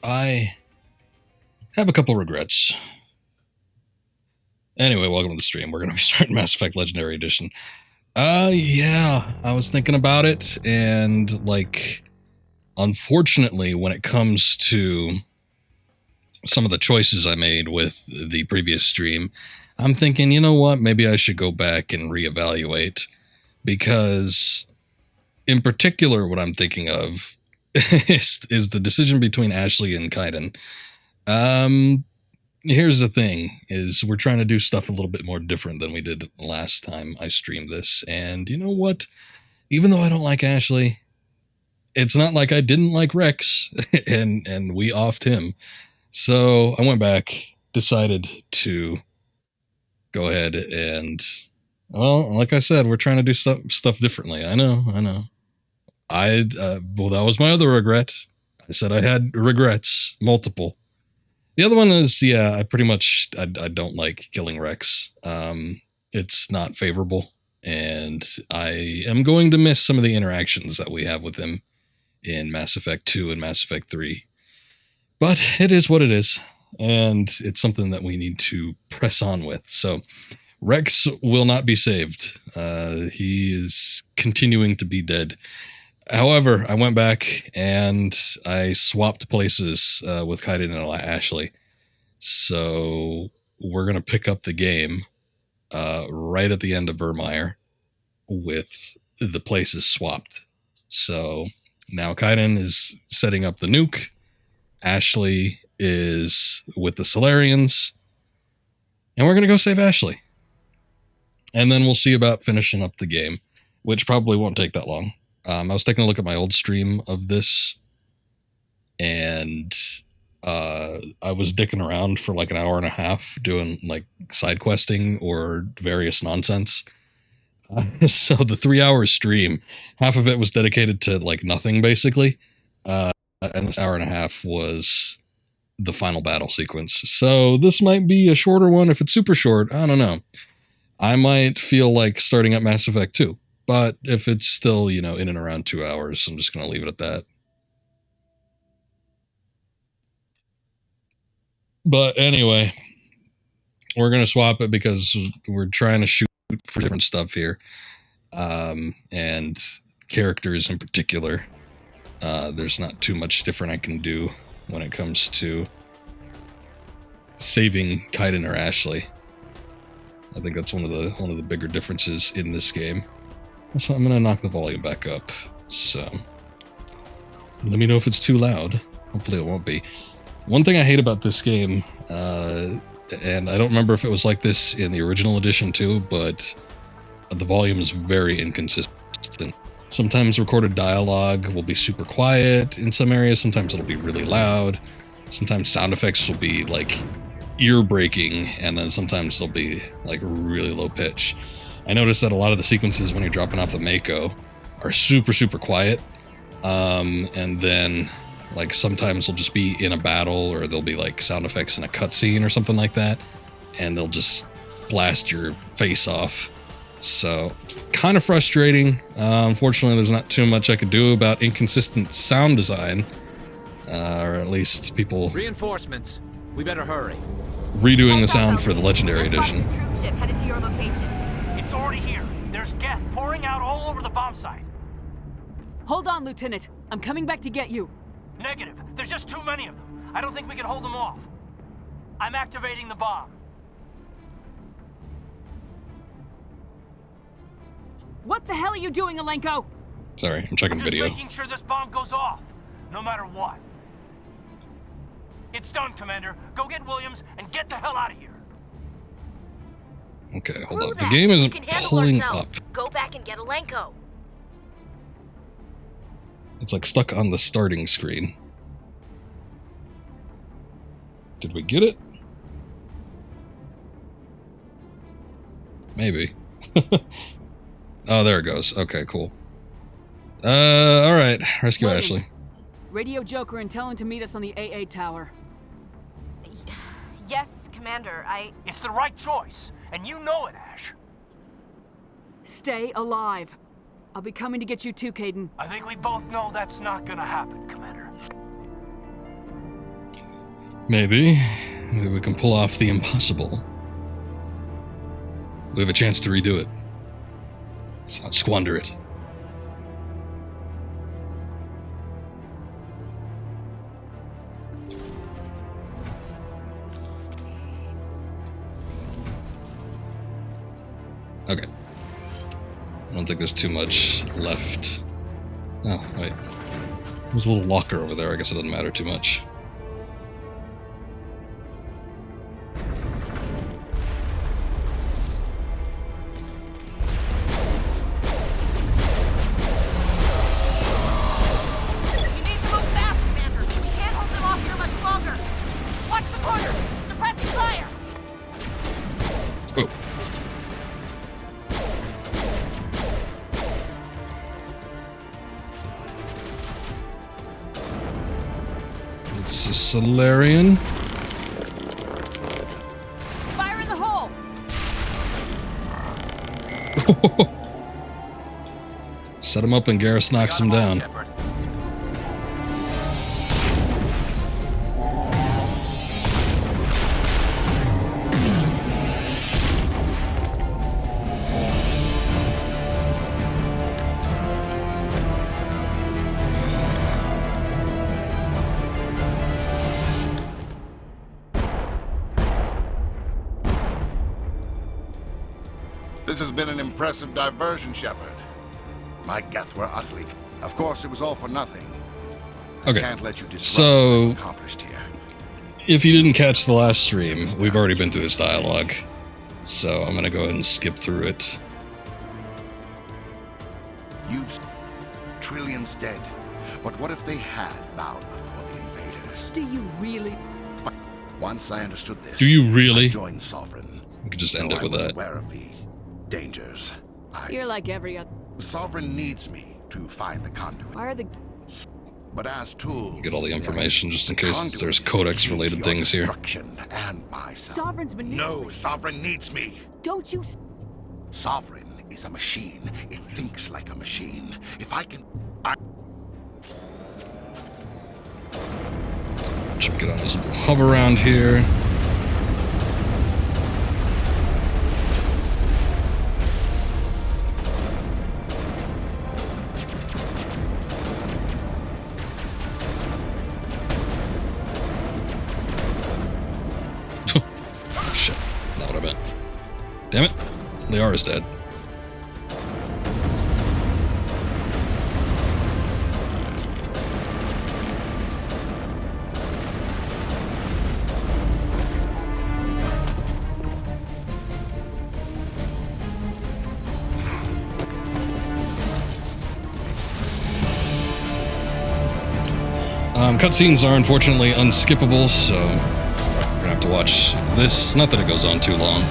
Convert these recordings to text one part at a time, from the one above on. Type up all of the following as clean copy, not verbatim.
I have a couple regrets. Anyway, welcome to the stream. We're going to be starting Mass Effect Legendary Edition. Yeah, I was thinking about it, and, like, unfortunately, when it comes to some of the choices I made with the previous stream, I'm thinking, you know what, maybe I should go back and reevaluate, because, in particular, what I'm thinking of is the decision between Ashley and Kaiden. Here's the thing, is we're trying to do stuff a little bit more different than we did last time I streamed this, and you know what? Even though I don't like Ashley, it's not like I didn't like Rex, and we offed him. So I went back, decided to go ahead and, well, like I said, we're trying to do stuff differently. I know. Well, that was my other regret. I said I had regrets, multiple. The other one is, yeah, I don't like killing Rex. It's not favorable, and I am going to miss some of the interactions that we have with him in Mass Effect 2 and Mass Effect 3. But it is what it is, and it's something that we need to press on with. So Rex will not be saved. He is continuing to be dead. However, I went back and I swapped places with Kaiden and Ashley. So we're going to pick up the game right at the end of Vermeer with the places swapped. So now Kaiden is setting up the nuke. Ashley is with the Solarians. And we're going to go save Ashley. And then we'll see about finishing up the game, which probably won't take that long. I was taking a look at my old stream of this, and I was dicking around for like an hour and a half doing like side questing or various nonsense. So the 3-hour stream, half of it was dedicated to like nothing basically, and this hour and a half was the final battle sequence. So this might be a shorter one. If it's super short, I don't know. I might feel like starting up Mass Effect 2. But if it's still, in and around 2 hours, I'm just going to leave it at that. But anyway, we're going to swap it because we're trying to shoot for different stuff here. And characters in particular, there's not too much different I can do when it comes to saving Kaiden or Ashley. I think that's one of the bigger differences in this game. So I'm going to knock the volume back up. So let me know if it's too loud. Hopefully it won't be. One thing I hate about this game, and I don't remember if it was like this in the original edition too, but the volume is very inconsistent. Sometimes recorded dialogue will be super quiet in some areas. Sometimes it'll be really loud. Sometimes sound effects will be like ear-breaking, and then sometimes they'll be like really low pitch. I noticed that a lot of the sequences when you're dropping off the Mako are super, super quiet. And then, like, sometimes they'll just be in a battle, or there'll be, like, sound effects in a cutscene or something like that, and they'll just blast your face off. So, kind of frustrating. Unfortunately, there's not too much I could do about inconsistent sound design, or at least people... Reinforcements. We better hurry. Redoing the sound for the Legendary Edition. Troop ship headed to your location. It's already here. There's Geth pouring out all over the bomb site. Hold on, Lieutenant. I'm coming back to get you. Negative. There's just too many of them. I don't think we can hold them off. I'm activating the bomb. What the hell are you doing, Alenko? Sorry, I'm checking video. Just making sure this bomb goes off, no matter what. It's done, Commander. Go get Williams and get the hell out of here. Okay, hold up. The game isn't pulling up. Go back and get Alenko. It's like stuck on the starting screen. Did we get it? Maybe. Oh, there it goes. Okay, cool. All right. Rescue Williams, Ashley. Radio Joker and tell him to meet us on the AA tower. Yes, Commander, It's the right choice, and you know it, Ash. Stay alive. I'll be coming to get you too, Kaiden. I think we both know that's not gonna happen, Commander. Maybe we can pull off the impossible. We have a chance to redo it. Let's not squander it. Okay. I don't think there's too much left. Oh, wait. There's a little locker over there. I guess it doesn't matter too much. You need to move fast, Commander. We can't hold them off here much longer. Watch the corner. Suppressing fire. Oh. It's a Solarian. Fire in the hole! Set him up and Garrus knocks him down. Shepard. This has been an impressive diversion, Shepard. My Geth were utterly... Of course, it was all for nothing. Okay. Can't let you disrupt So- what we've accomplished here. If you didn't catch the last stream, we've already been through this dialogue. So I'm going to go ahead and skip through it. You've... Trillions dead. But what if they had bowed before the invaders? Do you really? Once I understood this... Do you really? I joined Sovereign. We could just end Though it with I was that. aware of the dangers. You're like every other. Sovereign needs me to find the conduit. Why are the? But as tools... Get all the information just in the case conduit there's is the codex-related key to your things here. destruction and myself. Sovereign's No, Sovereign needs me. Don't you? Sovereign is a machine. It thinks like a machine. If I can... Should get on this little hub around here. Oh, shit. Not what I meant. Damn it. Liara is dead. Cutscenes are unfortunately unskippable, so we're gonna have to watch this. Not that it goes on too long.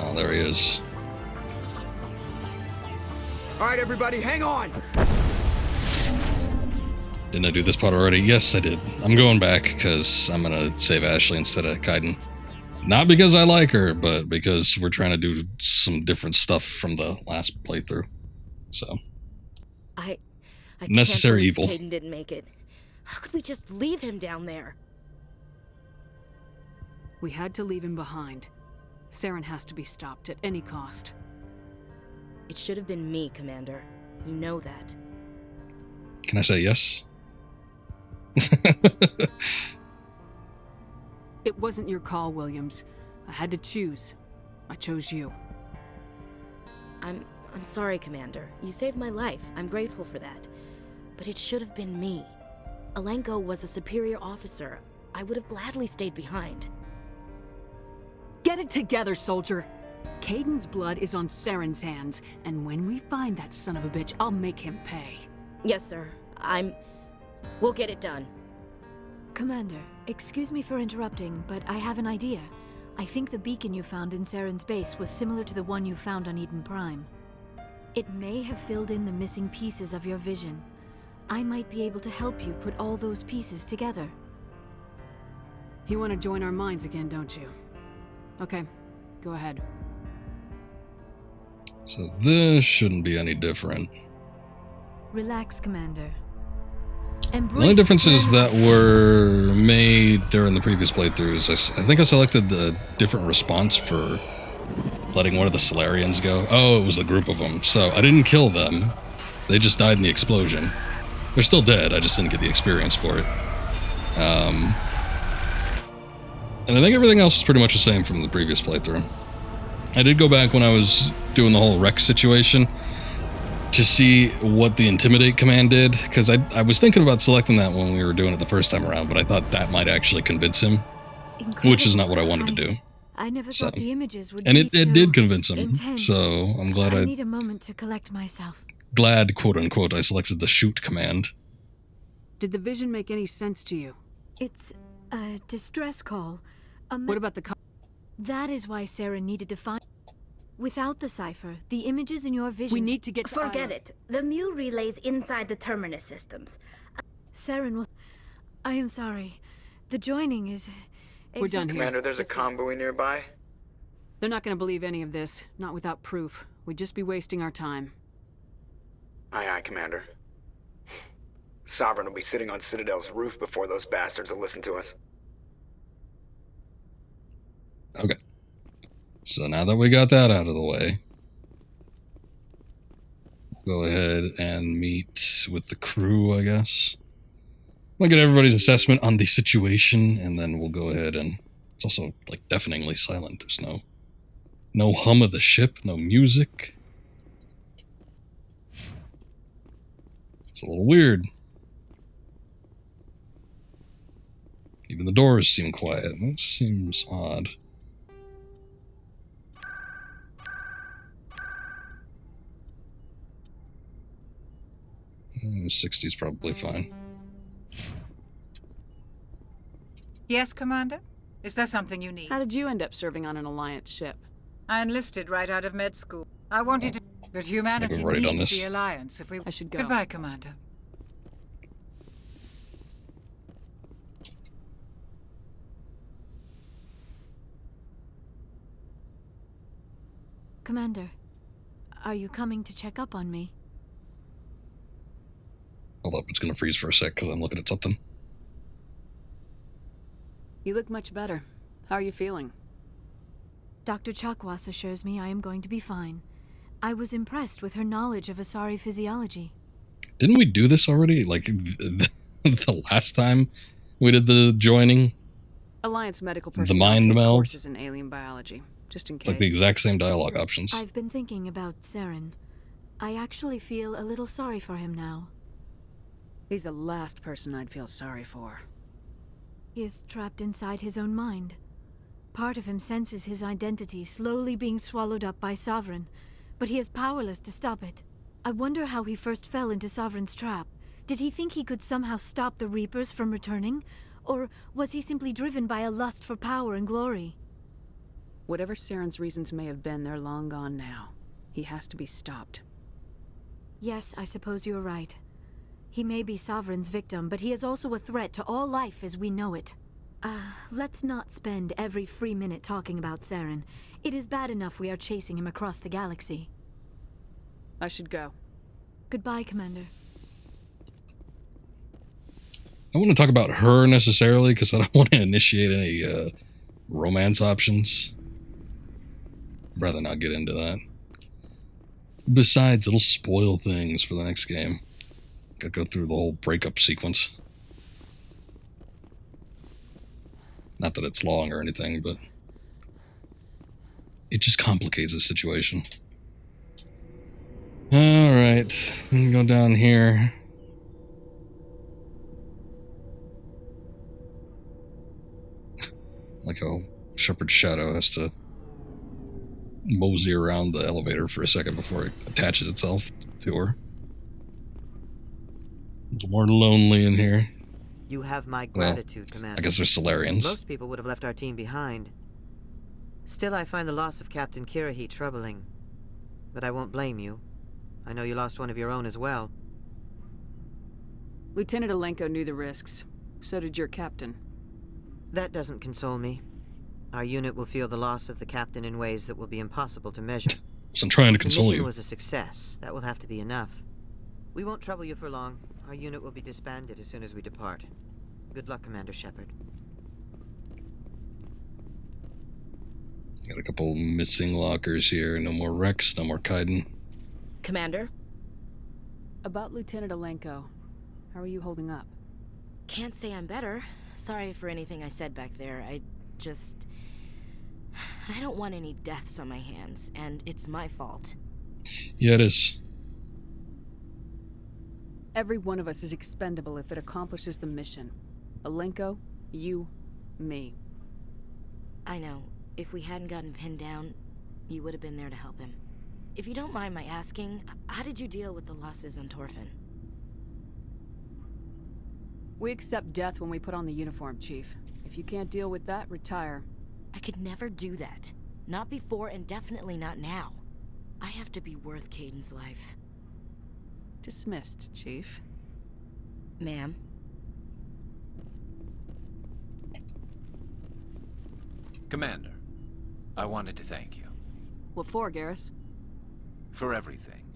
Oh, there he is. All right, everybody, hang on. Didn't I do this part already? Yes, I did. I'm going back because I'm going to save Ashley instead of Kaiden. Not because I like her, but because we're trying to do some different stuff from the last playthrough. So, I Necessary can't believe evil. Kaiden didn't make it. How could we just leave him down there? We had to leave him behind. Saren has to be stopped at any cost. It should have been me, Commander. You know that. can I say yes? It wasn't your call, Williams. I had to choose. I chose you. I'm sorry, Commander. You saved my life. I'm grateful for that. But it should have been me. Alenko was a superior officer. I would have gladly stayed behind. Get it together, soldier. Caden's blood is on Saren's hands, and when we find that son of a bitch, I'll make him pay. Yes, sir. We'll get it done. Commander, excuse me for interrupting, but I have an idea. I think the beacon you found in Saren's base was similar to the one you found on Eden Prime. It may have filled in the missing pieces of your vision. I might be able to help you put all those pieces together. You want to join our minds again, don't you? Okay, go ahead. So this shouldn't be any different. Relax, Commander. The only differences that were made during the previous playthroughs, I think I selected the different response for letting one of the Solarians go. Oh, it was a group of them. So I didn't kill them. They just died in the explosion. They're still dead, I just didn't get the experience for it. And I think everything else is pretty much the same from the previous playthrough. I did go back when I was doing the whole Rex situation to see what the Intimidate command did, because I was thinking about selecting that when we were doing it the first time around, but I thought that might actually convince him, which is not what I wanted to do. I never thought the images would and be it did convince him, intense. so I'm glad I need a moment to collect myself. Glad, quote-unquote, I selected the shoot command. Did the vision make any sense to you? It's a distress call. What about the... That is why Saren needed to find... Without the cipher, the images in your vision... We need to get to Forget Ilos. it. The Mu relay's inside the terminus systems. Saren will... I am sorry. The joining is... We're done here. Commander, there's a convoy nearby. They're not going to believe any of this, not without proof. We'd just be wasting our time. Aye, aye, Commander. Sovereign will be sitting on Citadel's roof before those bastards will listen to us. Okay. So now that we got that out of the way, we'll go ahead and meet with the crew, I guess. We'll get everybody's assessment on the situation, and then we'll go ahead and... It's also, like, deafeningly silent. There's no hum of the ship, no music. It's a little weird. Even the doors seem quiet. That seems odd. Mm, 60's probably fine. Yes, Commander? Is there something you need? How did you end up serving on an Alliance ship? I enlisted right out of med school. I wanted to... But humanity right on needs this. the Alliance if we... I should go. Goodbye, Commander. Commander, are you coming to check up on me? Hold up, it's gonna freeze for a sec because I'm looking at something. You look much better. How are you feeling? Dr. Chakwas assures me I am going to be fine. I was impressed with her knowledge of Asari physiology. Didn't we do this already? Like, the last time we did the joining? Alliance medical The personnel mind take meld? courses in alien biology, just in It's case. like the exact same dialogue options. I've been thinking about Saren. I actually feel a little sorry for him now. He's the last person I'd feel sorry for. He is trapped inside his own mind. Part of him senses his identity slowly being swallowed up by Sovereign, but he is powerless to stop it. I wonder how he first fell into Sovereign's trap. Did he think he could somehow stop the Reapers from returning? Or was he simply driven by a lust for power and glory? Whatever Saren's reasons may have been, they're long gone now. He has to be stopped. Yes, I suppose you're right. He may be Sovereign's victim, but he is also a threat to all life as we know it. Let's not spend every free minute talking about Saren. It is bad enough we are chasing him across the galaxy. I should go. Goodbye, Commander. I want to talk about her necessarily because I don't want to initiate any romance options. I'd rather not get into that. Besides, it'll spoil things for the next game. Gotta go through the whole breakup sequence. Not that it's long or anything, but it just complicates the situation. Alright, let me go down here. Like how Shepard's shadow has to mosey around the elevator for a second before it attaches itself to her. It's more lonely in here. You have my gratitude, Commander. I guess they're Solarians. Most people would have left our team behind. Still, I find the loss of Captain Kirahi troubling. But I won't blame you. I know you lost one of your own as well. Lieutenant Alenko knew the risks. So did your captain. That doesn't console me. Our unit will feel the loss of the captain in ways that will be impossible to measure. So I'm trying to The console mission you. was a success. That will have to be enough. We won't trouble you for long. Our unit will be disbanded as soon as we depart. Good luck, Commander Shepard. Got a couple missing lockers here. No more Rex, no more Kaiden. Commander? About Lieutenant Alenko, how are you holding up? Can't say I'm better. Sorry for anything I said back there. I don't want any deaths on my hands, and it's my fault. Yeah, it is. Every one of us is expendable if it accomplishes the mission. Alenko, you, me. I know. If we hadn't gotten pinned down, you would have been there to help him. If you don't mind my asking, how did you deal with the losses on Torfin? We accept death when we put on the uniform, Chief. If you can't deal with that, retire. I could never do that. Not before and definitely not now. I have to be worth Kaiden's life. Dismissed, Chief. Ma'am? Commander, I wanted to thank you. What for, Garrus? For everything.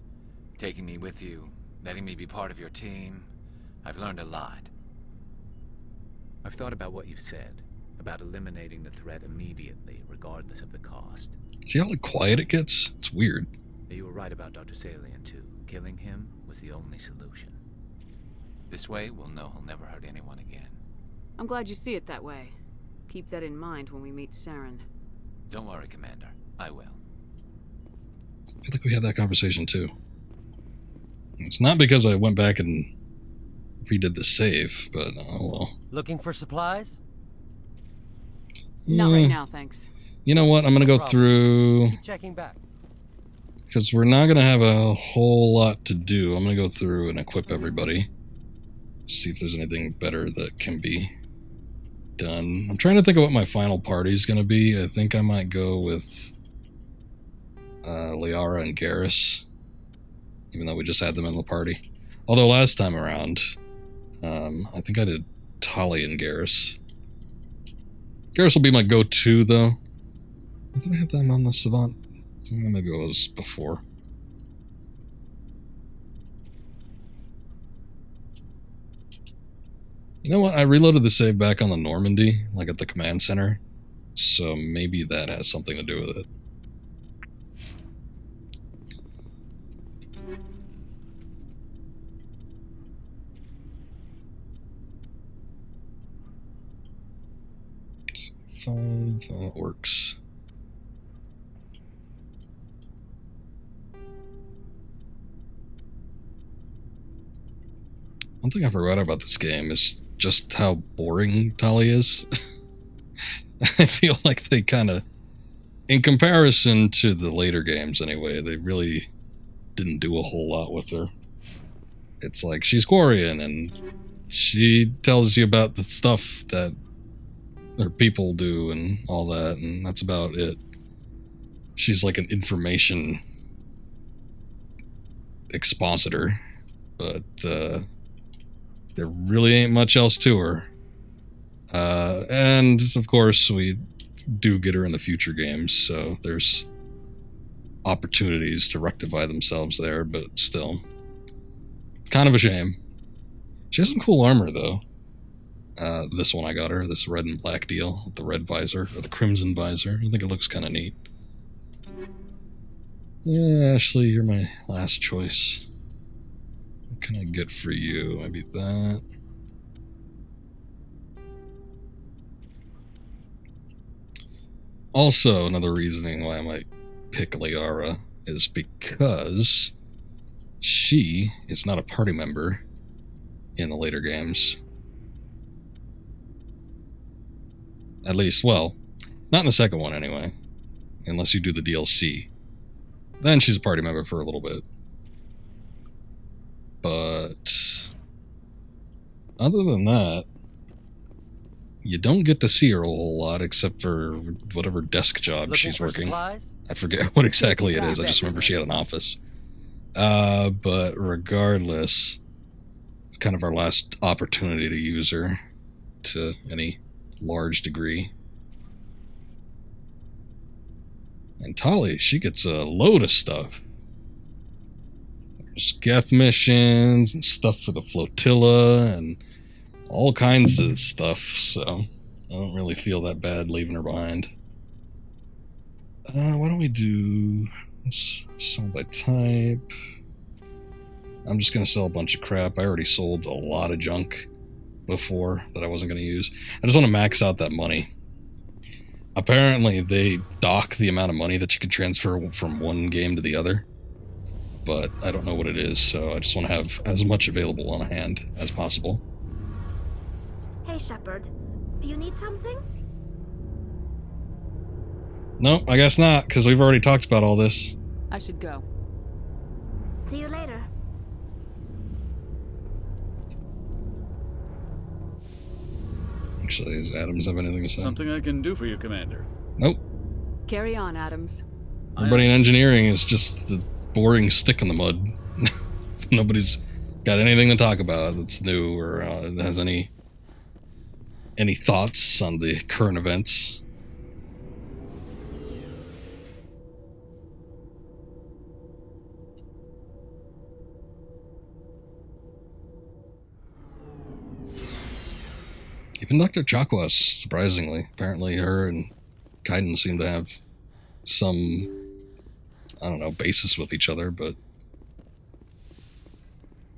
Taking me with you, letting me be part of your team. I've learned a lot. I've thought about what you said, about eliminating the threat immediately, regardless of the cost. See how quiet it gets? It's weird. You were right about Dr. Salian, too. Killing him was the only solution. This way, we'll know he'll never hurt anyone again. I'm glad you see it that way. Keep that in mind when we meet Saren. Don't worry, Commander. I will. I feel like we had that conversation too. It's not because I went back and redid the save, but oh well. Looking for supplies? Not right now, thanks. You know what? I'm gonna go through. Keep checking back. Because we're not gonna have a whole lot to do. I'm gonna go through and equip everybody. See if there's anything better that can be done. I'm trying to think of what my final party is gonna be. I think I might go with Liara and Garrus, even though we just had them in the party. Although last time around, I think I did Tali and Garrus. Garrus will be my go-to, though. I thought I had them on the Savant. Maybe it was before. You know what? I reloaded the save back on the Normandy, like at the command center. So maybe that has something to do with it. Fine, it works. One thing I forgot about this game is just how boring Tali is. I feel like they kind of, in comparison to the later games anyway, they really didn't do a whole lot with her. It's like she's Quarian and she tells you about the stuff that their people do and all that, and that's about it. She's like an information expositor, but there really ain't much else to her. And of course, we do get her in the future games, so there's opportunities to rectify themselves there, but still. It's kind of a shame. She has some cool armor, though. This one I got her, this red and black deal with the red visor, or the crimson visor. I think it looks kind of neat. Yeah, Ashley, you're my last choice. What can I get for you? Maybe that. Also, another reasoning why I might pick Liara is because she is not a party member in the later games. At least, well, Not in the second one, anyway. Unless you do the DLC. Then she's a party member for a little bit. But other than that, you don't get to see her a whole lot except for whatever desk job she's working. Supplies? I forget what exactly it is. I just remember she had an office. But regardless, it's kind of our last opportunity to use her to any large degree. And Tali, she gets a load of stuff. There's Geth missions and stuff for the flotilla and all kinds of stuff, so I don't really feel that bad leaving her behind. Why don't we do sell by type? I'm just going to sell a bunch of crap. I already sold a lot of junk before that I wasn't going to use. I just want to max out that money. Apparently, they dock the amount of money that you can transfer from one game to the other, but I don't know what it is, so I just want to have as much available on hand as possible. Hey, Shepard. Do you need something? No, I guess not, because we've already talked about all this. I should go. See you later. Actually, does Adams have anything to say? Something I can do for you, Commander. Nope. Carry on, Adams. Everybody in engineering is just the boring stick in the mud. Nobody's got anything to talk about that's new or has any thoughts on the current events. Even Dr. Chakwas, surprisingly. Apparently her and Kaiden seem to have some, I don't know, basis with each other, but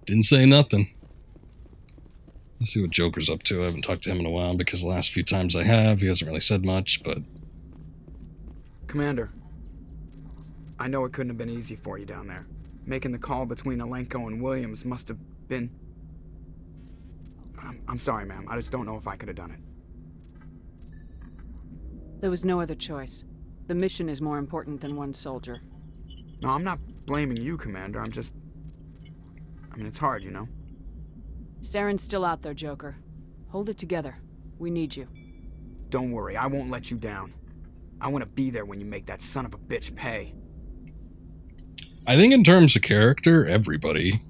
didn't say nothing. Let's see what Joker's up to. I haven't talked to him in a while because the last few times I have, he hasn't really said much, but... Commander, I know it couldn't have been easy for you down there. Making the call between Alenko and Williams must have been... I'm sorry, ma'am. I just don't know if I could have done it. There was no other choice. The mission is more important than one soldier. No, I'm not blaming you, Commander. I'm just... I mean, it's hard, you know? Saren's still out there, Joker. Hold it together. We need you. Don't worry, I won't let you down. I want to be there when you make that son of a bitch pay. I think in terms of character, everybody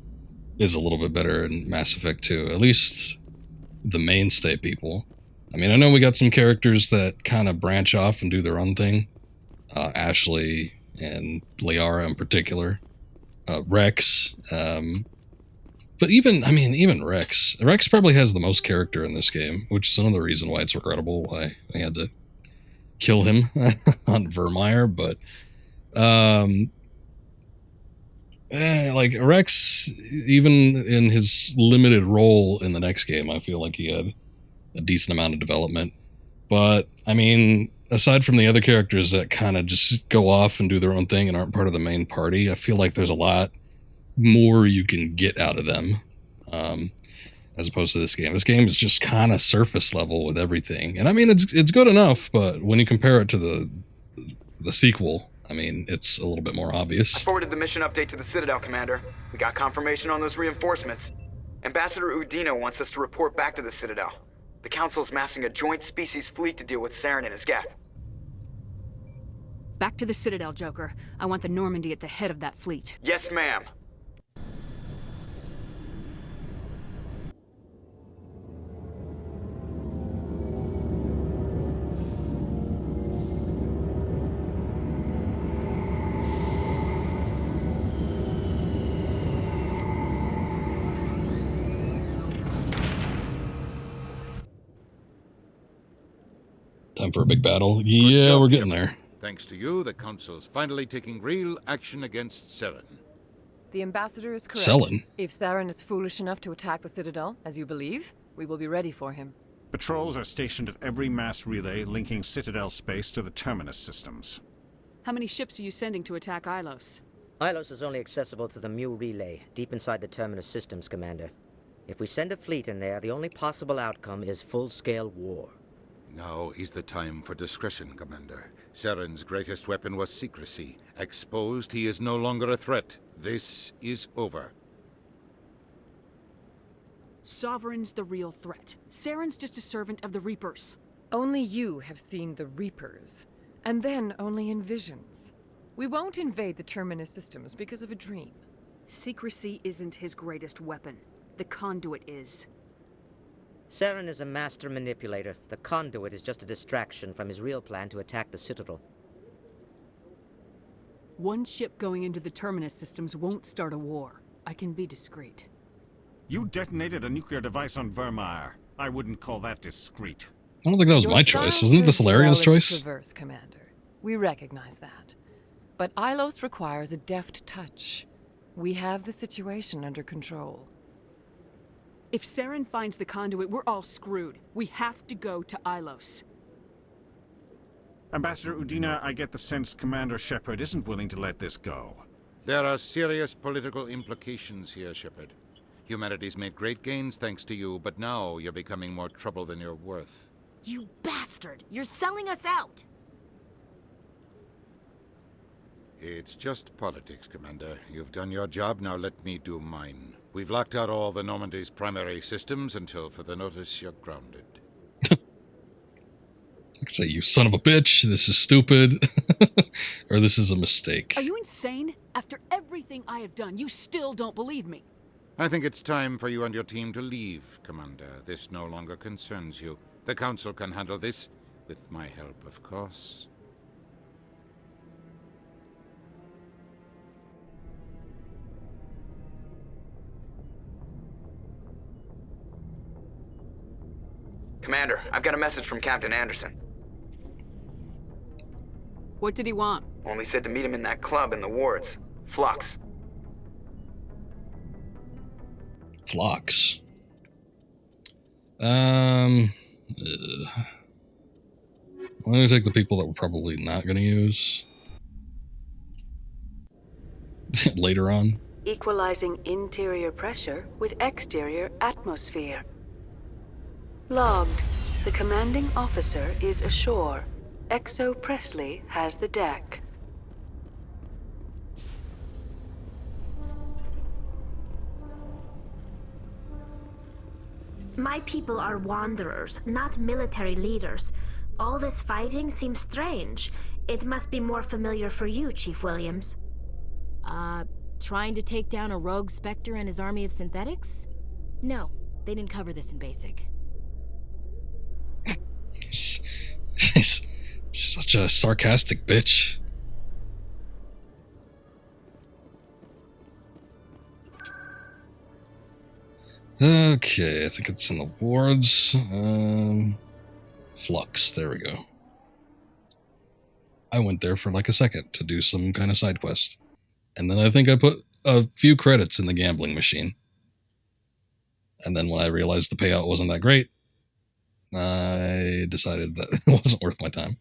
is a little bit better in Mass Effect 2. At least the mainstay people. I mean, I know we got some characters that kind of branch off and do their own thing. Ashley and Liara in particular. Rex. But even Rex. Rex probably has the most character in this game, which is another reason why it's regrettable why we had to kill him on Vermeer, but like Rex, even in his limited role in the next game, I feel like he had a decent amount of development. But I mean, aside from the other characters that kind of just go off and do their own thing and aren't part of the main party, I feel like there's a lot more you can get out of them, as opposed to this game. This game is just kind of surface level with everything, and I mean it's good enough, but when you compare it to the sequel, I mean it's a little bit more obvious. I forwarded the mission update to the Citadel, Commander. We got confirmation on those reinforcements. Ambassador Udino wants us to report back to the Citadel. The Council's massing a joint species fleet to deal with Saren and his Geth. Back to the Citadel, Joker. I want the Normandy at the head of that fleet. Yes, ma'am. Time for a big battle. Yeah, we're getting there. Thanks to you, the Council's finally taking real action against Saren. The Ambassador is correct. Saren? If Saren is foolish enough to attack the Citadel, as you believe, we will be ready for him. Patrols are stationed at every mass relay linking Citadel space to the Terminus systems. How many ships are you sending to attack Ilos? Ilos is only accessible to the Mu relay, deep inside the Terminus systems, Commander. If we send a fleet in there, the only possible outcome is full-scale war. Now is the time for discretion, Commander. Saren's greatest weapon was secrecy. Exposed, he is no longer a threat. This is over. Sovereign's the real threat. Saren's just a servant of the Reapers. Only you have seen the Reapers, and then only in visions. We won't invade the Terminus systems because of a dream. Secrecy isn't his greatest weapon. The conduit is. Saren is a master manipulator. The conduit is just a distraction from his real plan to attack the Citadel. One ship going into the Terminus systems won't start a war. I can be discreet. You detonated a nuclear device on Vermeer. I wouldn't call that discreet. I don't think that was my choice. Wasn't this Solarian's choice? Traverse, Commander. We recognize that. But Ilos requires a deft touch. We have the situation under control. If Saren finds the conduit, we're all screwed. We have to go to Ilos. Ambassador Udina, I get the sense Commander Shepard isn't willing to let this go. There are serious political implications here, Shepard. Humanity's made great gains thanks to you, but now you're becoming more trouble than you're worth. You bastard! You're selling us out! It's just politics, Commander. You've done your job, now let me do mine. We've locked out all the Normandy's primary systems until further notice you're grounded. I could say, you son of a bitch, this is stupid, or this is a mistake. Are you insane? After everything I have done, you still don't believe me. I think it's time for you and your team to leave, Commander. This no longer concerns you. The Council can handle this, with my help, of course. Commander, I've got a message from Captain Anderson. What did he want? Only said to meet him in that club in the wards. Flux. Flux. I'm gonna take the people that we're probably not gonna use later on. Equalizing interior pressure with exterior atmosphere. Logged. The commanding officer is ashore. Exo Presley has the deck. My people are wanderers, not military leaders. All this fighting seems strange. It must be more familiar for you, Chief Williams. Trying to take down a rogue Spectre and his army of synthetics? No, they didn't cover this in basic. She's such a sarcastic bitch. Okay, I think it's in the wards. Flux, there we go. I went there for like a second to do some kind of side quest. And then I think I put a few credits in the gambling machine. And then when I realized the payout wasn't that great, I decided that it wasn't worth my time.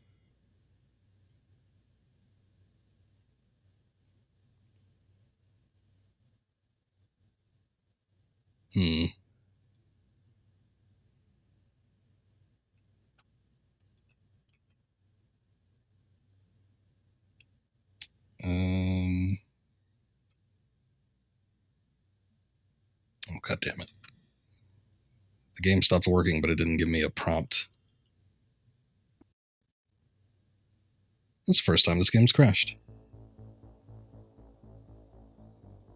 Oh, God damn it. The game stopped working, but it didn't give me a prompt. That's the first time this game's crashed.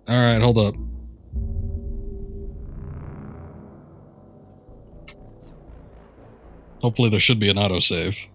Alright, hold up. Hopefully there should be an autosave.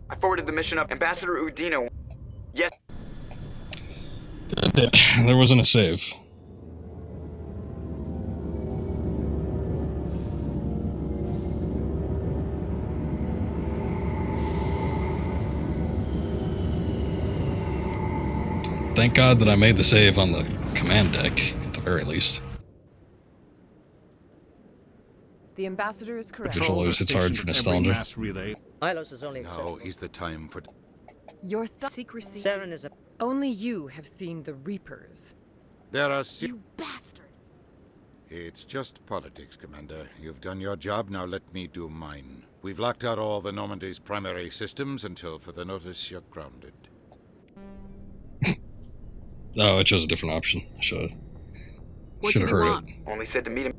I forwarded the mission up. Ambassador Udina. Yes. There wasn't a save. Thank God that I made the save on the command deck, at the very least. The ambassador is correct. Which always hits hard for nostalgia. Ilos is only accessible. Now is the time for... Your secrecy. Saren is a... Only you have seen the Reapers. There are... You bastard! It's just politics, Commander. You've done your job, now let me do mine. We've locked out all the Normandy's primary systems until further notice you're grounded. Oh, I chose a different option. I should have heard it. Only said to meet him.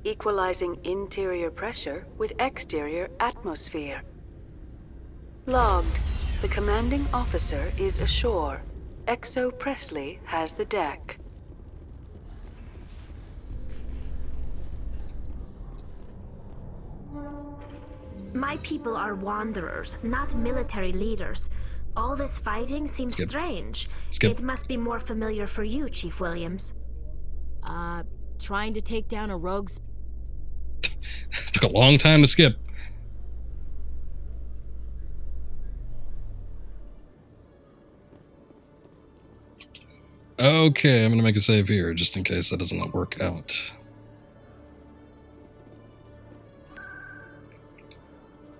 Equalizing interior pressure with exterior atmosphere. Logged. The commanding officer is ashore. XO Presley has the deck. My people are wanderers, not military leaders. All this fighting seems strange. It must be more familiar for you, Chief Williams. Trying to take down a rogue's... Took a long time to skip. Okay, I'm gonna make a save here, just in case that doesn't work out.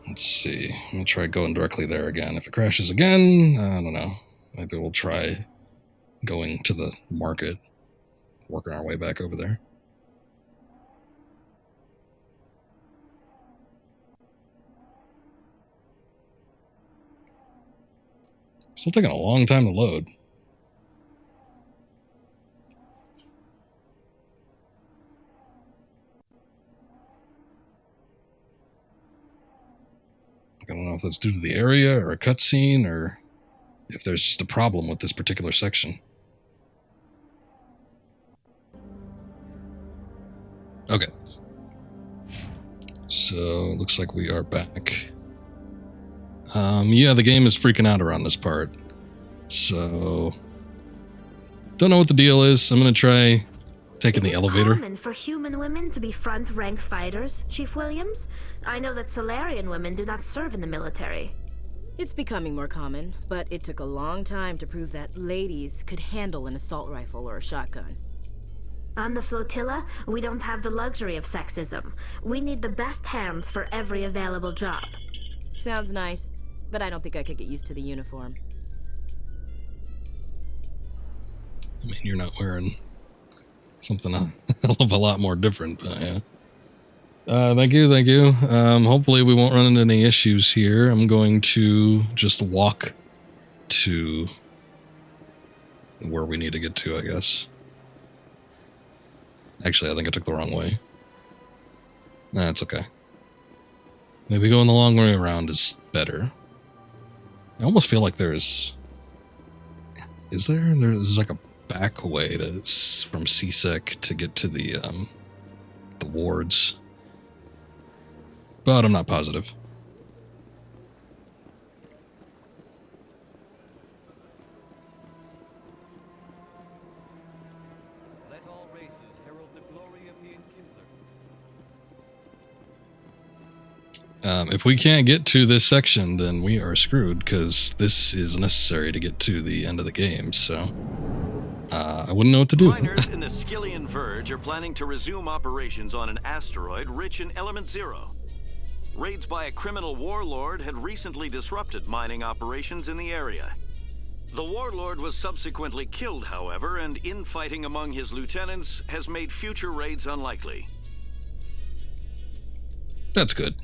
Let's see. I'm gonna try going directly there again. If it crashes again, I don't know. Maybe we'll try going to the market, working our way back over there. Still taking a long time to load. I don't know if that's due to the area or a cutscene or if there's just a problem with this particular section. Okay. So, looks like we are back. Yeah, the game is freaking out around this part. So, don't know what the deal is. I'm going to try taking the elevator. Is it common for human women to be front-rank fighters, Chief Williams? I know that Solarian women do not serve in the military. It's becoming more common, but it took a long time to prove that ladies could handle an assault rifle or a shotgun. On the flotilla, we don't have the luxury of sexism. We need the best hands for every available job. Sounds nice, but I don't think I could get used to the uniform. I mean, you're not wearing something a hell of a lot more different, but yeah. Thank you. Hopefully we won't run into any issues here. I'm going to just walk to where we need to get to, I guess. Actually, I think I took the wrong way. That's okay. Maybe going the long way around is better. I almost feel like there's... Is there? There's like a back way to from CSEC to get to the wards. But I'm not positive. Let all races herald the glory of the Enkindler. If we can't get to this section, then we are screwed, because this is necessary to get to the end of the game, so I wouldn't know what to do. Miners in the Skillian Verge are planning to resume operations on an asteroid rich in Element Zero. Raids by a criminal warlord had recently disrupted mining operations in the area. The warlord was subsequently killed, however, and infighting among his lieutenants has made future raids unlikely. That's good.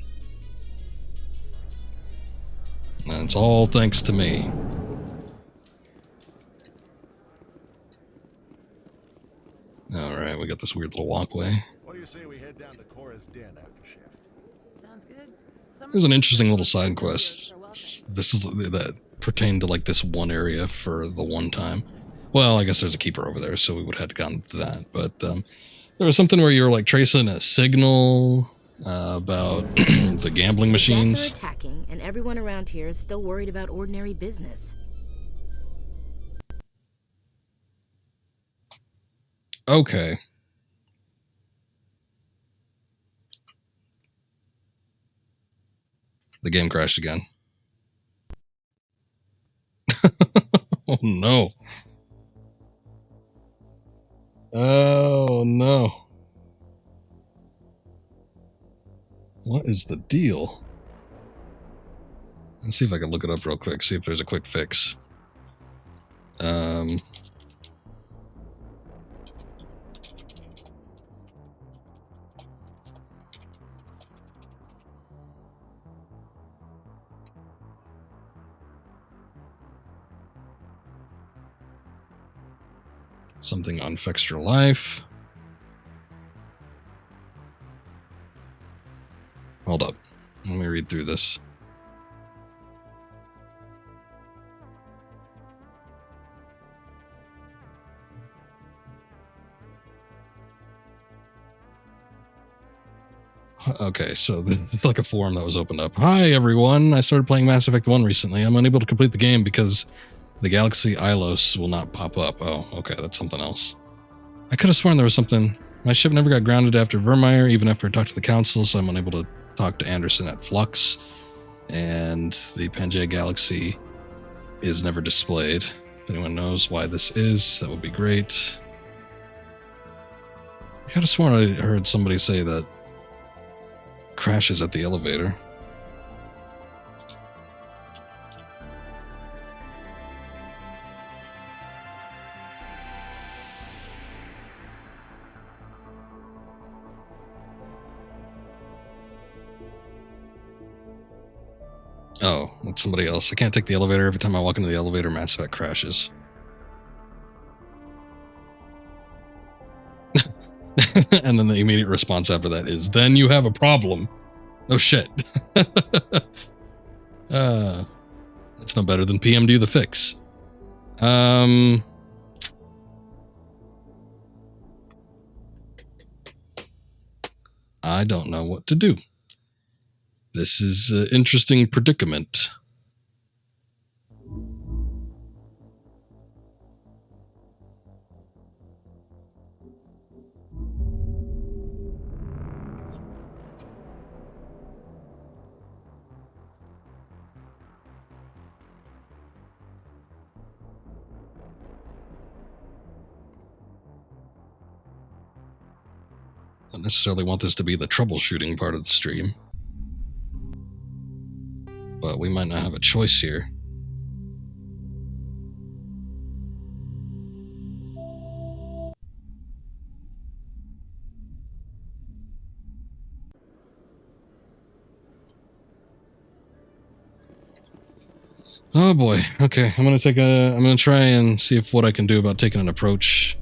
And it's all thanks to me. Alright, we got this weird little walkway. What do you say we head down to Cora's Den after shift? Sounds good. There's an interesting little side quest. This is that pertained to like this one area for the one time. Well, I guess there's a keeper over there, so we would have had to gone to that. But there was something where you were like tracing a signal about the gambling machines. They're attacking, and everyone around here is still worried about ordinary business. Okay. The game crashed again. Oh no. Oh no. What is the deal? Let's see if I can look it up real quick, see if there's a quick fix. Something on Fextra Life. Hold up. Let me read through this. Okay, so it's like a forum that was opened up. Hi, everyone. I started playing Mass Effect 1 recently. I'm unable to complete the game because the galaxy Ilos will not pop up. Oh, okay, that's something else. I could have sworn there was something. My ship never got grounded after Vermeer, even after I talked to the council, so I'm unable to talk to Anderson at Flux. And the Pangaea galaxy is never displayed. If anyone knows why this is, that would be great. I could have sworn I heard somebody say that crashes at the elevator. Oh, that's somebody else. I can't take the elevator. Every time I walk into the elevator, Mass Effect crashes. And then the immediate response after that is, then you have a problem. Oh shit. That's no better than PMD the fix. I don't know what to do. This is an interesting predicament. I don't necessarily want this to be the troubleshooting part of the stream, but we might not have a choice here. Oh boy. Okay, I'm gonna try and see if what I can do about taking an approach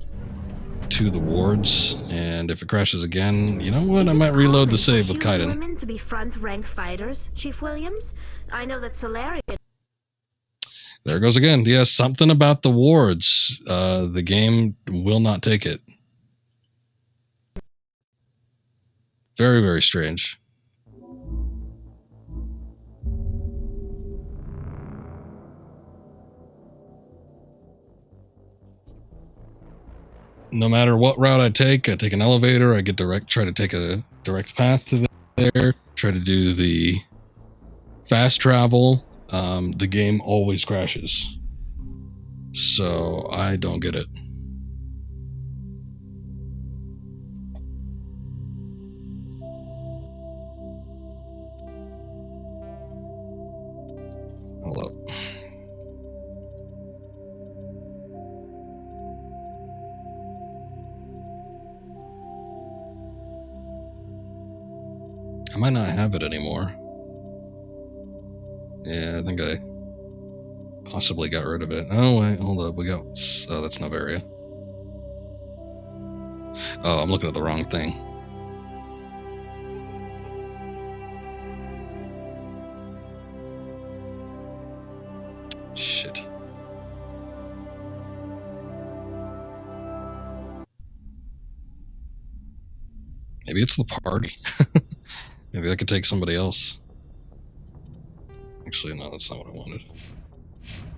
to the wards, and if it crashes again, you know what? I might reload the save with Kaiden. Women to be front-rank fighters, Chief Williams. I know that Solarian. There it goes again. Yes, something about the wards. The game will not take it. Very, very strange. No matter what route I take an elevator, I get try to take a direct path to there, try to do the fast travel. The game always crashes. So I don't get it. Hold up. I might not have it anymore. Yeah, I think I possibly got rid of it. Oh, wait, hold up. Oh, that's Novaria. Oh, I'm looking at the wrong thing. Shit. Maybe it's the party. Maybe I could take somebody else. Actually, no, that's not what I wanted.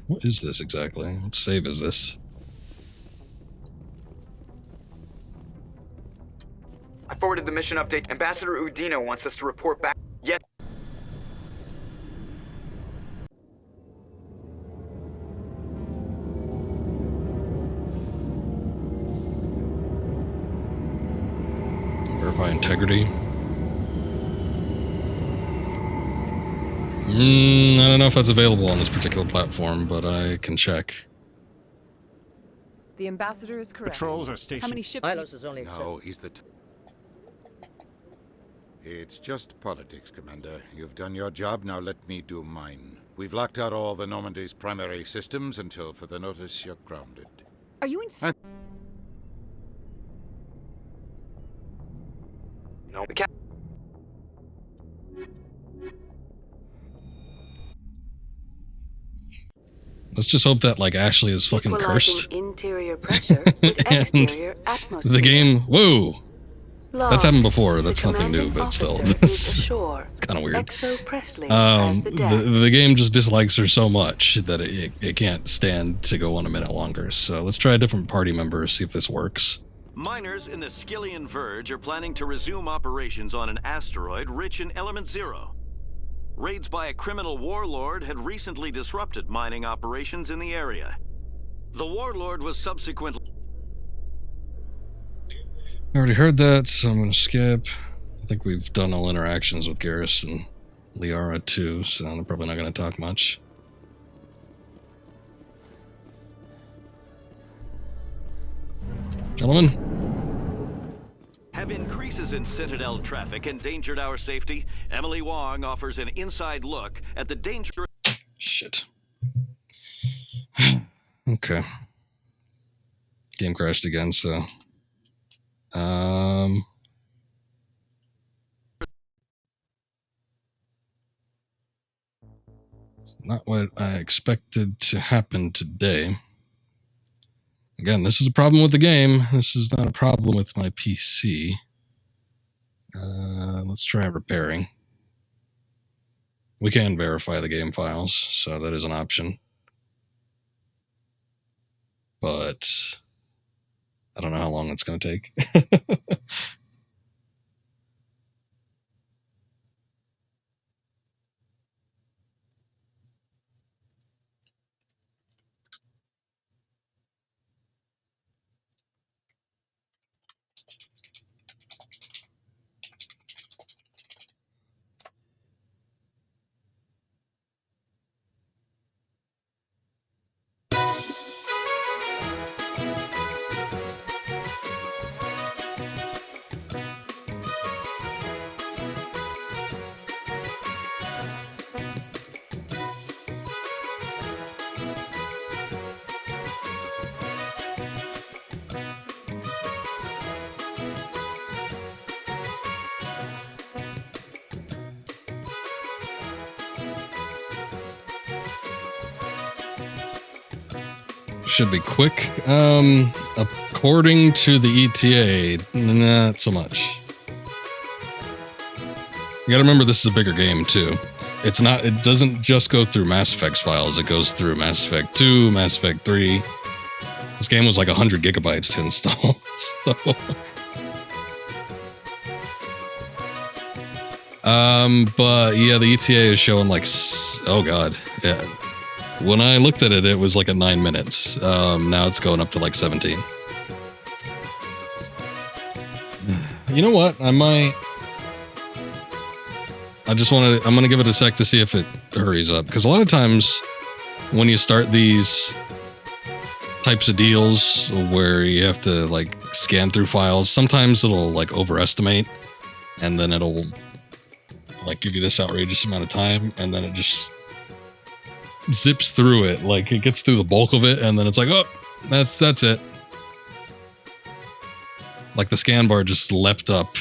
What is this exactly? What save is this? I forwarded the mission update. Ambassador Udina wants us to report back. Yes. verify integrity. I don't know if that's available on this particular platform, but I can check. The ambassador is correct. Patrols are stationed. How many ships? Ilos is only No, he's the... It's just politics, Commander. You've done your job, now let me do mine. We've locked out all the Normandy's primary systems until further notice you're grounded. Are you in... No, we can't. Let's just hope that, like, Ashley is fucking cursed. Interior pressure with exterior atmosphere. The game... Whoa! Logged. That's happened before. That's nothing new, but still. It's kind of weird. The game just dislikes her so much that it can't stand to go on a minute longer. So let's try a different party member, see if this works. Miners in the Skillian Verge are planning to resume operations on an asteroid rich in Element Zero. Raids by a criminal warlord had recently disrupted mining operations in the area. The warlord was subsequently... I already heard that, so I'm going to skip. I think we've done all interactions with Garrus and Liara too, so I'm probably not going to talk much. Gentlemen? Have increases in Citadel traffic endangered our safety? Emily Wong offers an inside look at the dangerous... Shit. Okay. Game crashed again, so... Not what I expected to happen today. Again, this is a problem with the game. This is not a problem with my PC. Let's try repairing. We can verify the game files, so that is an option. But I don't know how long it's going to take. Should be quick. According to the ETA, not so much. You gotta remember this is a bigger game too. It doesn't just go through Mass Effect's files, it goes through Mass Effect 2, Mass Effect 3. This game was like 100 gigabytes to install, so... But yeah, the ETA is showing like, oh god, yeah. When I looked at it, it was like at 9 minutes. Now it's going up to like 17. You know what? I'm going to give it a sec to see if it hurries up. Because a lot of times when you start these types of deals where you have to like scan through files, sometimes it'll like overestimate and then it'll like give you this outrageous amount of time and then it just zips through it. Like it gets through the bulk of it and then it's like, oh, that's it. Like the scan bar just leapt up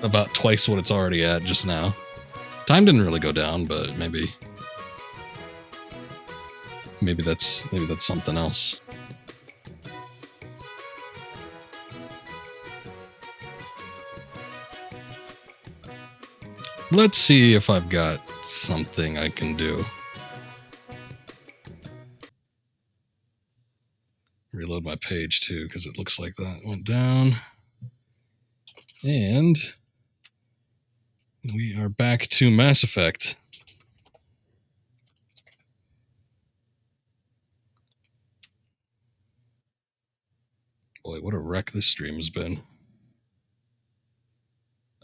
about twice what it's already at just now. Time didn't really go down, but maybe that's something else. Let's see if I've got something I can do. Reload my page too, because it looks like that went down. And we are back to Mass Effect. Boy, what a wreck this stream has been.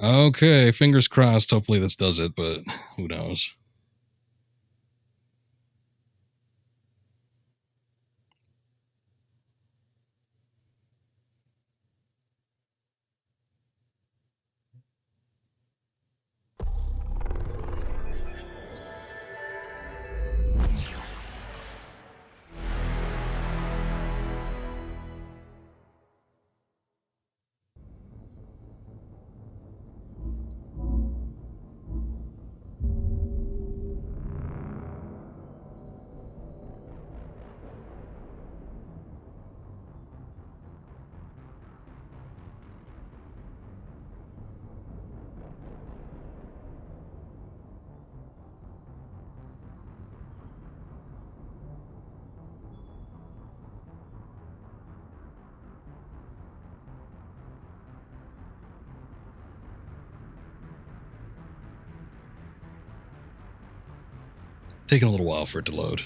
Okay, fingers crossed. Hopefully this does it, but who knows? Taking a little while for it to load.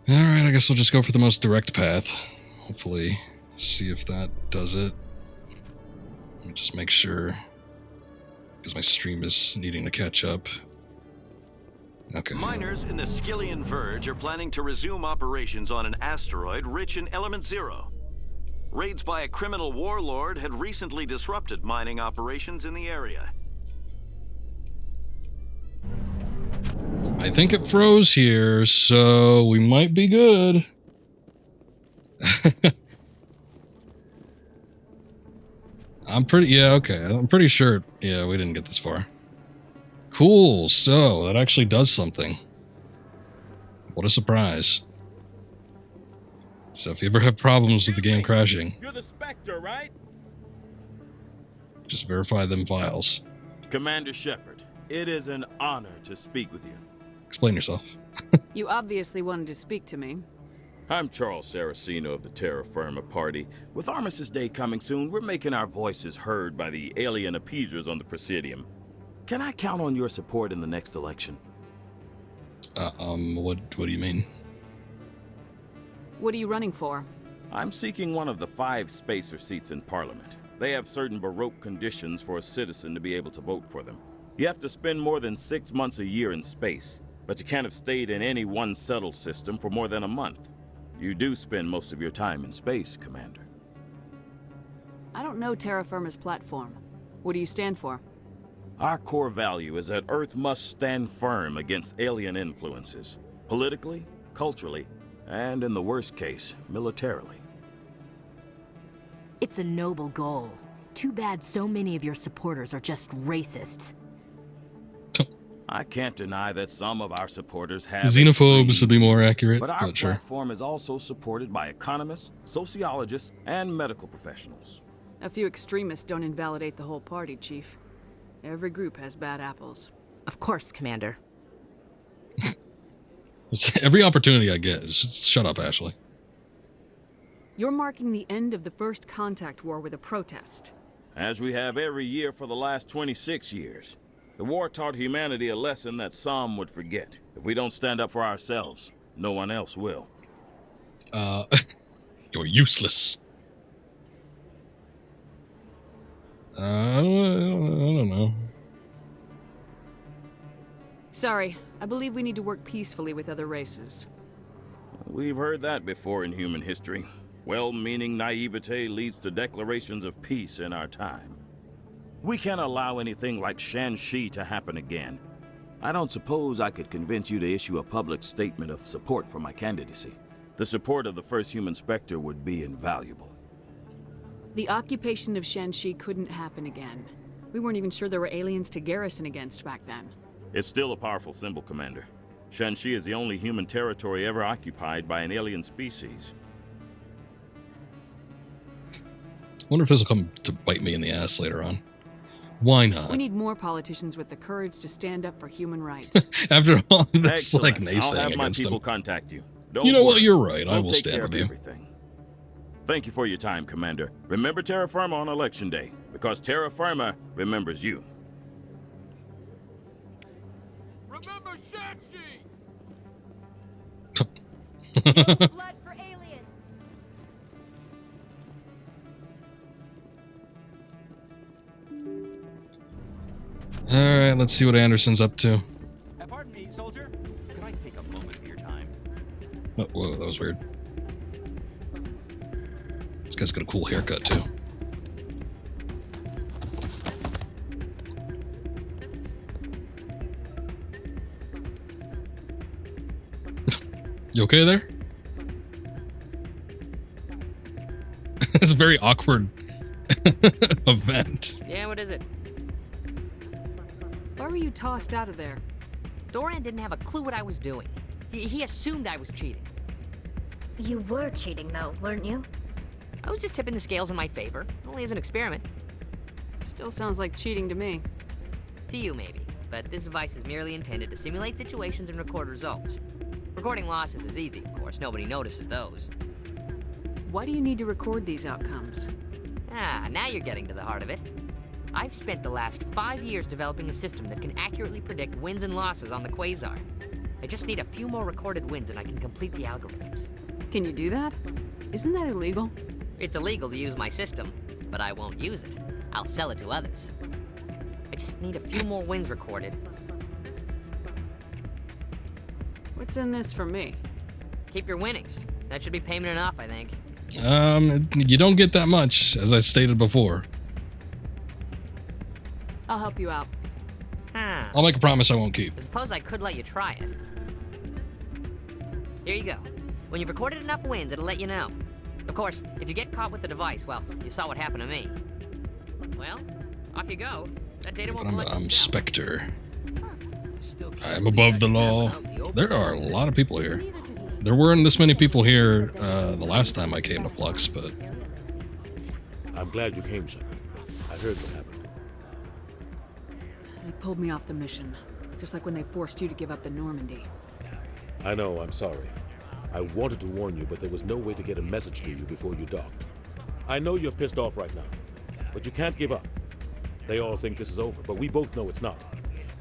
Alright, I guess we'll just go for the most direct path. Hopefully, see if that does it. Let me just make sure, because my stream is needing to catch up. Okay. Miners in the Skillian Verge are planning to resume operations on an asteroid rich in Element 0. Raids by a criminal warlord had recently disrupted mining operations in the area. I think it froze here, so we might be good. I'm pretty sure. Yeah, we didn't get this far. Cool, so that actually does something. What a surprise. So if you ever have problems with the game crashing, You're the Spectre, right? just verify them files. Commander Shepard, it is an honor to speak with you. Explain yourself. You obviously wanted to speak to me. I'm Charles Saraceno of the Terra Firma Party. With Armistice Day coming soon, we're making our voices heard by the alien appeasers on the Presidium. Can I count on your support in the next election? What do you mean? What are you running for? I'm seeking one of the 5 spacer seats in Parliament. They have certain Baroque conditions for a citizen to be able to vote for them. You have to spend more than 6 months a year in space, but you can't have stayed in any one settled system for more than a month. You do spend most of your time in space, Commander. I don't know Terra Firma's platform. What do you stand for? Our core value is that Earth must stand firm against alien influences, politically, culturally, and in the worst case, militarily. It's a noble goal. Too bad so many of your supporters are just racists. I can't deny that some of our supporters have Xenophobes would be more accurate, but our sure. platform is also supported by economists, sociologists, and medical professionals. A few extremists don't invalidate the whole party, Chief. Every group has bad apples. Of course, Commander. Every opportunity I get is shut up, Ashley. You're marking the end of the first contact war with a protest. As we have every year for the last 26 years. The war taught humanity a lesson that some would forget. If we don't stand up for ourselves, no one else will. You're useless. I don't know. Sorry, I believe we need to work peacefully with other races. We've heard that before in human history. Well-meaning naivete leads to declarations of peace in our time. We can't allow anything like Shan-Shi to happen again. I don't suppose I could convince you to issue a public statement of support for my candidacy. The support of the first human Spectre would be invaluable. The occupation of Shan-Shi couldn't happen again. We weren't even sure there were aliens to garrison against back then. It's still a powerful symbol, Commander. Shan-Shi is the only human territory ever occupied by an alien species. Wonder if this will come to bite me in the ass later on. Why not? We need more politicians with the courage to stand up for human rights. After all this, like, Excellent. I'll naysaying have my against people him. contact you. You know what? worry. You're right. I We'll will take stand care with of you. everything. Thank you for your time, Commander. Remember Terra Firma on Election Day, because Terra Firma remembers you. Remember Shanxi! Blood for aliens. All right, let's see what Anderson's up to. Pardon me, soldier. Could I take a moment of your time? Oh, whoa, that was weird. This guy's got a cool haircut, too. You okay there? It's a very awkward event. Yeah, what is it? Why were you tossed out of there? Doran didn't have a clue what I was doing. He assumed I was cheating. You were cheating, though, weren't you? I was just tipping the scales in my favor, only as an experiment. Still sounds like cheating to me. To you, maybe. But this device is merely intended to simulate situations and record results. Recording losses is easy, of course. Nobody notices those. Why do you need to record these outcomes? Ah, now you're getting to the heart of it. I've spent the last 5 years developing a system that can accurately predict wins and losses on the Quasar. I just need a few more recorded wins and I can complete the algorithms. Can you do that? Isn't that illegal? It's illegal to use my system, but I won't use it. I'll sell it to others. I just need a few more wins recorded. What's in this for me? Keep your winnings. That should be payment enough, I think. You don't get that much, as I stated before. I'll help you out. Huh. I'll make a promise I won't keep. I suppose I could let you try it. Here you go. When you've recorded enough wins, it'll let you know. Of course, if you get caught with the device, well, you saw what happened to me. Well, off you go. That data won't collect I'm itself. Spectre. I'm above the law. There are a lot of people here. There weren't this many people here the last time I came to Flux, but... I'm glad you came, Shepard. I heard what happened. They pulled me off the mission, just like when they forced you to give up the Normandy. I know, I'm sorry. I wanted to warn you, but there was no way to get a message to you before you docked. I know you're pissed off right now, but you can't give up. They all think this is over, but we both know it's not.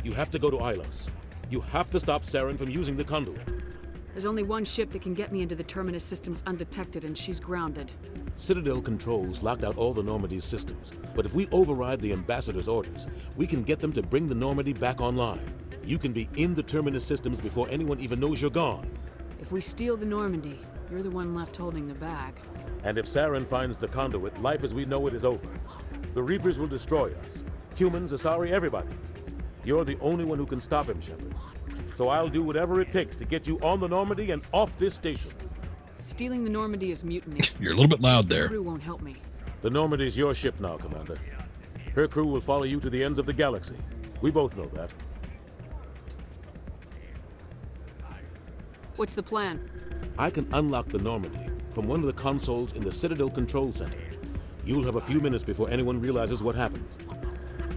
You have to go to Ilos. You have to stop Saren from using the conduit. There's only one ship that can get me into the Terminus systems undetected, and she's grounded. Citadel controls locked out all the Normandy's systems, but if we override the Ambassador's orders, we can get them to bring the Normandy back online. You can be in the Terminus systems before anyone even knows you're gone. If we steal the Normandy, you're the one left holding the bag. And if Saren finds the conduit, life as we know it is over. The Reapers will destroy us. Humans, Asari, everybody. You're the only one who can stop him, Shepard. So I'll do whatever it takes to get you on the Normandy and off this station. Stealing the Normandy is mutiny. You're a little bit loud there. The crew won't help me. The Normandy's your ship now, Commander. Her crew will follow you to the ends of the galaxy. We both know that. What's the plan? I can unlock the Normandy from one of the consoles in the Citadel Control Center. You'll have a few minutes before anyone realizes what happened.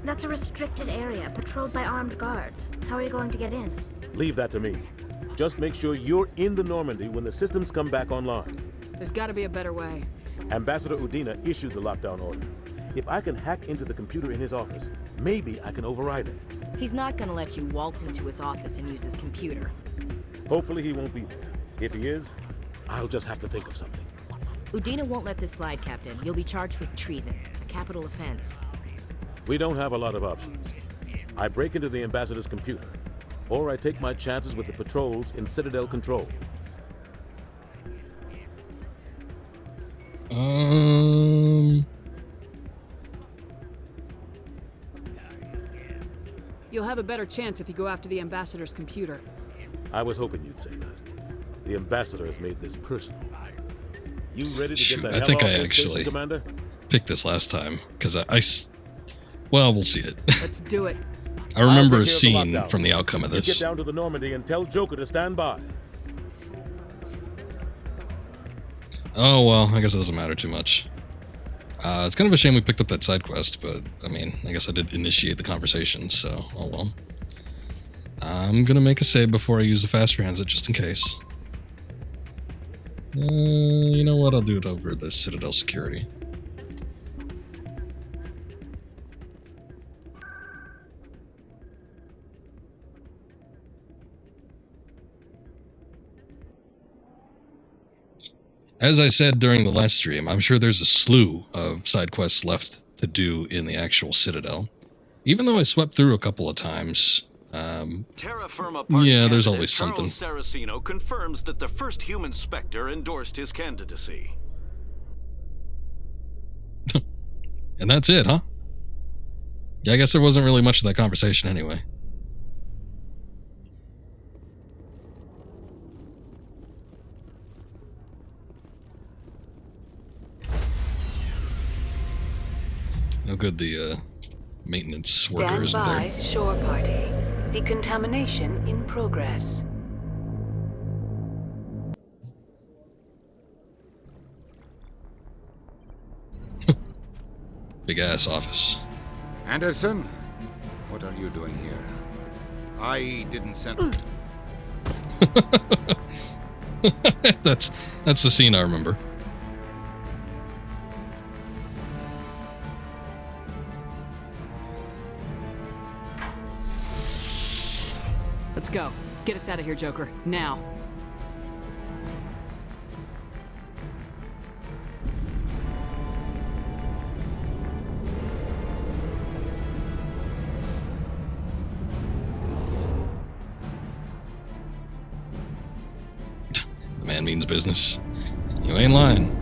That's a restricted area, patrolled by armed guards. How are you going to get in? Leave that to me. Just make sure you're in the Normandy when the systems come back online. There's got to be a better way. Ambassador Udina issued the lockdown order. If I can hack into the computer in his office, maybe I can override it. He's not gonna let you waltz into his office and use his computer. Hopefully he won't be there. If he is, I'll just have to think of something. Udina won't let this slide, Captain. You'll be charged with treason, a capital offense. We don't have a lot of options. I break into the Ambassador's computer, or I take my chances with the patrols in Citadel Control. You'll have a better chance if you go after the Ambassador's computer. I was hoping you'd say that. The Ambassador has made this personal. You ready to Shoot, get the I hell think off I this actually station, Commander? picked this last time, because well, we'll see it. Let's do it. I remember I'll a take care of the scene lockdown. from the outcome of You this. get down to the Normandy and tell Joker to stand by. Oh, well, I guess it doesn't matter too much. It's kind of a shame we picked up that side quest, but, I mean, I guess I did initiate the conversation, so, oh well. I'm gonna make a save before I use the fast transit, just in case. You know what? I'll do it over the Citadel security. As I said during the last stream, I'm sure there's a slew of side quests left to do in the actual Citadel. Even though I swept through a couple of times, Terra Firma Party yeah, there's candidate always something. Charles Saraceno confirms that the first human Spectre endorsed his candidacy. And that's it, huh? Yeah, I guess there wasn't really much of that conversation anyway. No good the maintenance worker isn't there. Stand by, shore party. Decontamination in progress. Big ass office. Anderson, what are you doing here? I didn't send. That's the scene I remember. Let's go. Get us out of here, Joker. Now. The man means business. You ain't lying.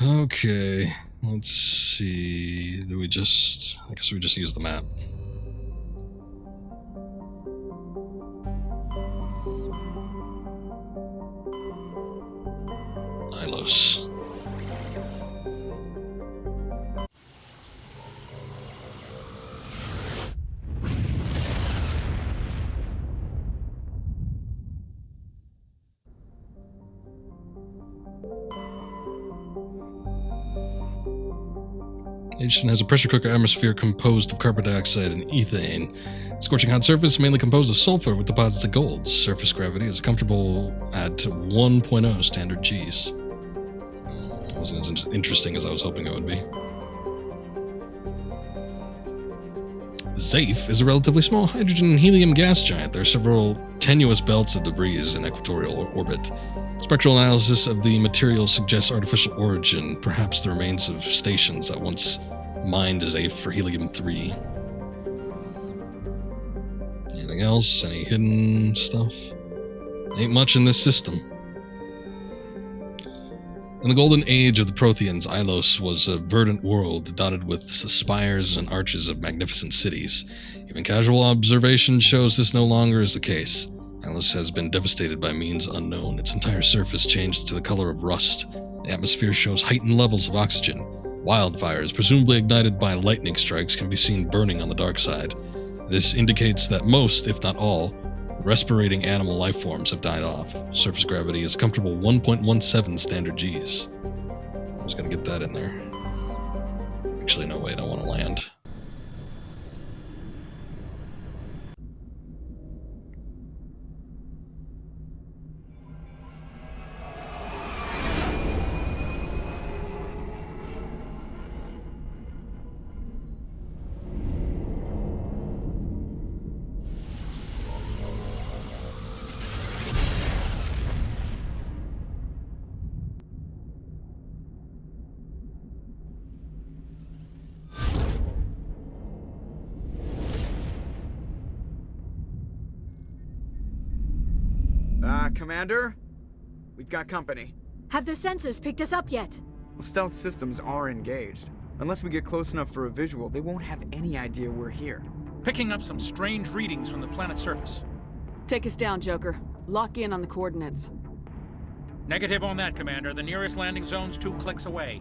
Okay, let's see. I guess we just use the map. Ilos. Aegison has a pressure cooker atmosphere composed of carbon dioxide and ethane. Scorching hot surface mainly composed of sulfur with deposits of gold. Surface gravity is comfortable at 1.0 standard Gs. Wasn't as interesting as I was hoping it would be. Zafe is a relatively small hydrogen and helium gas giant. There are several tenuous belts of debris in equatorial orbit. Spectral analysis of the material suggests artificial origin, perhaps the remains of stations that once mined Zafe for helium-3. Anything else? Any hidden stuff? Ain't much in this system. In the golden age of the Protheans, Ilos was a verdant world dotted with spires and arches of magnificent cities. Even casual observation shows this no longer is the case. Ilos has been devastated by means unknown. Its entire surface changed to the color of rust. The atmosphere shows heightened levels of oxygen. Wildfires, presumably ignited by lightning strikes, can be seen burning on the dark side. This indicates that most, if not all, respirating animal life forms have died off. Surface gravity is a comfortable 1.17 standard Gs. I was gonna get that in there. Actually, no, wait, I want to land. Commander? We've got company. Have their sensors picked us up yet? Well, stealth systems are engaged. Unless we get close enough for a visual, they won't have any idea we're here. Picking up some strange readings from the planet's surface. Take us down, Joker. Lock in on the coordinates. Negative on that, Commander. The nearest landing zone's 2 clicks away.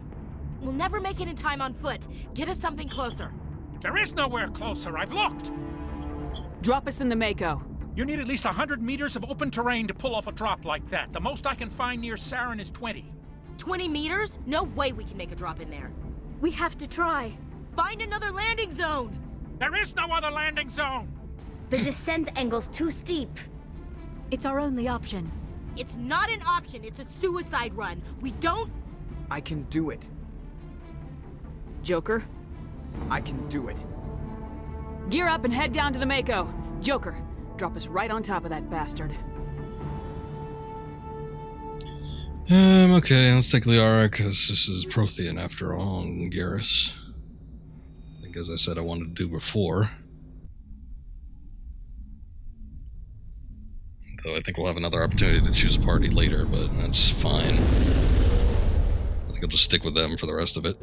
We'll never make it in time on foot. Get us something closer. There is nowhere closer. I've looked. Drop us in the Mako. You need at least 100 meters of open terrain to pull off a drop like that. The most I can find near Saren is 20. 20 meters? No way we can make a drop in there. We have to try. Find another landing zone! There is no other landing zone! The descent angle's too steep. It's our only option. It's not an option, it's a suicide run. We don't... I can do it. Joker? I can do it. Gear up and head down to the Mako. Joker, drop us right on top of that bastard. Okay, let's take Liara, because this is Prothean after all, and Garrus. I think, as I said, I wanted to do before. Though I think we'll have another opportunity to choose a party later, but that's fine. I think I'll just stick with them for the rest of it.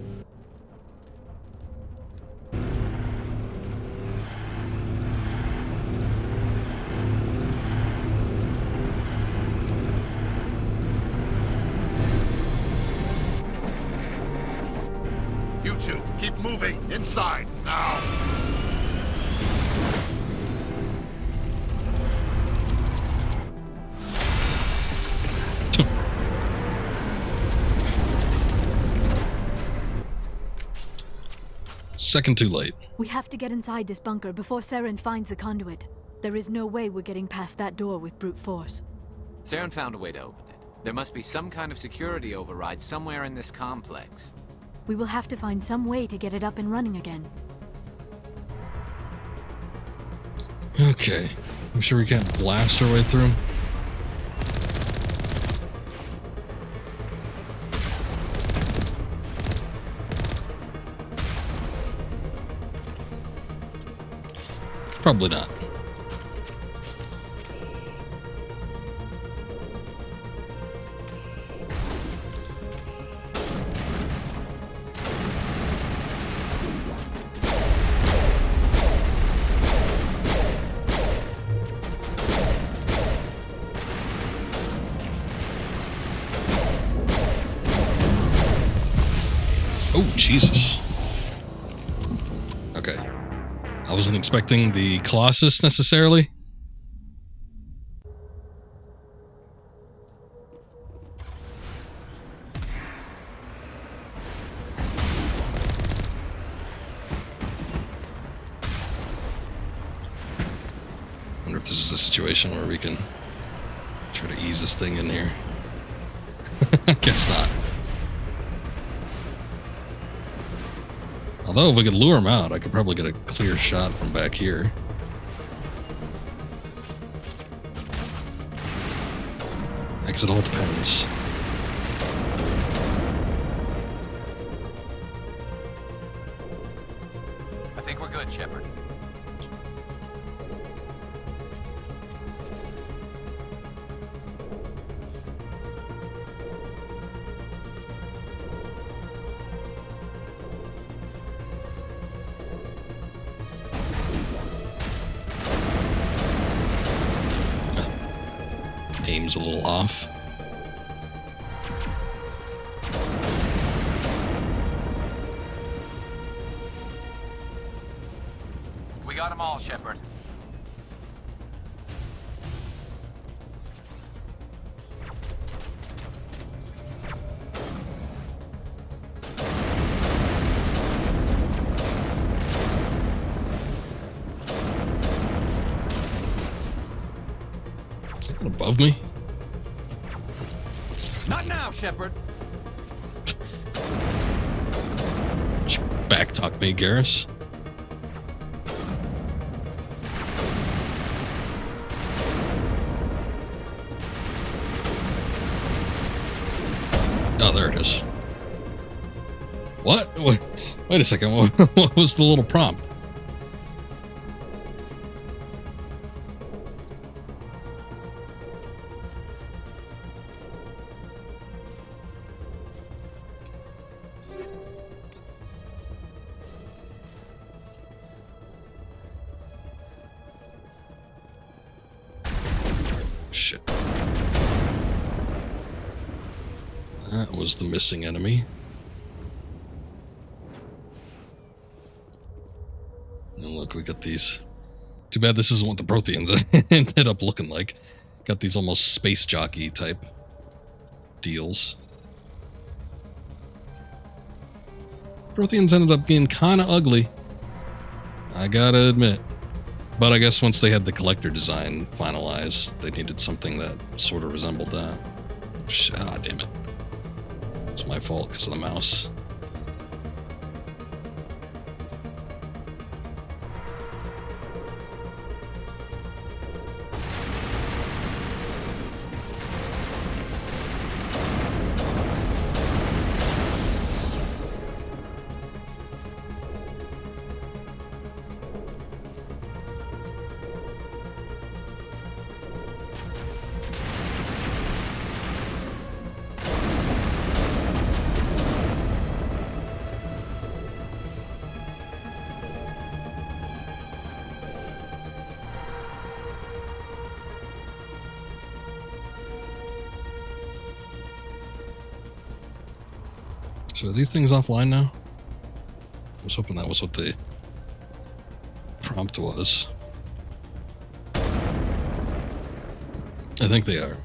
You two, keep moving inside now. Second too late. We have to get inside this bunker before Saren finds the conduit. There is no way we're getting past that door with brute force. Saren found a way to open it. There must be some kind of security override somewhere in this complex. We will have to find some way to get it up and running again. Okay. I'm sure we can't blast our way through. Probably not. Oh, Jesus. Okay. I wasn't expecting the Colossus necessarily. Wonder if this is a situation where we can try to ease this thing in here. I guess not. Although, if we could lure him out, I could probably get a clear shot from back here. I guess it all depends. I think we're good, Shepard. Aim's a little off. We got them all, Shepard. Something above me? Not now, Shepard. Backtalk me, Garrus. Oh, there it is. What? Wait a second. What was the little prompt? Shit. That was the missing enemy. And look, we got these. Too bad this isn't what the Protheans ended up looking like. Got these almost space jockey type deals. Protheans ended up being kind of ugly, I gotta admit. But I guess once they had the collector design finalized, they needed something that sort of resembled that. Ah, damn it. It's my fault because of the mouse. So are these things offline now? I was hoping that was what the prompt was. I think they are.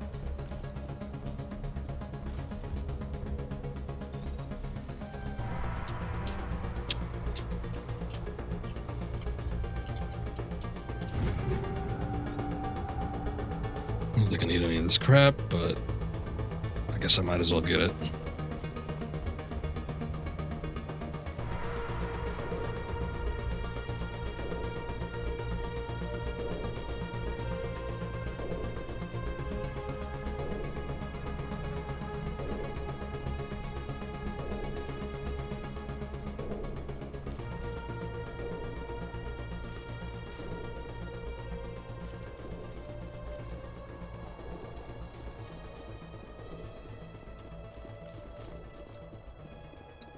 I don't think I need any of this crap, but I guess I might as well get it.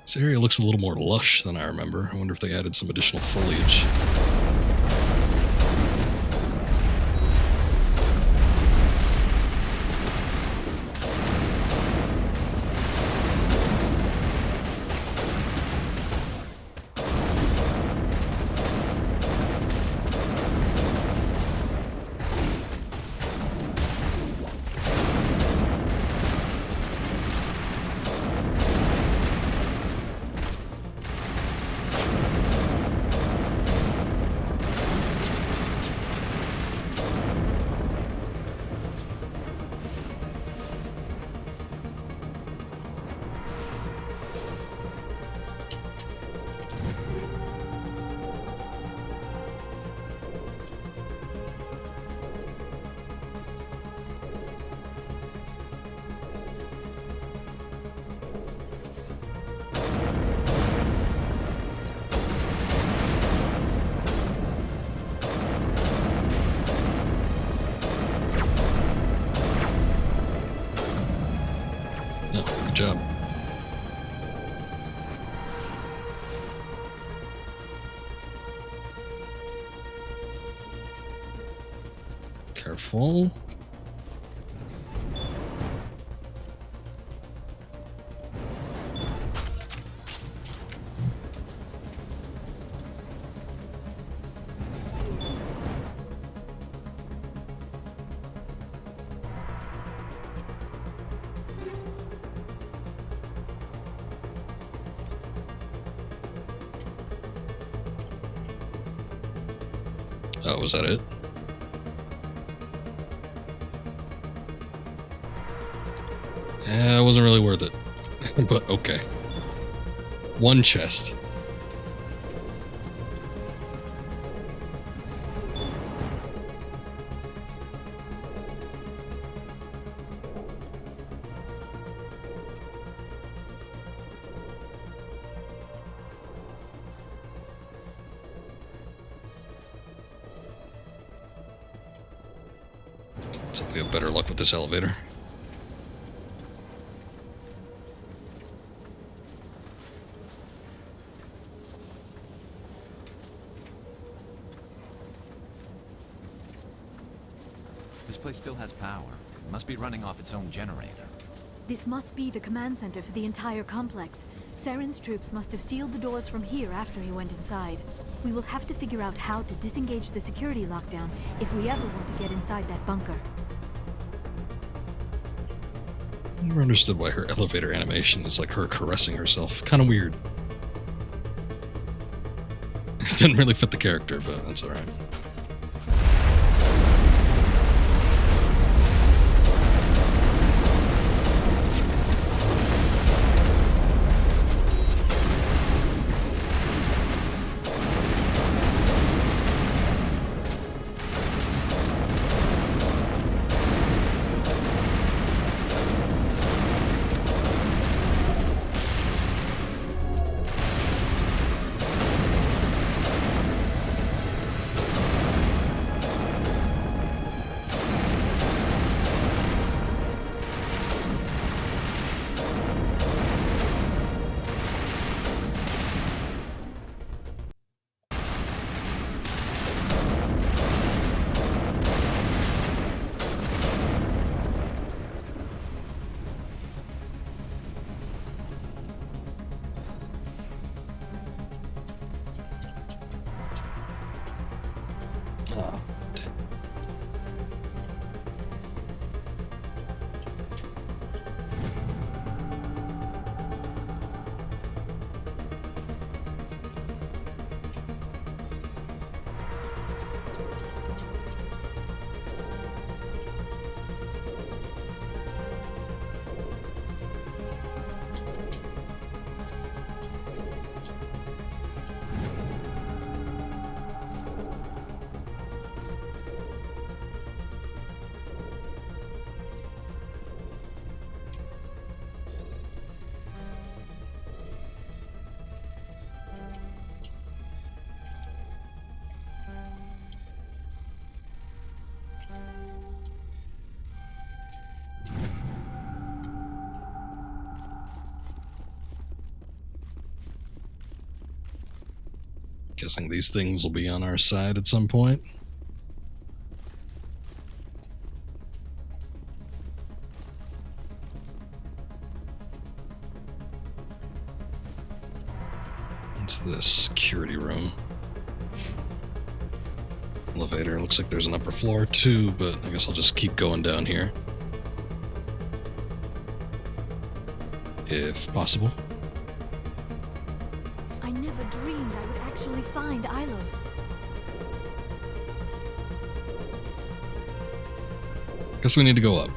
This area looks a little more lush than I remember. I wonder if they added some additional foliage. Good job. Careful. Oh, was that it? Yeah, it wasn't really worth it. But okay. One chest. Let's hope we have better luck with this elevator. This place still has power. It must be running off its own generator. This must be the command center for the entire complex. Saren's troops must have sealed the doors from here after he went inside. We will have to figure out how to disengage the security lockdown if we ever want to get inside that bunker. I never understood why her elevator animation is like her caressing herself. Kind of weird. It didn't really fit the character, but that's alright. Guessing these things will be on our side at some point. Into this security room. Elevator. Looks like there's an upper floor too, but I guess I'll just keep going down here. If possible. I never dreamed I would actually find Ilos. Guess we need to go up.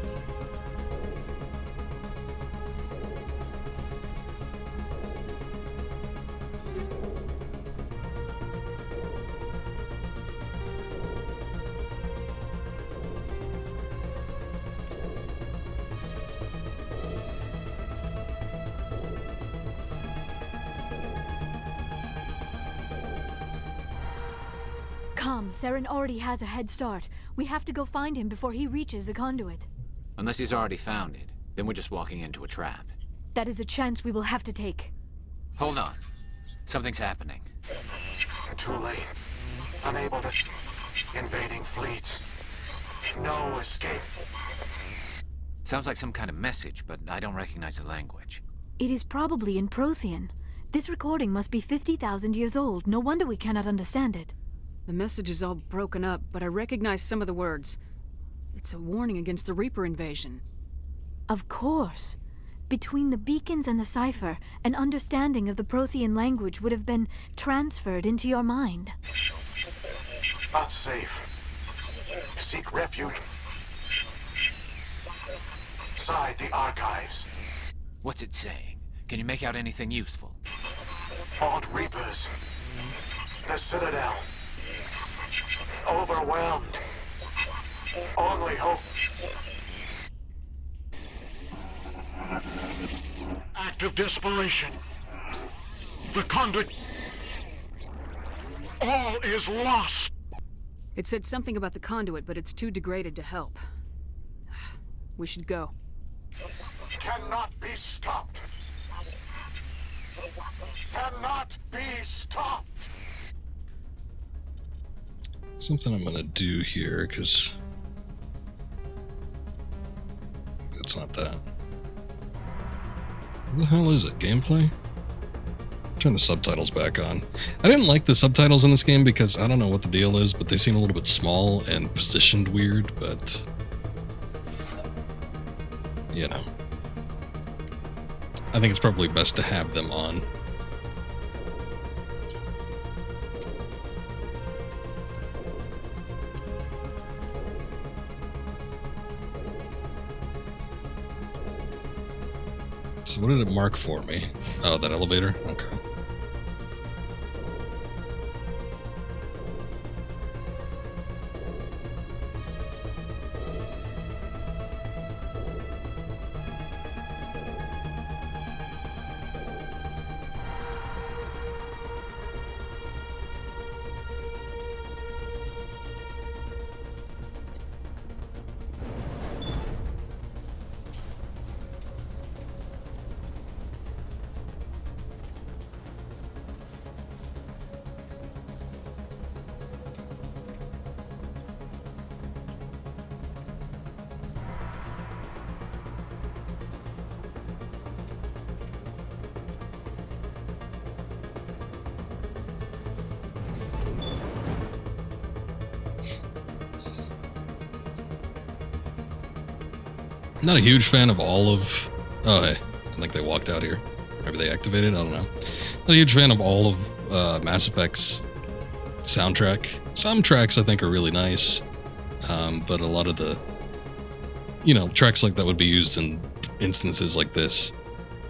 Saren already has a head start. We have to go find him before he reaches the conduit. Unless he's already found it, then we're just walking into a trap. That is a chance we will have to take. Hold on. Something's happening. Too late. Unable to... Invading fleets. No escape. Sounds like some kind of message, but I don't recognize the language. It is probably in Prothean. This recording must be 50,000 years old. No wonder we cannot understand it. The message is all broken up, but I recognize some of the words. It's a warning against the Reaper invasion. Of course. Between the beacons and the cipher, an understanding of the Prothean language would have been transferred into your mind. Not safe. Seek refuge. Inside the archives. What's it saying? Can you make out anything useful? Fought Reapers. The Citadel. Overwhelmed. Only hope. Act of desperation. The conduit. All is lost. It said something about the conduit, but it's too degraded to help. We should go. Cannot be stopped. Cannot be stopped. Something I'm gonna do here, because it's not that. What the hell is it? Gameplay? I'm trying Turn the subtitles back on. I didn't like the subtitles in this game because I don't know what the deal is, but they seem a little bit small and positioned weird, but you know. I think it's probably best to have them on. So what did it mark for me? Oh, that elevator? Okay. I'm not a huge fan of all of... Oh, hey. I think they walked out here. Maybe they activated? I don't know. Not a huge fan of all of Mass Effect's soundtrack. Some tracks I think are really nice, but a lot of the, you know, tracks like that would be used in instances like this.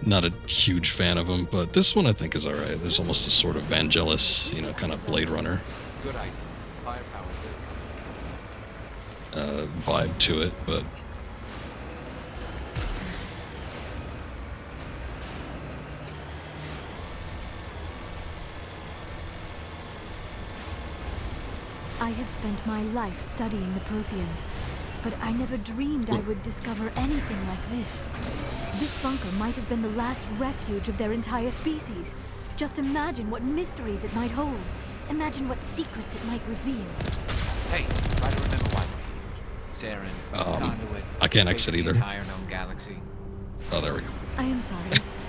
Not a huge fan of them, but this one I think is alright. There's almost a sort of Vangelis, you know, kind of Blade Runner Good idea. Firepower. vibe to it, but... I have spent my life studying the Protheans, but I never dreamed I would discover anything like this. This bunker might have been the last refuge of their entire species. Just imagine what mysteries it might hold. Imagine what secrets it might reveal. Hey, try to remember why we're here. Saren, Conduit. I can't exit either. The entire known galaxy. Oh, there we go. I am sorry.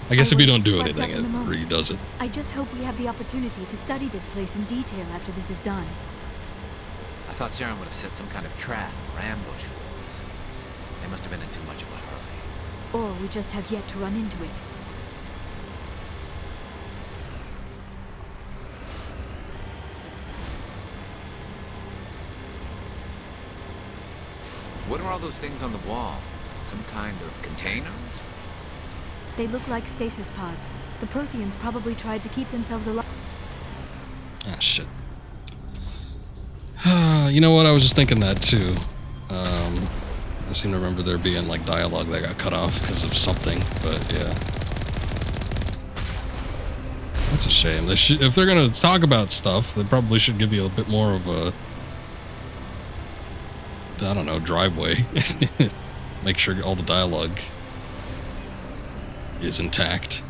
I guess if you don't do swept anything, up in it the moment. redoes it. I just hope we have the opportunity to study this place in detail after this is done. I thought Saren would have set some kind of trap or ambush for us. They must have been in too much of a hurry. Or we just have yet to run into it. What are all those things on the wall? Some kind of containers? They look like stasis pods. The Protheans probably tried to keep themselves alive. Ah, shit. You know what? I was just thinking that too. I seem to remember there being like dialogue that got cut off because of something, but yeah. That's a shame. They should, if they're gonna talk about stuff, they probably should give you a bit more of a, I don't know, driveway. Make sure all the dialogue is intact.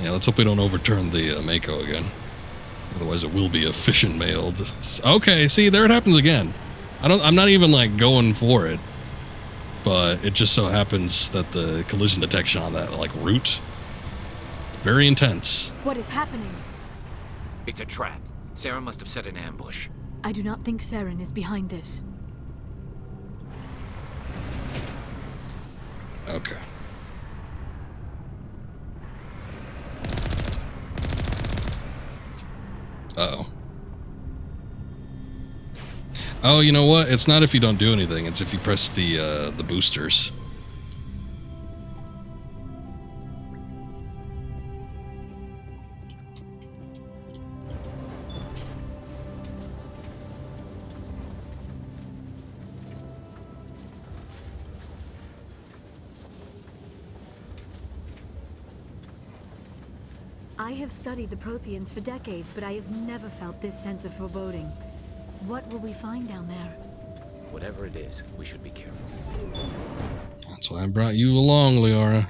Yeah, let's hope we don't overturn the Mako again. Otherwise it will be a fission mail. Okay, see, there it happens again. I'm not even like going for it. But it just so happens that the collision detection on that like route, very intense. What is happening? It's a trap. Saren must have set an ambush. I do not think Saren is behind this. Okay. Uh-oh. Oh, you know what? It's not if you don't do anything. It's if you press the boosters. I have studied the Protheans for decades, but I have never felt this sense of foreboding. What will we find down there? Whatever it is, we should be careful. That's why I brought you along, Liara.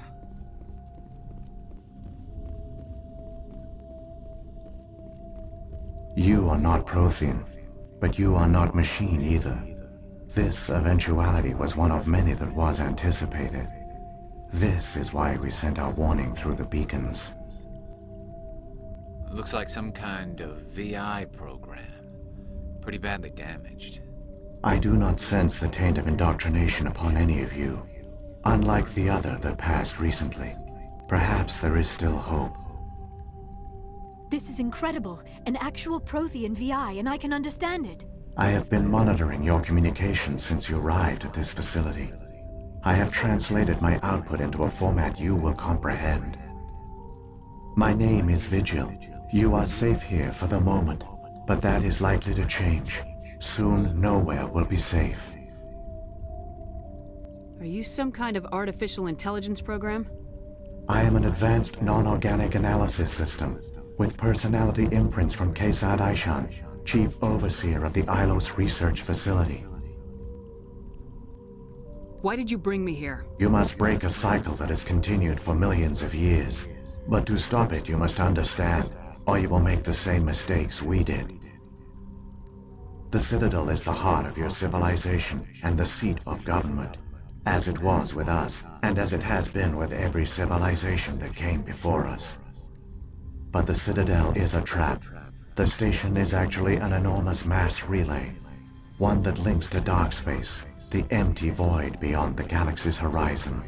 You are not Prothean, but you are not machine either. This eventuality was one of many that was anticipated. This is why we sent our warning through the beacons. Looks like some kind of VI program. Pretty badly damaged. I do not sense the taint of indoctrination upon any of you. Unlike the other that passed recently, perhaps there is still hope. This is incredible. An actual Prothean VI, and I can understand it. I have been monitoring your communications since you arrived at this facility. I have translated my output into a format you will comprehend. My name is Vigil. You are safe here for the moment, but that is likely to change. Soon, nowhere will be safe. Are you some kind of artificial intelligence program? I am an advanced non-organic analysis system, with personality imprints from Kesad Aishan, Chief Overseer of the Ilos Research Facility. Why did you bring me here? You must break a cycle that has continued for millions of years. But to stop it, you must understand, or you will make the same mistakes we did. The Citadel is the heart of your civilization and the seat of government, as it was with us, and as it has been with every civilization that came before us. But the Citadel is a trap. The station is actually an enormous mass relay, one that links to dark space, the empty void beyond the galaxy's horizon.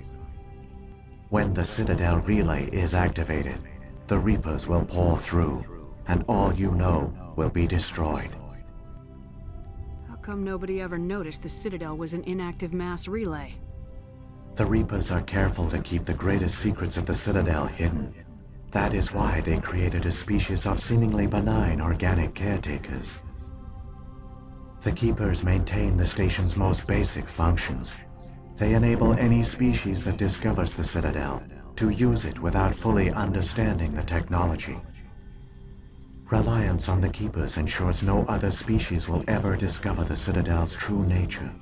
When the Citadel relay is activated, the Reapers will pour through, and all you know will be destroyed. How come nobody ever noticed the Citadel was an inactive mass relay? The Reapers are careful to keep the greatest secrets of the Citadel hidden. That is why they created a species of seemingly benign organic caretakers. The Keepers maintain the station's most basic functions. They enable any species that discovers the Citadel to use it without fully understanding the technology. Reliance on the Keepers ensures no other species will ever discover the Citadel's true nature,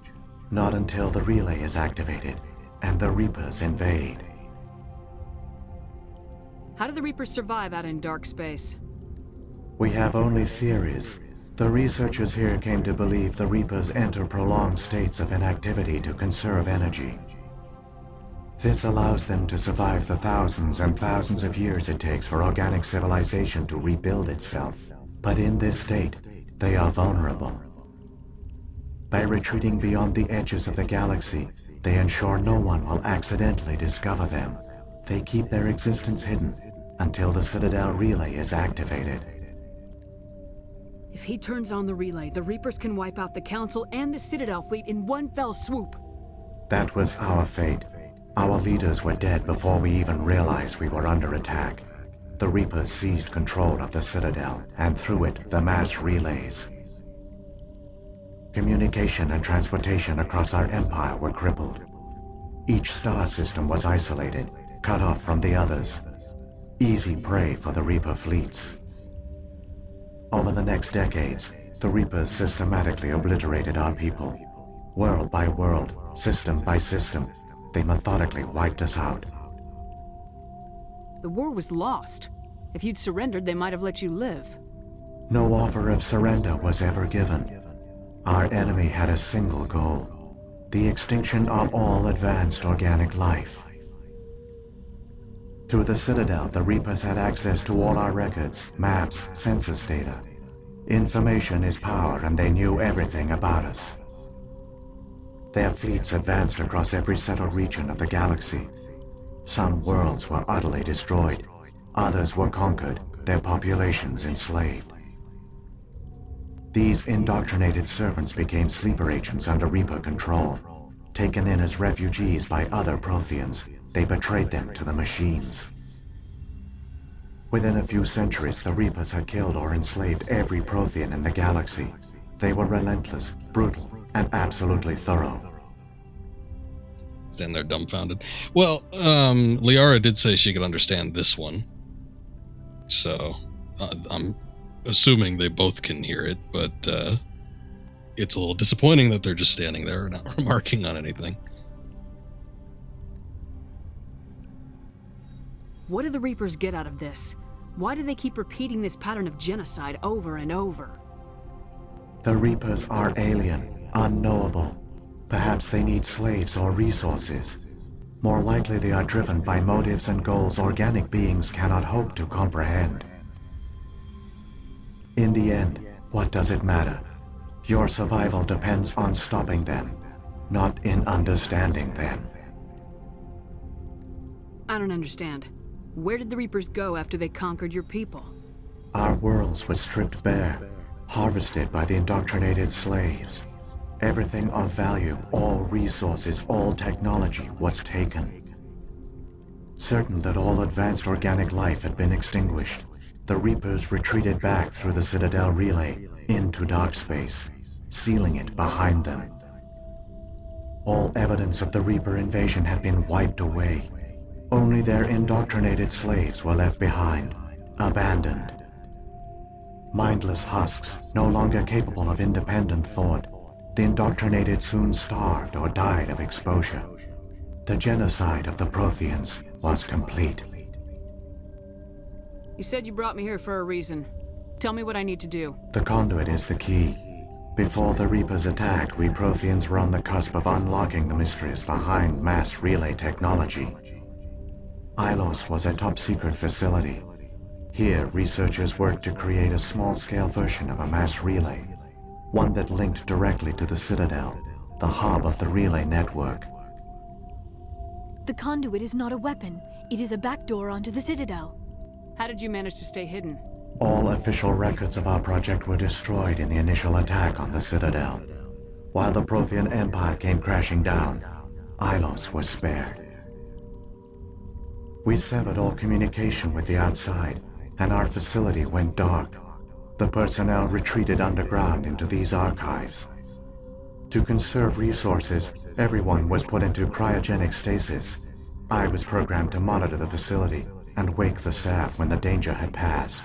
not until the relay is activated and the Reapers invade. How do the Reapers survive out in dark space? We have only theories. The researchers here came to believe the Reapers enter prolonged states of inactivity to conserve energy. This allows them to survive the thousands and thousands of years it takes for organic civilization to rebuild itself. But in this state, they are vulnerable. By retreating beyond the edges of the galaxy, they ensure no one will accidentally discover them. They keep their existence hidden until the Citadel relay is activated. If he turns on the relay, the Reapers can wipe out the Council and the Citadel fleet in one fell swoop. That was our fate. Our leaders were dead before we even realized we were under attack. The Reapers seized control of the Citadel, and through it, the mass relays. Communication and transportation across our empire were crippled. Each star system was isolated, cut off from the others. Easy prey for the Reaper fleets. Over the next decades, the Reapers systematically obliterated our people. World by world, system by system, they methodically wiped us out. The war was lost. If you'd surrendered, they might have let you live. No offer of surrender was ever given. Our enemy had a single goal: the extinction of all advanced organic life. Through the Citadel, the Reapers had access to all our records, maps, census data. Information is power, and they knew everything about us. Their fleets advanced across every settled region of the galaxy. Some worlds were utterly destroyed. Others were conquered, their populations enslaved. These indoctrinated servants became sleeper agents under Reaper control. Taken in as refugees by other Protheans, they betrayed them to the machines. Within a few centuries, the Reapers had killed or enslaved every Prothean in the galaxy. They were relentless, brutal, and absolutely thorough. Stand there dumbfounded. Well, Liara did say she could understand this one. So, I'm assuming they both can hear it, but it's a little disappointing that they're just standing there not remarking on anything. What do the Reapers get out of this? Why do they keep repeating this pattern of genocide over and over? The Reapers are alien, unknowable. Perhaps they need slaves or resources. More likely they are driven by motives and goals organic beings cannot hope to comprehend. In the end, what does it matter? Your survival depends on stopping them, not in understanding them. I don't understand. Where did the Reapers go after they conquered your people? Our worlds were stripped bare, harvested by the indoctrinated slaves. Everything of value, all resources, all technology was taken. Certain that all advanced organic life had been extinguished, the Reapers retreated back through the Citadel relay into dark space, sealing it behind them. All evidence of the Reaper invasion had been wiped away. Only their indoctrinated slaves were left behind, abandoned. Mindless husks, no longer capable of independent thought, the indoctrinated soon starved or died of exposure. The genocide of the Protheans was complete. You said you brought me here for a reason. Tell me what I need to do. The conduit is the key. Before the Reapers attacked, we Protheans were on the cusp of unlocking the mysteries behind mass relay technology. Ilos was a top-secret facility. Here, researchers worked to create a small-scale version of a mass relay, one that linked directly to the Citadel, the hub of the relay network. The conduit is not a weapon. It is a backdoor onto the Citadel. How did you manage to stay hidden? All official records of our project were destroyed in the initial attack on the Citadel. While the Prothean Empire came crashing down, Ilos was spared. We severed all communication with the outside, and our facility went dark. The personnel retreated underground into these archives. To conserve resources, everyone was put into cryogenic stasis. I was programmed to monitor the facility and wake the staff when the danger had passed.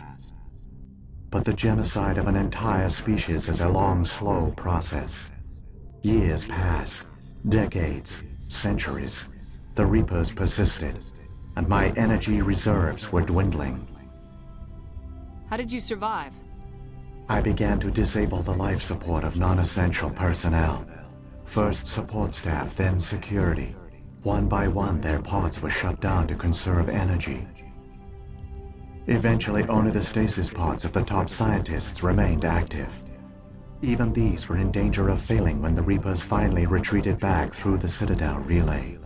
But the genocide of an entire species is a long, slow process. Years passed, decades, centuries. The Reapers persisted, and my energy reserves were dwindling. How did you survive? I began to disable the life support of non-essential personnel. First support staff, then security. One by one, their pods were shut down to conserve energy. Eventually, only the stasis pods of the top scientists remained active. Even these were in danger of failing when the Reapers finally retreated back through the Citadel relay.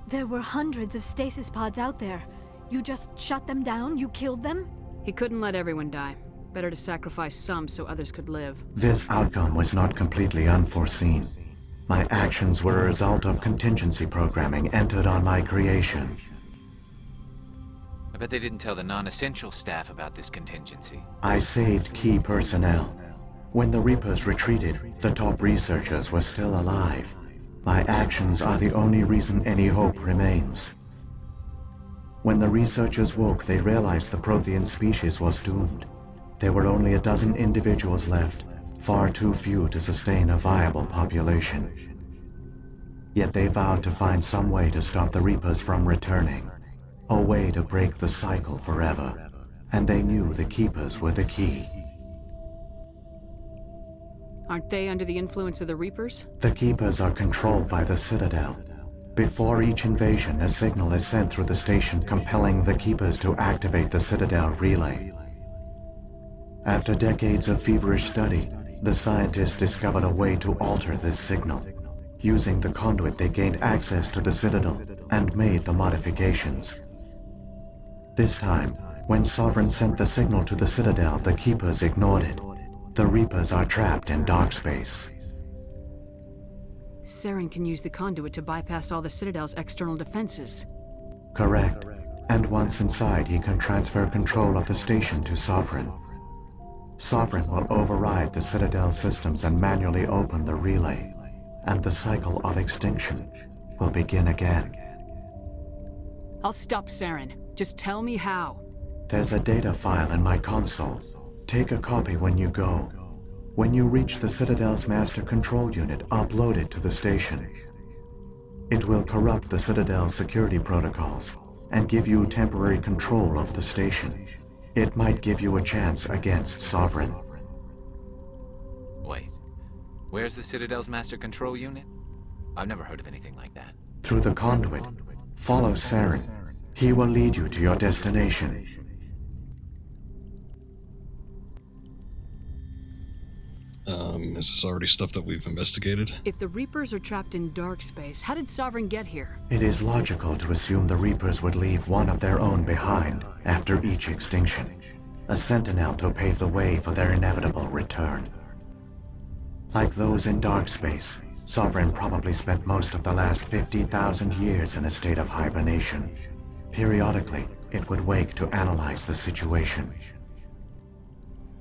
There were hundreds of stasis pods out there. You just shut them down? You killed them? He couldn't let everyone die. Better to sacrifice some so others could live. This outcome was not completely unforeseen. My actions were a result of contingency programming entered on my creation. I bet they didn't tell the non-essential staff about this contingency. I saved key personnel. When the Reapers retreated, the top researchers were still alive. My actions are the only reason any hope remains. When the researchers woke, they realized the Prothean species was doomed. There were only a dozen individuals left, far too few to sustain a viable population. Yet they vowed to find some way to stop the Reapers from returning, a way to break the cycle forever, and they knew the Keepers were the key. Aren't they under the influence of the Reapers? The Keepers are controlled by the Citadel. Before each invasion, a signal is sent through the station compelling the Keepers to activate the Citadel relay. After decades of feverish study, the scientists discovered a way to alter this signal. Using the conduit, they gained access to the Citadel and made the modifications. This time, when Saren sent the signal to the Citadel, the Keepers ignored it. The Reapers are trapped in dark space. Saren can use the conduit to bypass all the Citadel's external defenses. Correct. And once inside, he can transfer control of the station to Sovereign. Sovereign will override the Citadel systems and manually open the relay, and the cycle of extinction will begin again. I'll stop Saren. Just tell me how. There's a data file in my console. Take a copy when you go. When you reach the Citadel's master control unit, upload it to the station. It will corrupt the Citadel's security protocols and give you temporary control of the station. It might give you a chance against Sovereign. Wait. Where's the Citadel's master control unit? I've never heard of anything like that. Through the conduit. Follow Saren. He will lead you to your destination. Is this already stuff that we've investigated? If the Reapers are trapped in dark space, how did Sovereign get here? It is logical to assume the Reapers would leave one of their own behind after each extinction. A sentinel to pave the way for their inevitable return. Like those in dark space, Sovereign probably spent most of the last 50,000 years in a state of hibernation. Periodically, it would wake to analyze the situation.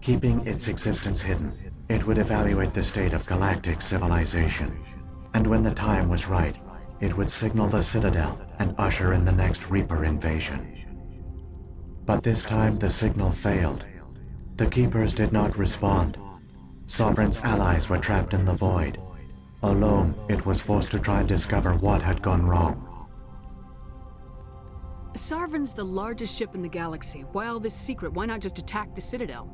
Keeping its existence hidden, it would evaluate the state of galactic civilization. And when the time was right, it would signal the Citadel and usher in the next Reaper invasion. But this time the signal failed. The Keepers did not respond. Sovereign's allies were trapped in the void. Alone, it was forced to try and discover what had gone wrong. Sovereign's the largest ship in the galaxy. Why all this secret? Why not just attack the Citadel?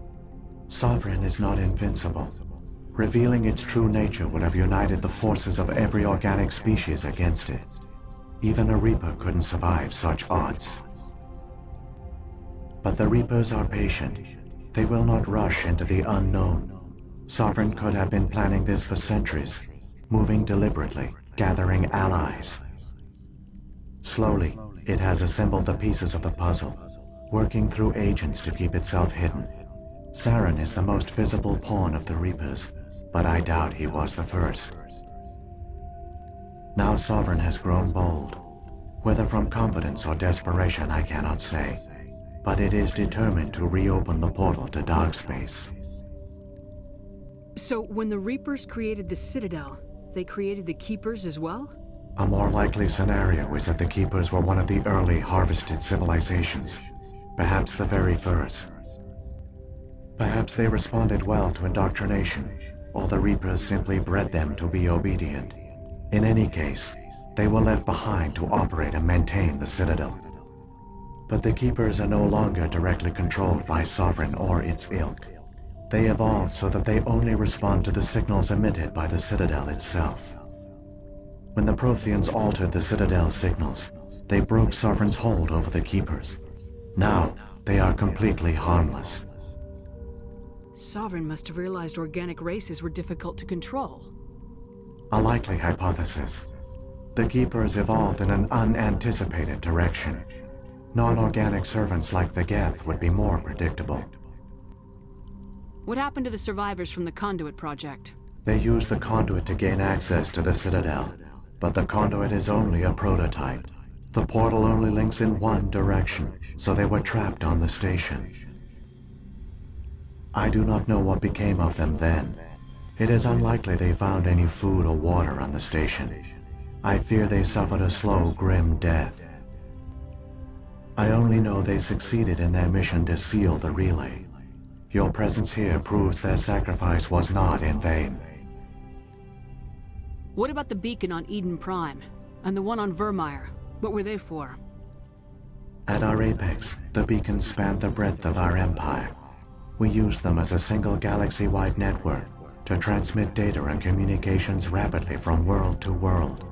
Sovereign is not invincible. Revealing its true nature would have united the forces of every organic species against it. Even a Reaper couldn't survive such odds. But the Reapers are patient. They will not rush into the unknown. Sovereign could have been planning this for centuries, moving deliberately, gathering allies. Slowly, it has assembled the pieces of the puzzle, working through agents to keep itself hidden. Saren is the most visible pawn of the Reapers, but I doubt he was the first. Now Sovereign has grown bold. Whether from confidence or desperation, I cannot say. But it is determined to reopen the portal to dark space. So, when the Reapers created the Citadel, they created the Keepers as well? A more likely scenario is that the Keepers were one of the early harvested civilizations, perhaps the very first. Perhaps they responded well to indoctrination, or the Reapers simply bred them to be obedient. In any case, they were left behind to operate and maintain the Citadel. But the Keepers are no longer directly controlled by Sovereign or its ilk. They evolved so that they only respond to the signals emitted by the Citadel itself. When the Protheans altered the Citadel's signals, they broke Sovereign's hold over the Keepers. Now, they are completely harmless. Sovereign must have realized organic races were difficult to control. A likely hypothesis. The Keepers evolved in an unanticipated direction. Non-organic servants like the Geth would be more predictable. What happened to the survivors from the Conduit project? They used the Conduit to gain access to the Citadel, but the Conduit is only a prototype. The portal only links in one direction, so they were trapped on the station. I do not know what became of them then. It is unlikely they found any food or water on the station. I fear they suffered a slow, grim death. I only know they succeeded in their mission to seal the relay. Your presence here proves their sacrifice was not in vain. What about the beacon on Eden Prime? And the one on Vermeer? What were they for? At our apex, the beacons spanned the breadth of our empire. We used them as a single galaxy-wide network to transmit data and communications rapidly from world to world.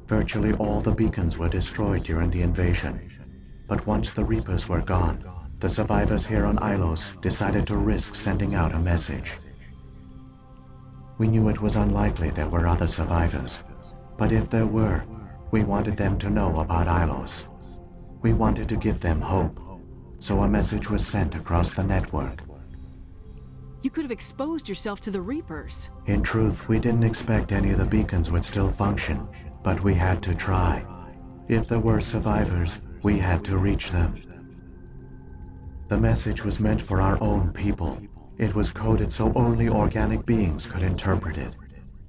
Virtually all the beacons were destroyed during the invasion, but once the Reapers were gone, the survivors here on Ilos decided to risk sending out a message. We knew it was unlikely there were other survivors, but if there were, we wanted them to know about Ilos. We wanted to give them hope, so a message was sent across the network. You could have exposed yourself to the Reapers. In truth, we didn't expect any of the beacons would still function, but we had to try. If there were survivors, we had to reach them. The message was meant for our own people. It was coded so only organic beings could interpret it.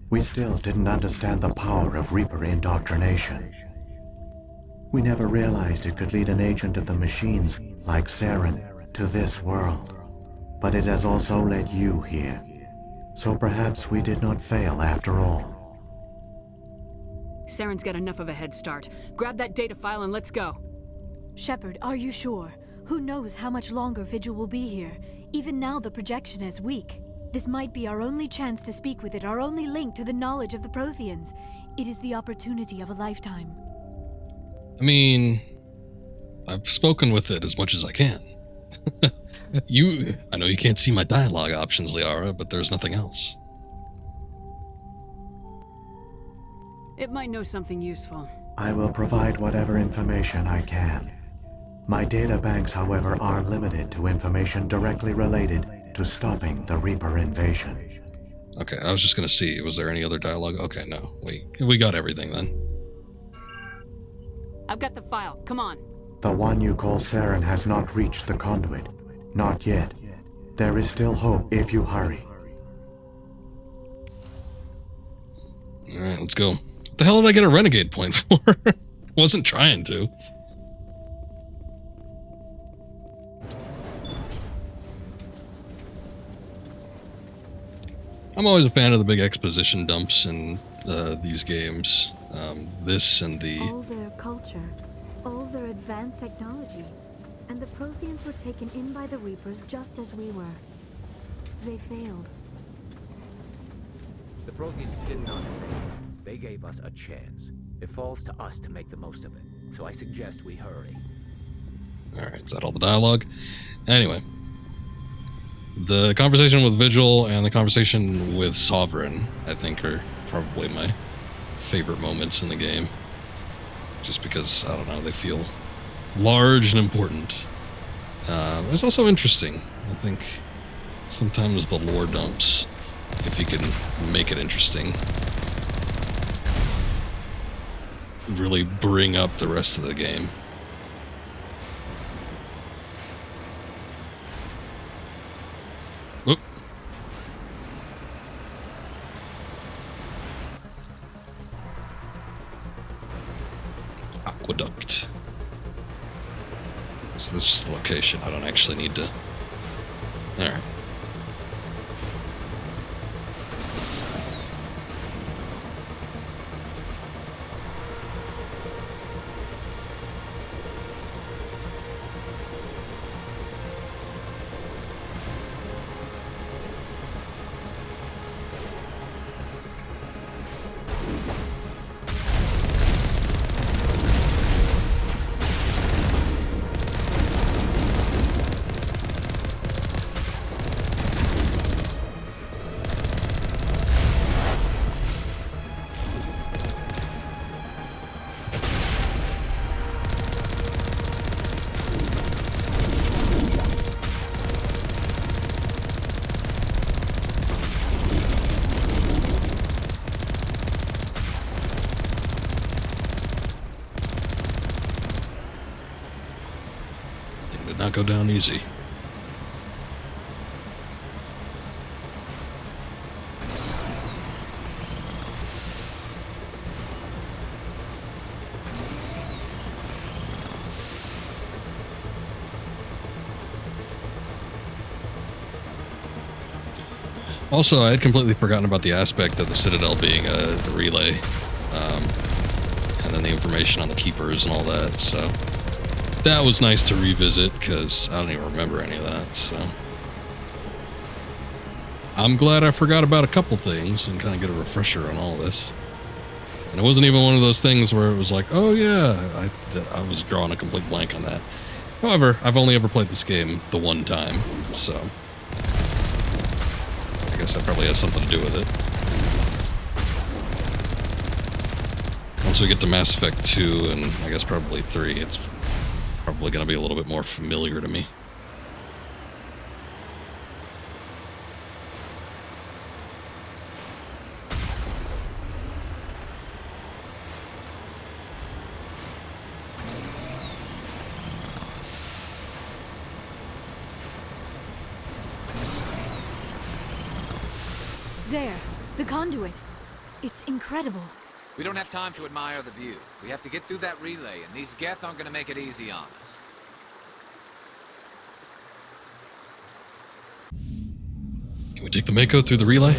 We still didn't understand the power of Reaper indoctrination. We never realized it could lead an agent of the machines, like Saren, to this world. But it has also led you here. So perhaps we did not fail after all. Saren's got enough of a head start. Grab that data file and let's go. Shepard, are you sure? Who knows how much longer Vigil will be here? Even now the projection is weak. This might be our only chance to speak with it, our only link to the knowledge of the Protheans. It is the opportunity of a lifetime. I mean, I've spoken with it as much as I can. I know you can't see my dialogue options, Liara, but there's nothing else. It might know something useful. I will provide whatever information I can. My data banks, however, are limited to information directly related to stopping the Reaper invasion. Okay, I was just gonna see, was there any other dialogue? Okay, no. We got everything then. I've got the file. Come on. The one you call Saren has not reached the conduit. Not yet. There is still hope if you hurry. Alright, let's go. What the hell did I get a renegade point for? Wasn't trying to. I'm always a fan of the big exposition dumps in these games. This and the... All their culture, all their advanced technology, and the Protheans were taken in by the Reapers just as we were. They failed. The Protheans did not fail. They gave us a chance. It falls to us to make the most of it. So I suggest we hurry. Alright, is that all the dialogue? Anyway. The conversation with Vigil and the conversation with Sovereign, I think, are probably my favorite moments in the game. Just because, I don't know, they feel large and important. It's also interesting. I think sometimes the lore dumps, if you can make it interesting, really bring up the rest of the game. Oop. Aqueduct. So that's just the location. I don't actually need to... Alright. Not go down easy. Also, I had completely forgotten about the aspect of the Citadel being a relay, and then the information on the Keepers and all that, so that was nice to revisit, because I don't even remember any of that, so I'm glad I forgot about a couple things and kind of get a refresher on all this. And it wasn't even one of those things where it was like, oh yeah, I was drawing a complete blank on that. However, I've only ever played this game the one time, so I guess that probably has something to do with it. Once we get to Mass Effect 2 and I guess probably 3, it's probably going to be a little bit more familiar to me. There, the conduit. It's incredible. We don't have time to admire the view. We have to get through that relay, and these Geth aren't going to make it easy on us. Can we take the Mako through the relay?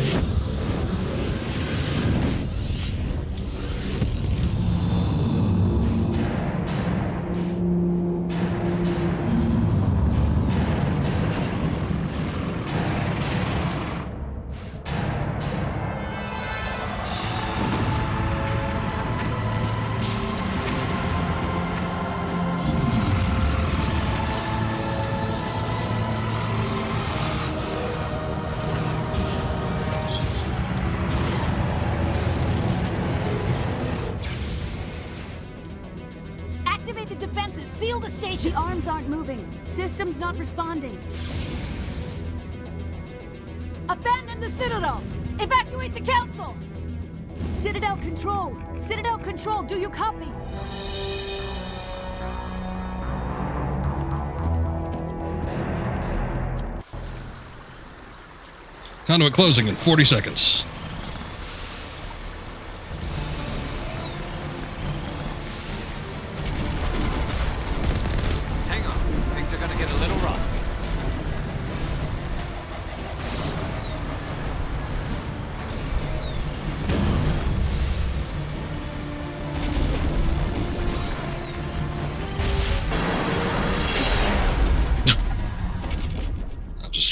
Activate the defenses! Seal the station! The arms aren't moving. Systems not responding. Abandon the Citadel! Evacuate the Council! Citadel Control! Citadel Control, do you copy? Conduit closing in 40 seconds. Hang on. Things are gonna get a little rough.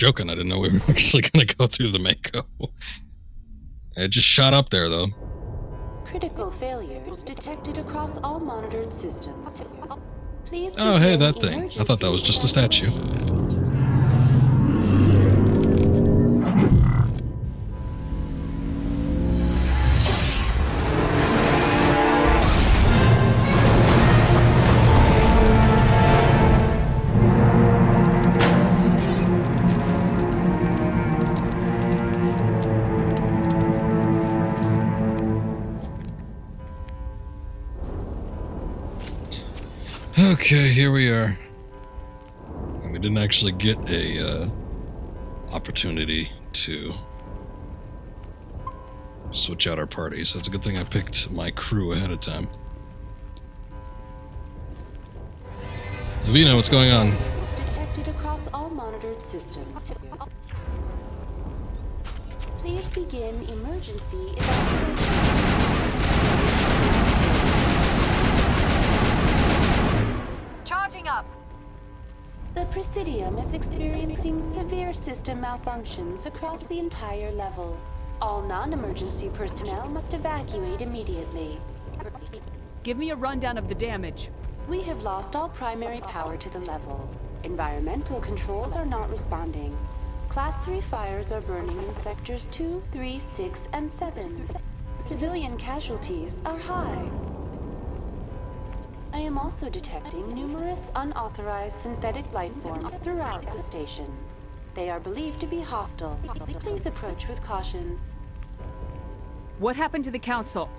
Joking. I didn't know we were actually going to go through the Mako. It just shot up there, though. Critical failures detected across all monitored systems. Please. Oh, hey, that thing. I thought that was just a statue. Okay, here we are. And we didn't actually get a opportunity to switch out our parties. So it's a good thing I picked my crew ahead of time. Vina, what's going on? Detected across all monitored systems. Please begin emergency evacuation. Charging up. The Presidium is experiencing severe system malfunctions across the entire level. All non-emergency personnel must evacuate immediately. Give me a rundown of the damage. We have lost all primary power to the level. Environmental controls are not responding. Class 3 fires are burning in sectors 2, 3, 6, and 7. Civilian casualties are high. I am also detecting numerous unauthorized synthetic life forms throughout the station. They are believed to be hostile. Please approach with caution. What happened to the Council?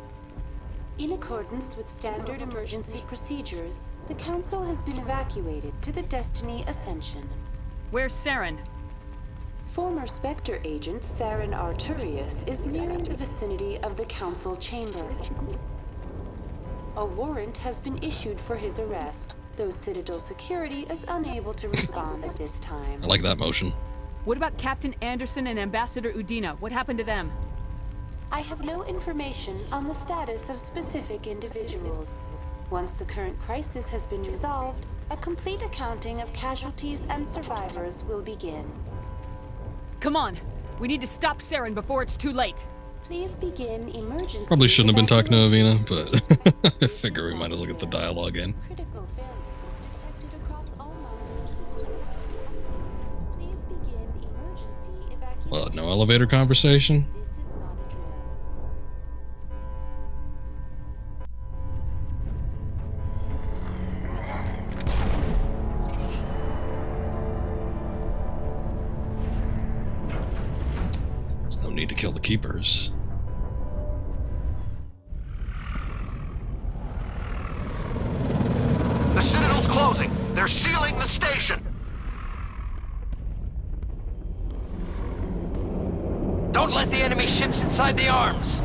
In accordance with standard emergency procedures, the Council has been evacuated to the Destiny Ascension. Where's Saren? Former Spectre agent Saren Arturius is nearing the vicinity of the Council chamber. A warrant has been issued for his arrest, though Citadel security is unable to respond at this time. I like that motion. What about Captain Anderson and Ambassador Udina? What happened to them? I have no information on the status of specific individuals. Once the current crisis has been resolved, a complete accounting of casualties and survivors will begin. Come on! We need to stop Saren before it's too late! Please begin emergency. Probably shouldn't have been talking to Avina, but I figure we might as well get the dialogue in. Critical failures detected across all monitored systems. Please begin emergency evacuation. Well, no elevator conversation? This is not a drill. There's no need to kill the keepers. The Citadel's closing. They're sealing the station. Don't let the enemy ships inside the arms.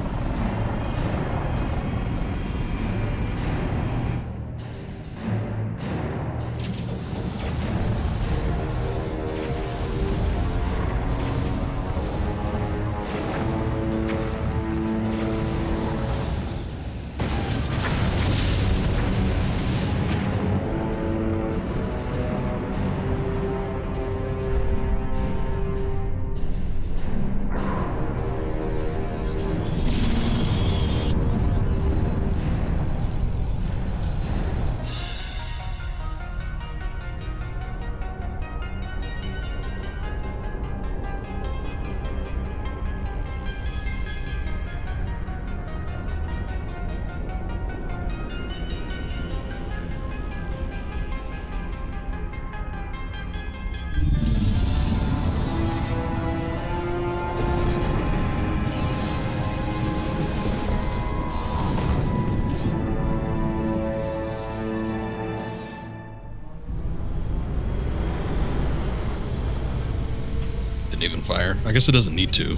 didn't even fire. I guess it doesn't need to.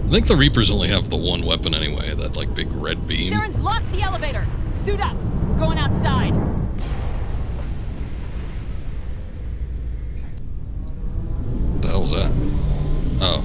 I think the Reapers only have the one weapon anyway, that like big red beam. Saren's locked the elevator. Suit up. We're going outside. What the hell was that? Oh.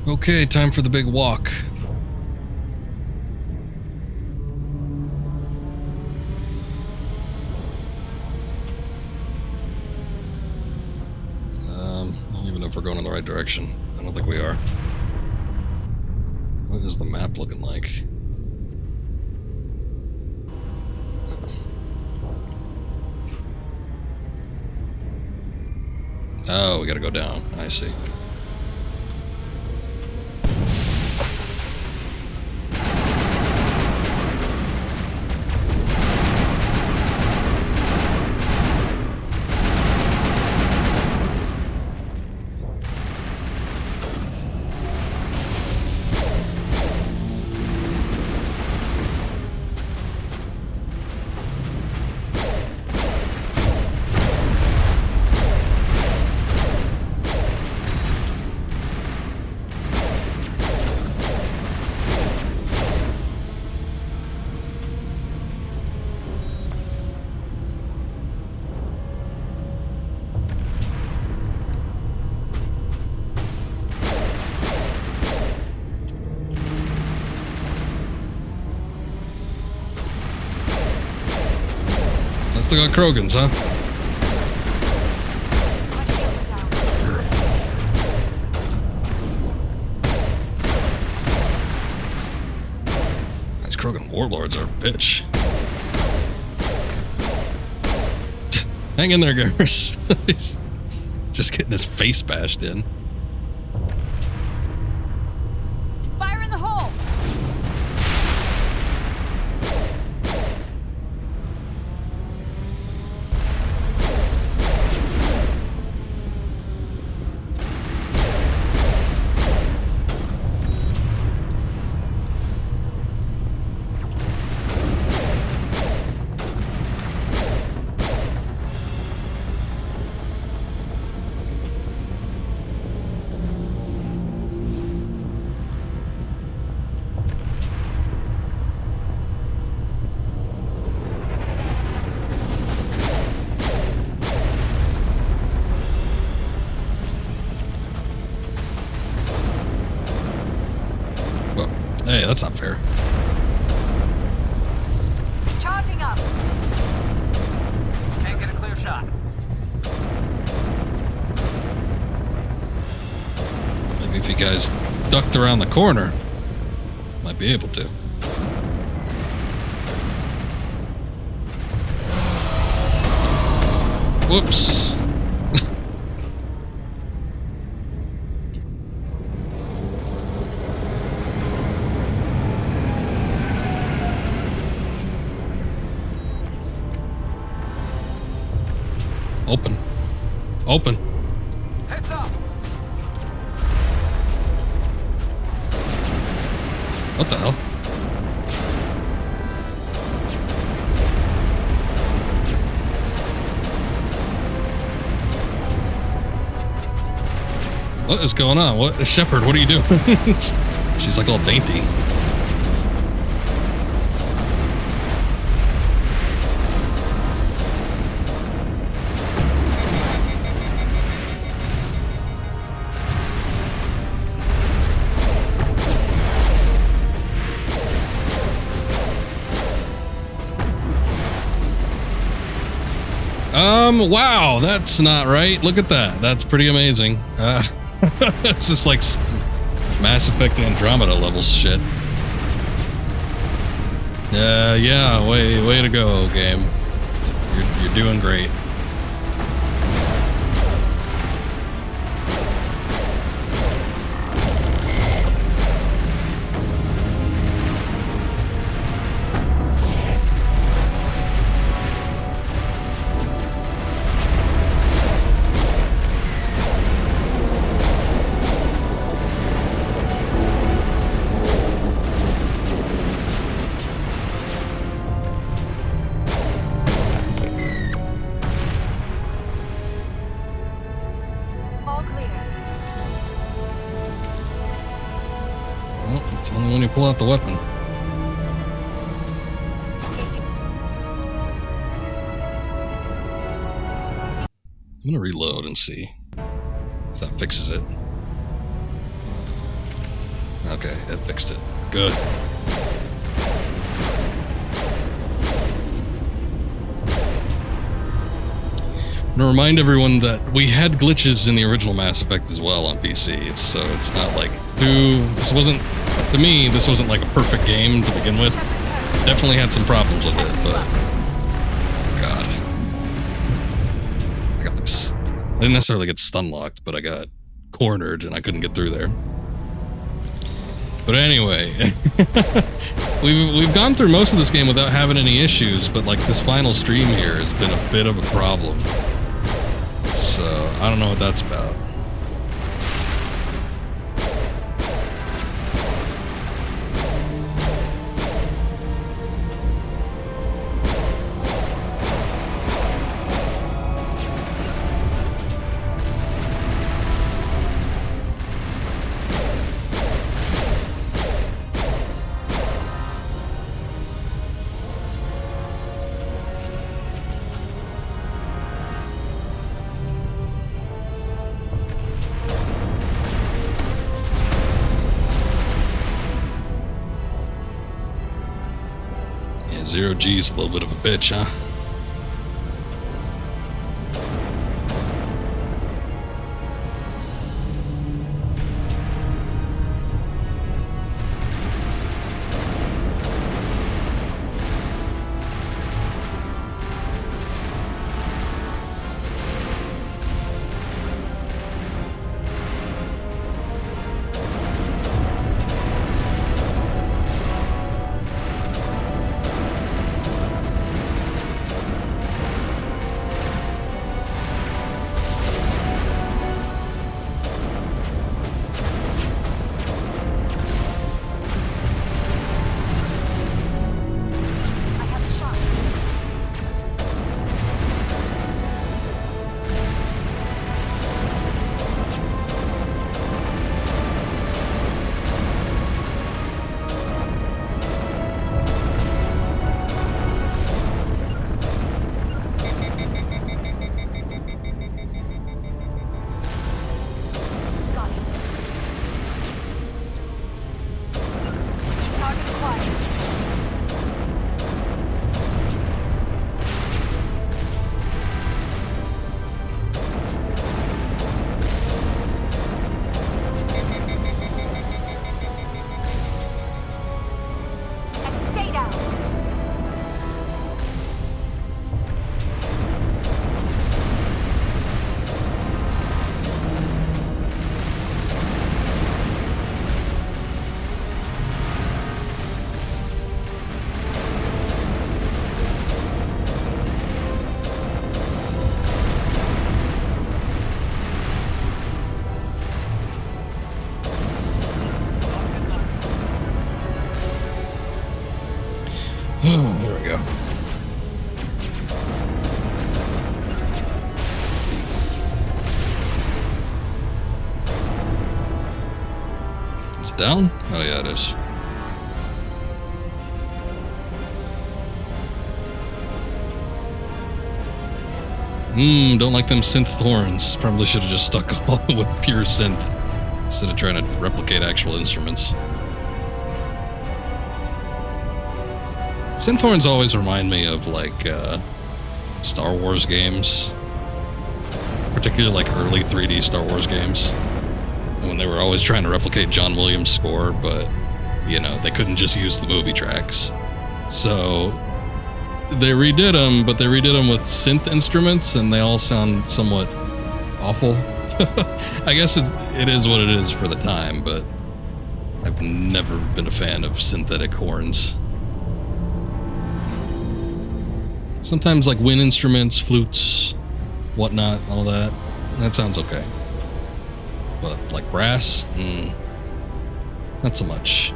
Okay, time for the big walk. I don't even know if we're going in the right direction. I don't think we are. What is the map looking like? Oh, we gotta go down. I see. Still got Krogans, huh? These Krogan warlords are a bitch. Hang in there, Garrus. He's just getting his face bashed in. Fire in the hole! Hey, that's not fair. Charging up. Can't get a clear shot. Maybe if you guys ducked around the corner, might be able to. Whoops. Open. Open. Heads up. What the hell? What is going on? What, Shepard, what are you doing? She's like all dainty. Wow, that's not right. Look at that. That's pretty amazing. It's just like Mass Effect Andromeda level shit. Yeah, way to go, game. You're doing great. when you pull out the weapon. I'm gonna reload and see if that fixes it. Okay, it fixed it. Good. I'm gonna remind everyone that we had glitches in the original Mass Effect as well on PC. So it's not like this wasn't like a perfect game to begin with. Definitely had some problems with it, but God, I didn't necessarily get stun locked, but I got cornered and I couldn't get through there. But anyway, we've gone through most of this game without having any issues, but like this final stream here has been a bit of a problem. So I don't know what that's about. Zero G's a little bit of a bitch, huh? Here we go. Is it down? Oh yeah, it is. Don't like them synth horns. Probably should have just stuck all with pure synth instead of trying to replicate actual instruments. Synth horns always remind me of like Star Wars games, particularly like early 3D Star Wars games, when they were always trying to replicate John Williams' score, but you know they couldn't just use the movie tracks, so they redid them, but they redid them with synth instruments, and they all sound somewhat awful. I guess it is what it is for the time, but I've never been a fan of synthetic horns. Sometimes like wind instruments, flutes, whatnot, all that sounds okay. But like brass, not so much.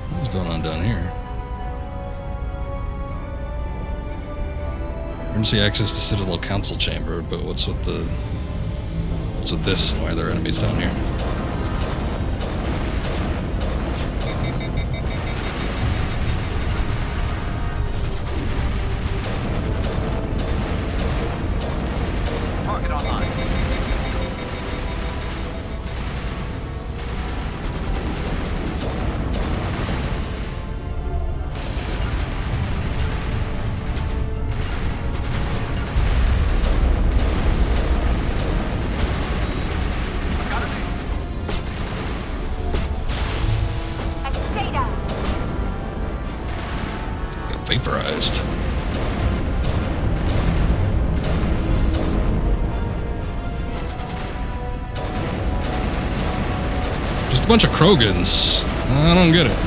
What's going on down here? Emergency access to Citadel Council Chamber, but what's with the So this is why there are enemies down here. Target online. And stay down. Got vaporized. Just a bunch of Krogans. I don't get it.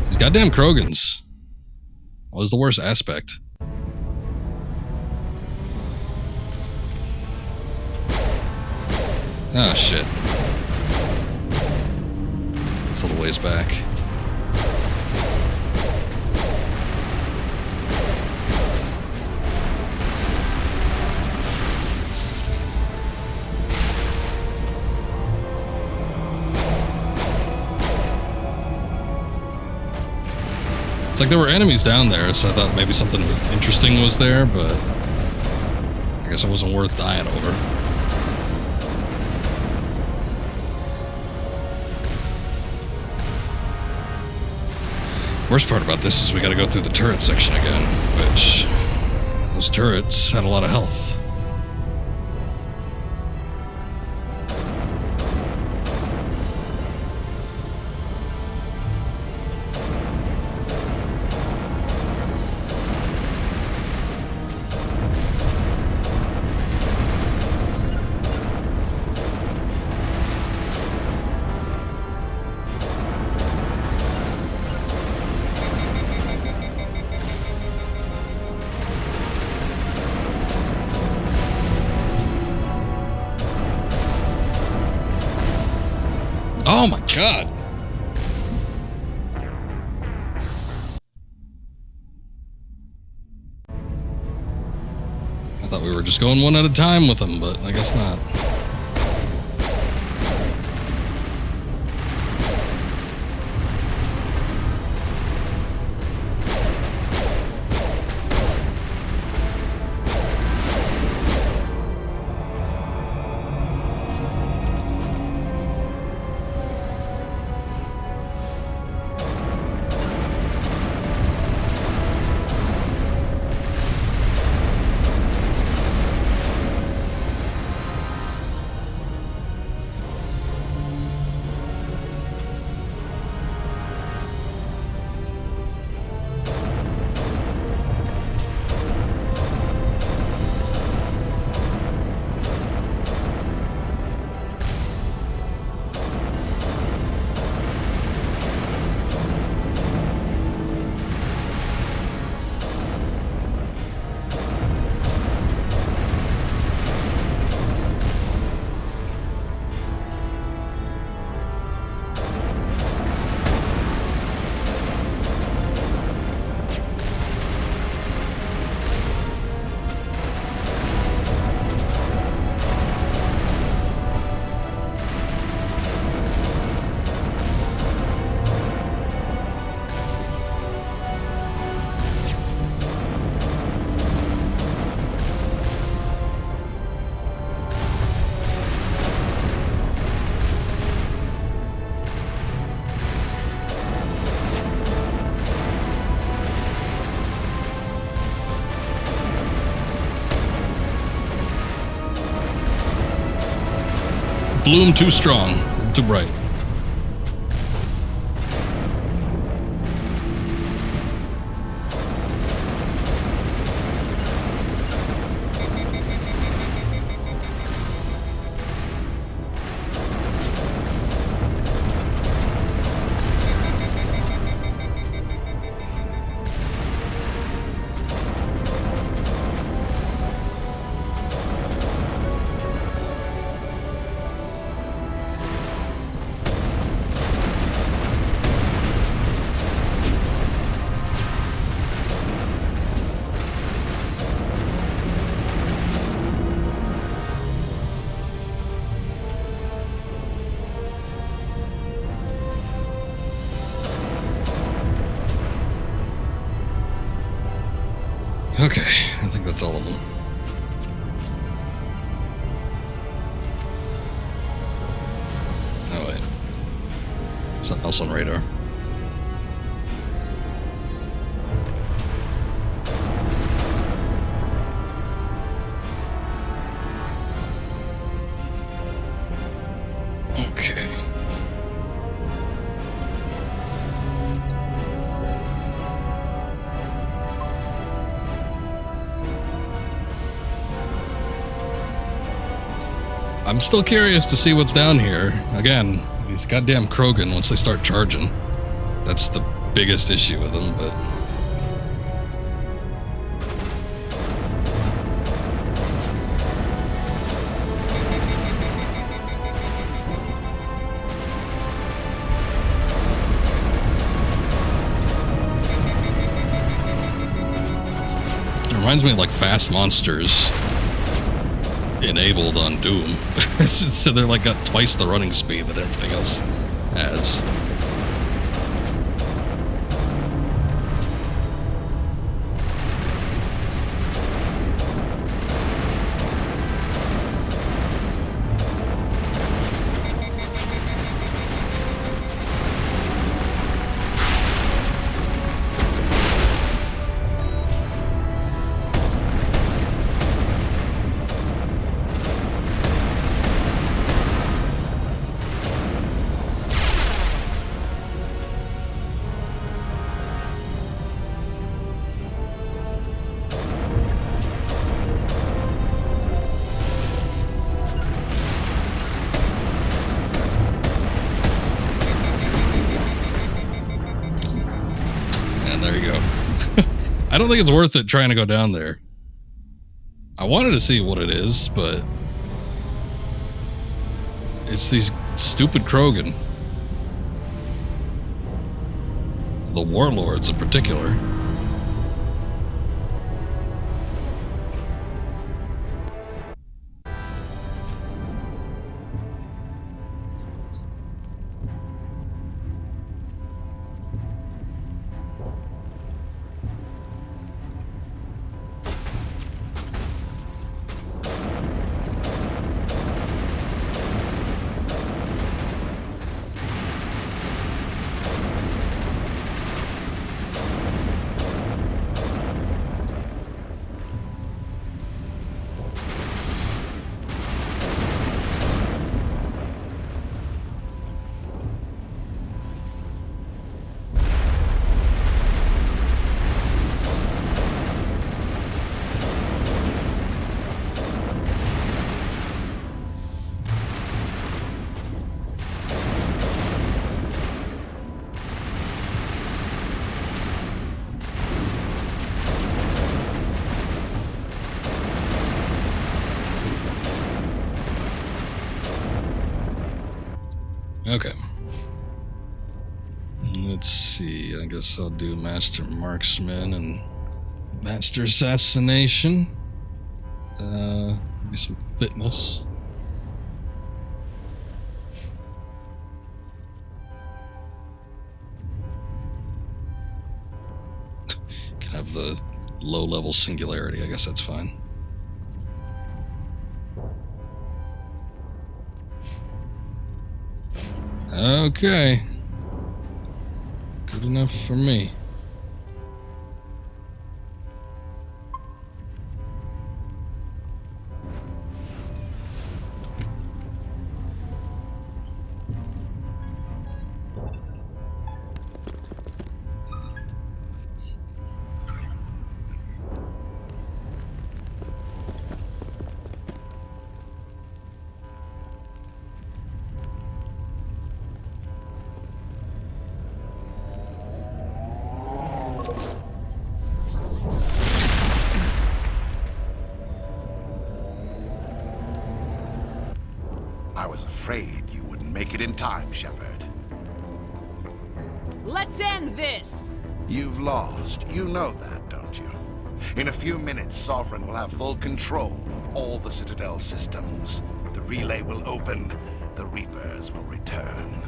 These goddamn Krogans. What was the worst aspect? Oh shit. It's a little ways back. It's like there were enemies down there, so I thought maybe something interesting was there, but I guess it wasn't worth dying over. Worst part about this is we gotta go through the turret section again, which those turrets had a lot of health. Oh my god! I thought we were just going one at a time with them, but I guess not. Bloom too strong, too bright. all of them. Oh, wait. Something else on radar. Okay. I'm still curious to see what's down here. Again, these goddamn Krogan, once they start charging, that's the biggest issue with them, but... It reminds me of like Fast Monsters enabled on Doom. So they're like got twice the running speed that everything else has. I don't think it's worth it trying to go down there. I wanted to see what it is, but it's these stupid Krogan. The warlords in particular. Okay. Let's see. I guess I'll do Master Marksman and Master Assassination. Maybe some fitness. Can have the low-level singularity. I guess that's fine. Okay. Good enough for me. I was afraid you wouldn't make it in time, Shepard. Let's end this! You've lost. You know that, don't you? In a few minutes, Sovereign will have full control of all the Citadel systems. The relay will open. The Reapers will return.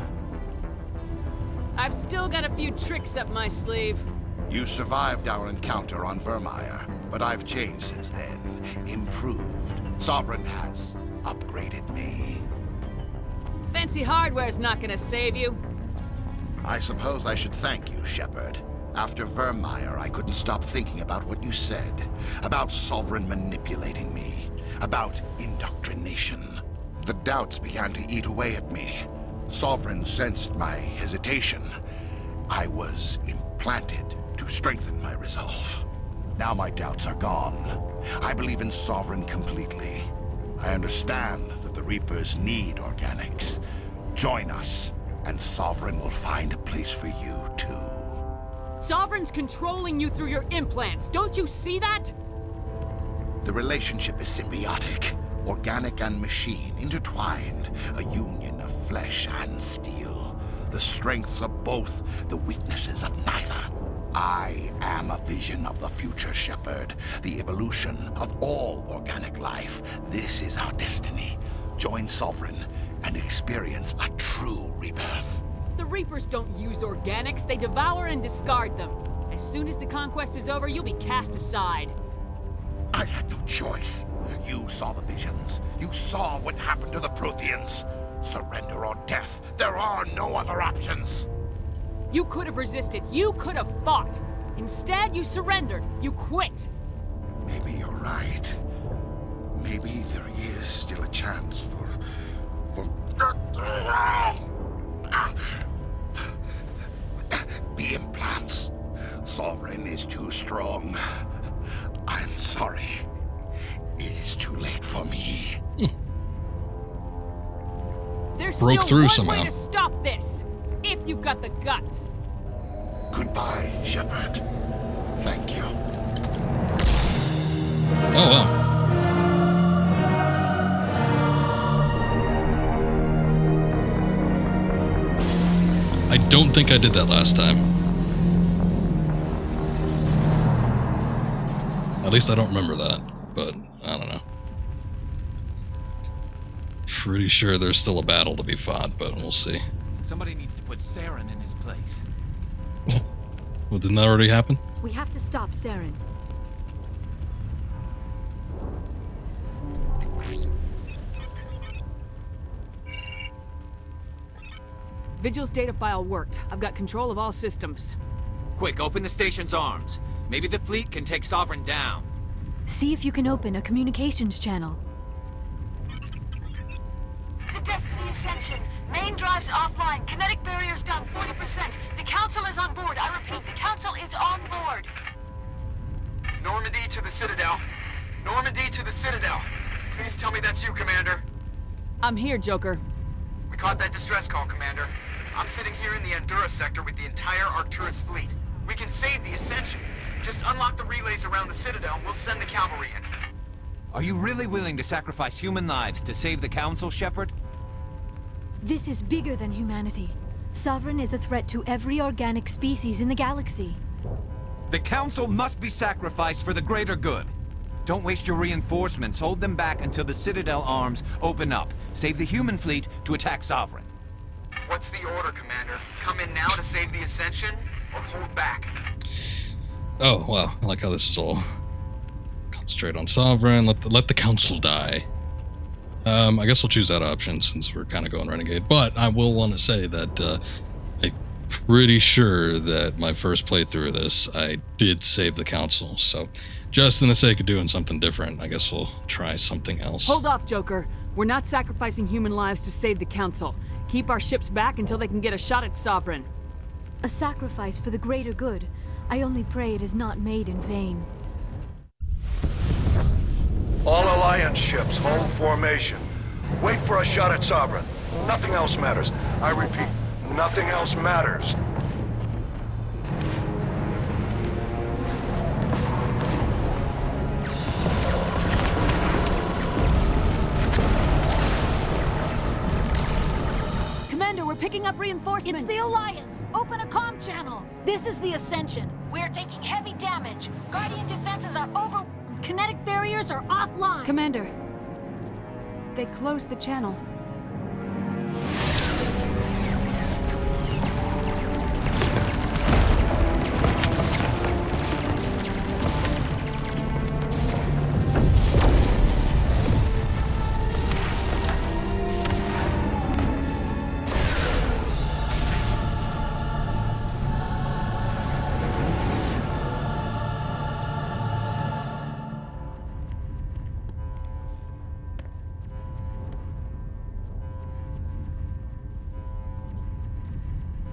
I've still got a few tricks up my sleeve. You survived our encounter on Vermeer. But I've changed since then, improved. Sovereign has upgraded me. Fancy hardware's not gonna save you. I suppose I should thank you, Shepard. After Vermeer, I couldn't stop thinking about what you said. About Sovereign manipulating me. About indoctrination. The doubts began to eat away at me. Sovereign sensed my hesitation. I was implanted to strengthen my resolve. Now my doubts are gone. I believe in Sovereign completely. I understand that the Reapers need organics. Join us, and Sovereign will find a place for you, too. Sovereign's controlling you through your implants. Don't you see that? The relationship is symbiotic. Organic and machine intertwined. A union of flesh and steel. The strengths of both, the weaknesses of neither. I am a vision of the future, Shepard. The evolution of all organic life. This is our destiny. Join Sovereign and experience a true rebirth. The Reapers don't use organics, they devour and discard them. As soon as the conquest is over, you'll be cast aside. I had no choice. You saw the visions. You saw what happened to the Protheans. Surrender or death. There are no other options. You could have resisted. You could have fought. Instead, you surrendered. You quit. Maybe you're right. Maybe there is still a chance for... The implants. Sovereign is too strong. I'm sorry. It is too late for me. There's Broke still through one somehow. way to stop this. If you've got the guts. Goodbye, Shepard. Thank you. Oh, wow. I don't think I did that last time. At least I don't remember that, but I don't know. Pretty sure there's still a battle to be fought, but we'll see. Somebody needs to put Saren in his place. Well, didn't that already happen? We have to stop Saren. Vigil's data file worked. I've got control of all systems. Quick, open the station's arms. Maybe the fleet can take Sovereign down. See if you can open a communications channel. The Destiny Ascension. Main drives offline. Kinetic barriers down 40%. The Council is on board. I repeat, the Council is on board. Normandy to the Citadel. Normandy to the Citadel. Please tell me that's you, Commander. I'm here, Joker. We caught that distress call, Commander. I'm sitting here in the Endura sector with the entire Arcturus fleet. We can save the Ascension. Just unlock the relays around the Citadel and we'll send the cavalry in. Are you really willing to sacrifice human lives to save the Council, Shepard? This is bigger than humanity. Sovereign is a threat to every organic species in the galaxy. The Council must be sacrificed for the greater good. Don't waste your reinforcements. Hold them back until the Citadel arms open up. Save the human fleet to attack Sovereign. What's the order, Commander? Come in now to save the Ascension, or hold back? Oh, wow. I like how this is all. Concentrate on Sovereign. Let the Council die. I guess we'll choose that option since we're kind of going Renegade. But I will want to say that I'm pretty sure that my first playthrough of this, I did save the Council. So just in the sake of doing something different, I guess we'll try something else. Hold off, Joker. We're not sacrificing human lives to save the Council. Keep our ships back until they can get a shot at Sovereign. A sacrifice for the greater good. I only pray it is not made in vain. All Alliance ships, hold formation. Wait for a shot at Sovereign. Nothing else matters. I repeat, nothing else matters. Commander, we're picking up reinforcements. It's the Alliance! Open a comm channel! This is the Ascension. We're taking heavy damage. Guardian defenses are over... Kinetic barriers are offline. Commander, they closed the channel.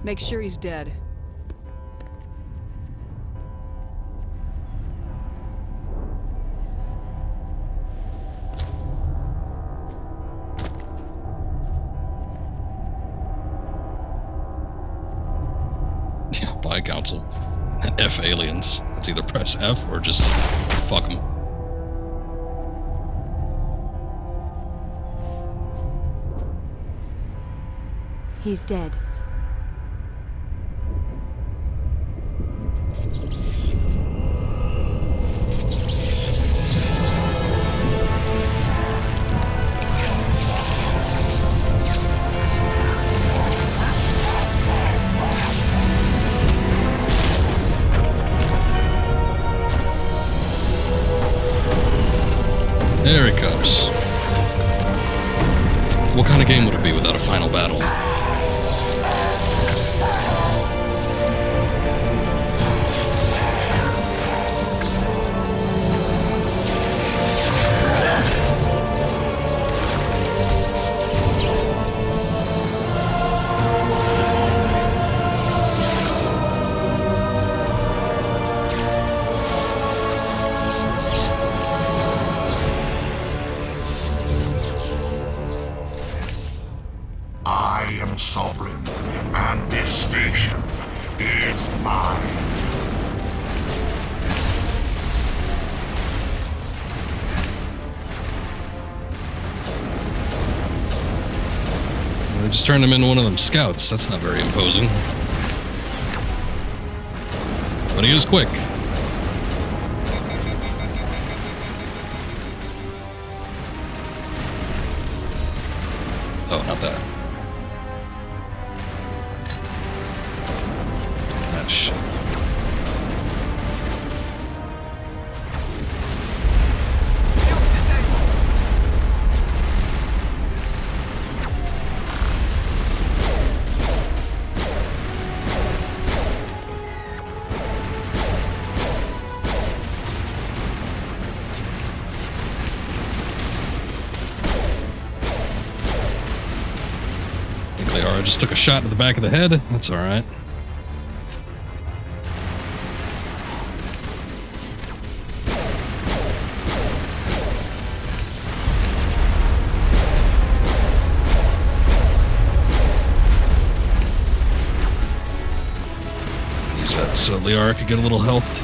Make sure he's dead. By council. F aliens. That's either press F or just fuck them. He's dead. There he comes. What kind of game would it be without a final battle? I am sovereign, and this station is mine. I just turned him into one of them scouts. That's not very imposing. But he is quick. Oh, not that. That shit. I just took a shot to the back of the head. That's all right. Use that so Liara could get a little health.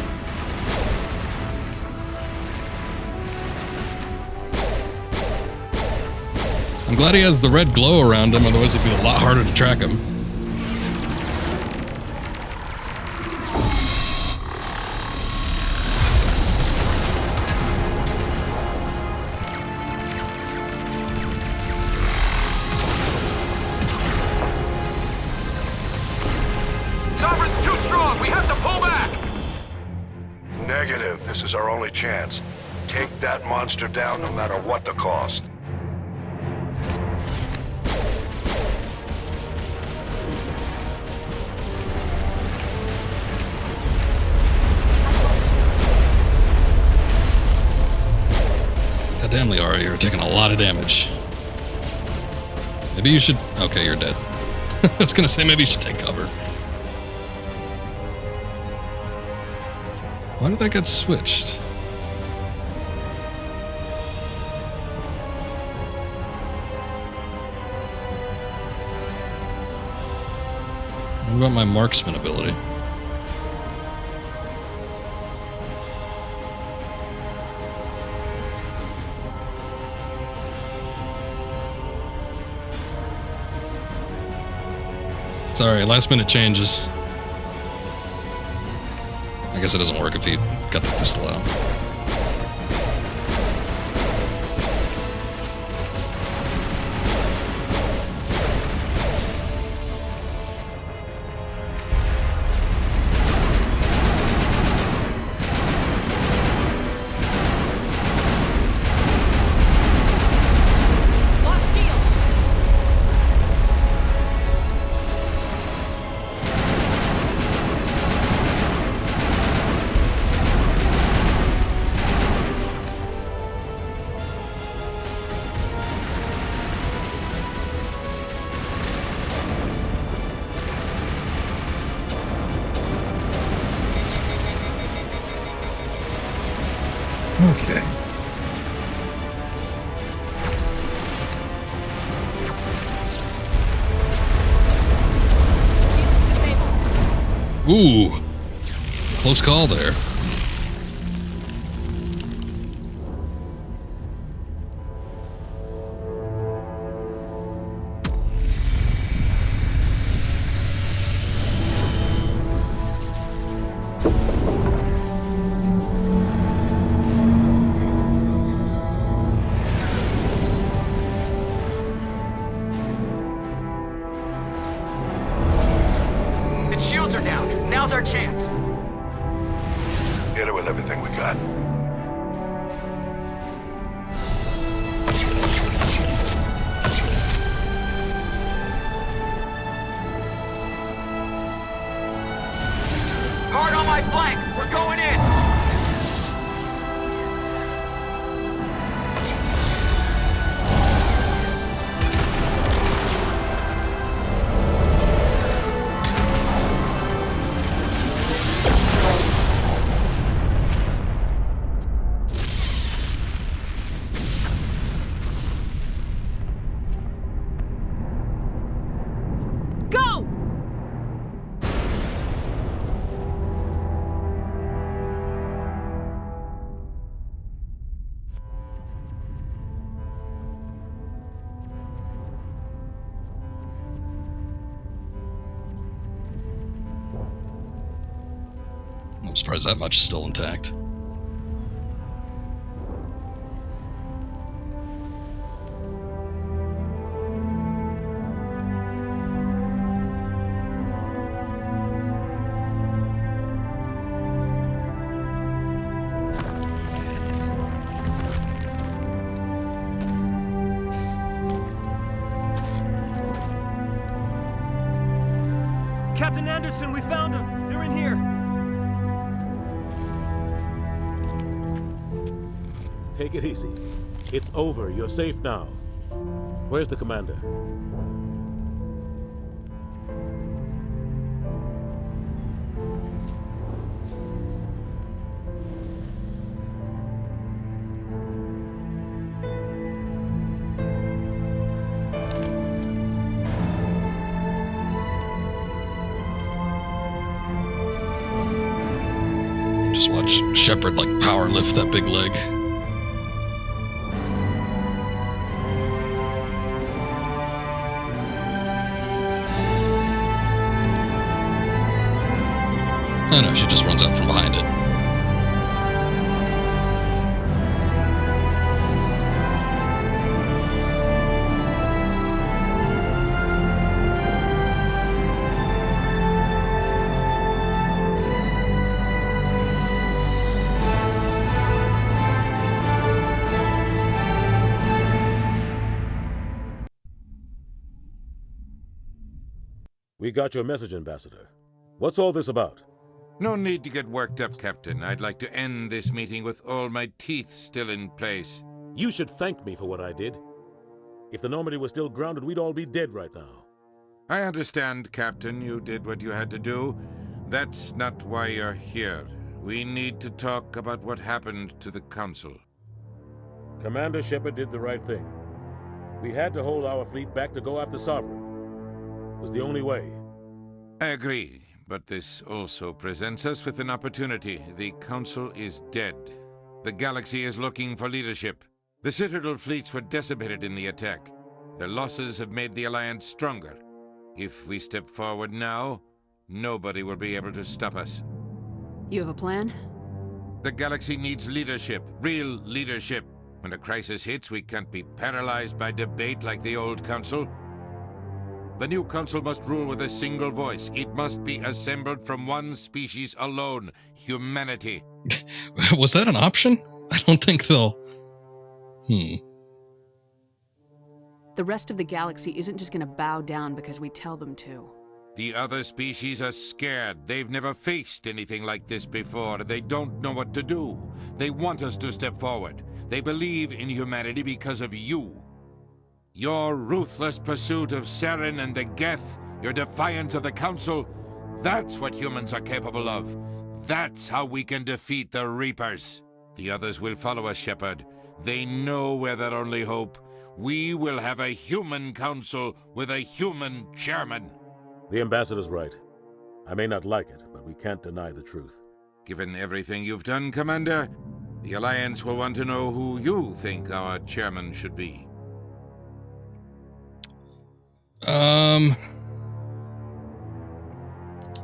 I'm glad he has the red glow around him, otherwise it'd be a lot harder to track him. Sovereign's too strong! We have to pull back! Negative. This is our only chance. Take that monster down no matter what the cost. Damn, Liara, you're taking a lot of damage. Maybe you should... Okay, you're dead. I was gonna say maybe you should take cover. Why did that get switched? What about my marksman ability? Sorry, last minute changes. I guess it doesn't work if you got the pistol out. Ooh. Close call there. I'm surprised that much is still intact. Captain Anderson, we found them. They're in here. Take it easy. It's over. You're safe now. Where's the commander? Just watch Shepard like power lift that big leg. Oh no, she just runs out from behind it. We got your message, Ambassador. What's all this about? No need to get worked up, Captain. I'd like to end this meeting with all my teeth still in place. You should thank me for what I did. If the Normandy was still grounded, we'd all be dead right now. I understand, Captain. You did what you had to do. That's not why you're here. We need to talk about what happened to the Council. Commander Shepard did the right thing. We had to hold our fleet back to go after Sovereign. It was the only way. I agree. But this also presents us with an opportunity. The Council is dead. The galaxy is looking for leadership. The Citadel fleets were decimated in the attack. Their losses have made the Alliance stronger. If we step forward now, nobody will be able to stop us. You have a plan? The galaxy needs leadership, real leadership. When a crisis hits, we can't be paralyzed by debate like the old Council. The new Council must rule with a single voice. It must be assembled from one species alone, humanity. Was that an option? I don't think they'll... The rest of the galaxy isn't just gonna bow down because we tell them to. The other species are scared. They've never faced anything like this before. They don't know what to do. They want us to step forward. They believe in humanity because of you. Your ruthless pursuit of Saren and the Geth, your defiance of the Council, that's what humans are capable of. That's how we can defeat the Reapers. The others will follow us, Shepard. They know we're their only hope. We will have a human council with a human chairman. The Ambassador's right. I may not like it, but we can't deny the truth. Given everything you've done, Commander, the Alliance will want to know who you think our chairman should be.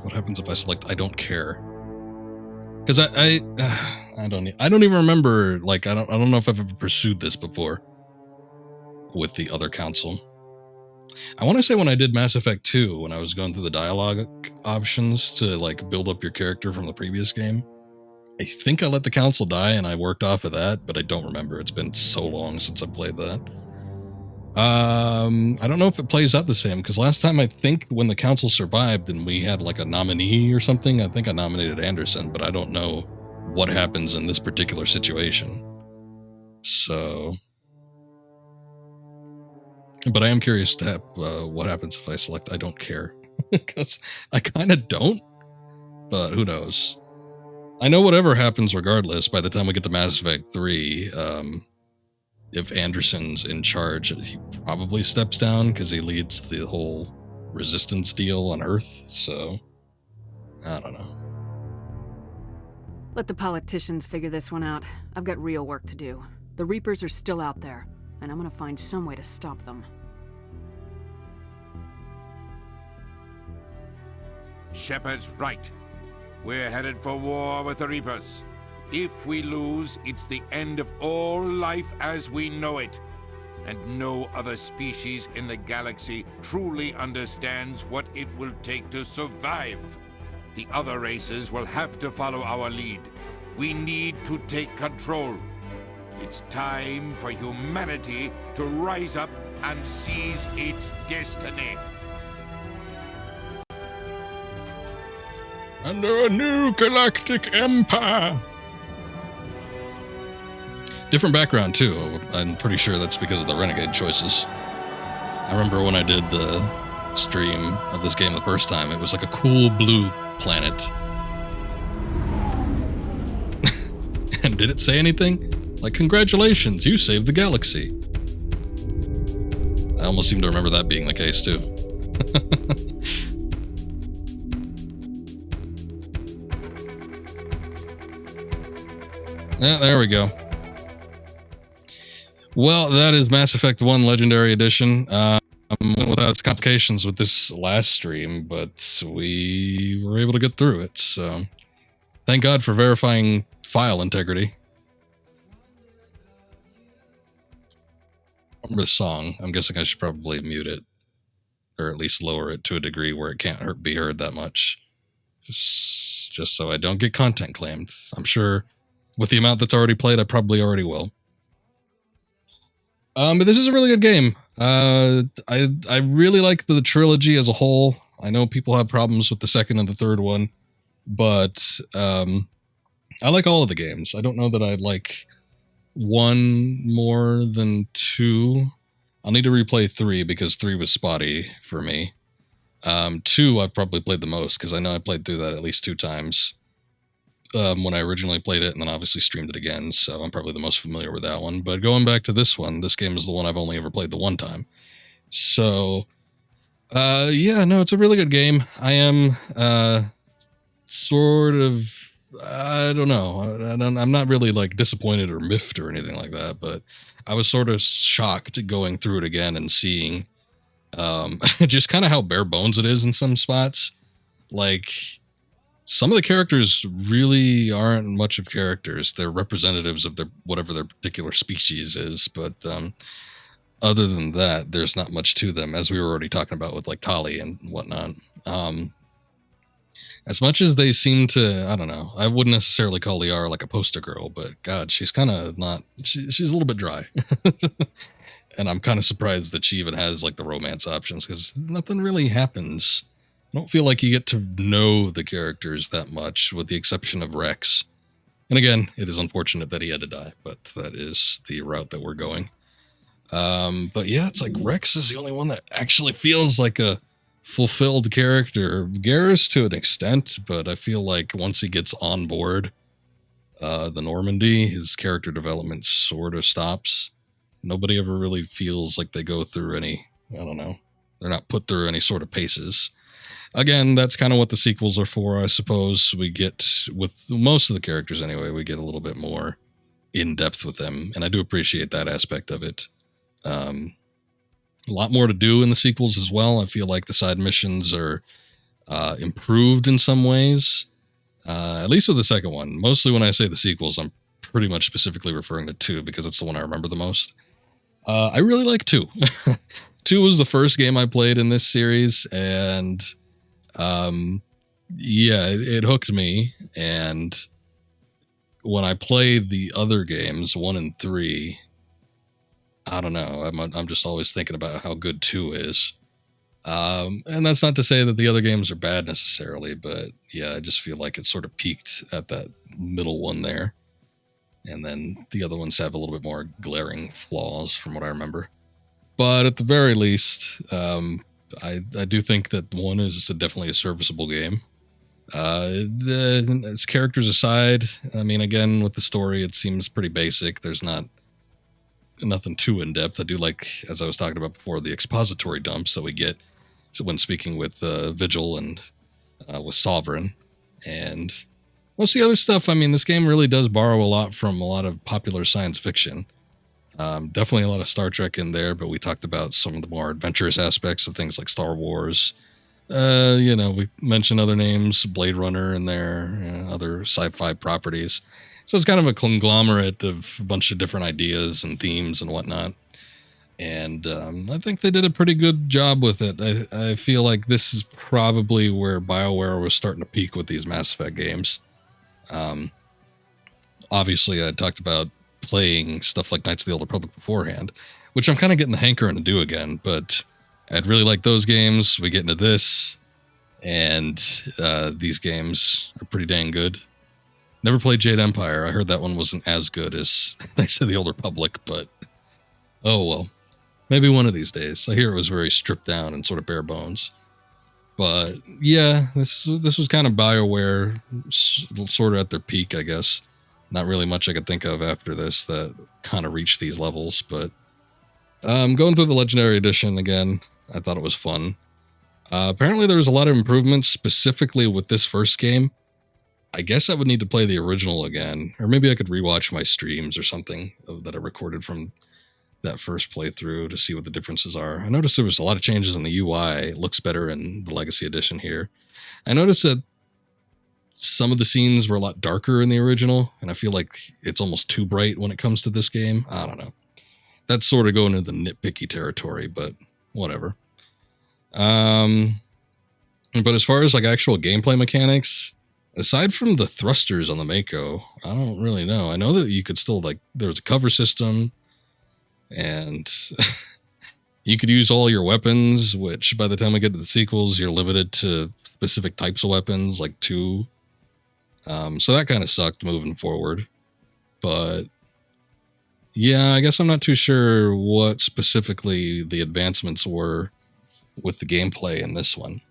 What happens if I select I don't care? Because I don't even remember, like, I don't know if I've ever pursued this before with the other council. I want to say when I did Mass Effect 2, when I was going through the dialogue options to like build up your character from the previous game, I think I let the council die and I worked off of that, but I don't remember. It's been so long since I played that. I don't know if it plays out the same, because last time I think when the council survived and we had like a nominee or something, I think I nominated Anderson, but I don't know what happens in this particular situation. So, but I am curious to have, what happens if I select I don't care, because I kind of don't, but who knows. I know whatever happens regardless, by the time we get to Mass Effect 3, if Anderson's in charge, he probably steps down because he leads the whole resistance deal on Earth, so I don't know. Let the politicians figure this one out. I've got real work to do. The Reapers are still out there, and I'm gonna find some way to stop them. Shepard's right. We're headed for war with the Reapers. If we lose, it's the end of all life as we know it. And no other species in the galaxy truly understands what it will take to survive. The other races will have to follow our lead. We need to take control. It's time for humanity to rise up and seize its destiny. Under a new galactic empire. Different background, too. I'm pretty sure that's because of the Renegade choices. I remember when I did the stream of this game the first time, it was like a cool blue planet. And did it say anything? Like, congratulations, you saved the galaxy. I almost seem to remember that being the case, too. Yeah, there we go. Well, that is Mass Effect 1 Legendary Edition. Without its complications with this last stream, but we were able to get through it, so thank God for verifying file integrity. Remember the song. I'm guessing I should probably mute it, or at least lower it to a degree where it can't be heard that much. Just so I don't get content claimed. I'm sure with the amount that's already played, I probably already will. But this is a really good game. I really like the trilogy as a whole. I know people have problems with the second and the third one, but I like all of the games. I don't know that I like one more than two. I'll need to replay 3 because 3 was spotty for me. 2 I've probably played the most because I know I played through that at least 2 times. When I originally played it, and then obviously streamed it again, so I'm probably the most familiar with that one. But going back to this one, this game is the one I've only ever played the one time. So, yeah, no, it's a really good game. I am sort of, I don't know, I'm not really like disappointed or miffed or anything like that, but I was sort of shocked going through it again and seeing just kind of how bare bones it is in some spots. Like, some of the characters really aren't much of characters. They're representatives of their whatever their particular species is, but other than that, there's not much to them, as we were already talking about with like Tali and whatnot. As much as they seem to, I don't know, I wouldn't necessarily call Liara like a poster girl, but God, she's kind of not, she's a little bit dry. And I'm kind of surprised that she even has like the romance options, because nothing really happens. I don't feel like you get to know the characters that much, with the exception of Rex. And again, it is unfortunate that he had to die, but that is the route that we're going. But yeah, it's like Rex is the only one that actually feels like a fulfilled character. Garrus to an extent, but I feel like once he gets on board the Normandy, his character development sort of stops. Nobody ever really feels like they go through any, I don't know, they're not put through any sort of paces. again, that's kind of what the sequels are for, I suppose. We get, with most of the characters anyway, we get a little bit more in depth with them, and I do appreciate that aspect of it. A lot more to do in the sequels as well. I feel like the side missions are improved in some ways, at least with the second one. Mostly when I say the sequels, I'm pretty much specifically referring to 2 because it's the one I remember the most. I really like 2. 2 was the first game I played in this series, and it hooked me. And when I played the other games, 1 and 3, I don't know, I'm just always thinking about how good 2 is. And that's not to say that the other games are bad necessarily, but yeah, I just feel like it sort of peaked at that middle one there. And then the other ones have a little bit more glaring flaws from what I remember. But at the very least, I do think that 1 is definitely a serviceable game. As characters aside, I mean, again, with the story, it seems pretty basic. There's nothing too in-depth. I do like, as I was talking about before, the expository dumps that we get when speaking with Vigil and with Sovereign. And most of the other stuff, I mean, this game really does borrow a lot from a lot of popular science fiction. Definitely a lot of Star Trek in there, but we talked about some of the more adventurous aspects of things like Star Wars. We mentioned other names, Blade Runner in there, other sci-fi properties. So it's kind of a conglomerate of a bunch of different ideas and themes and whatnot. And I think they did a pretty good job with it. I feel like this is probably where BioWare was starting to peak with these Mass Effect games. Obviously, I talked about playing stuff like Knights of the Old Republic beforehand, which I'm kind of getting the hankering to do again, but I'd really like those games. We get into this, and these games are pretty dang good. Never played Jade Empire. I heard that one wasn't as good as Knights of the Old Republic, but oh well. Maybe one of these days. I hear it was very stripped down and sort of bare bones. But yeah, this was kind of BioWare sort of at their peak, I guess. Not really much I could think of after this that kind of reached these levels, but going through the Legendary Edition again, I thought it was fun. Apparently there was a lot of improvements specifically with this first game. I guess I would need to play the original again, or maybe I could rewatch my streams or something that I recorded from that first playthrough to see what the differences are. I noticed there was a lot of changes in the UI. It looks better in the Legacy Edition here. I noticed that some of the scenes were a lot darker in the original, and I feel like it's almost too bright when it comes to this game. I don't know. That's sort of going into the nitpicky territory, but whatever. But as far as like actual gameplay mechanics, aside from the thrusters on the Mako, I don't really know. I know that you could still, like, there was a cover system, and you could use all your weapons, which by the time we get to the sequels, you're limited to specific types of weapons, like 2. So that kind of sucked moving forward. But yeah, I guess I'm not too sure what specifically the advancements were with the gameplay in this one.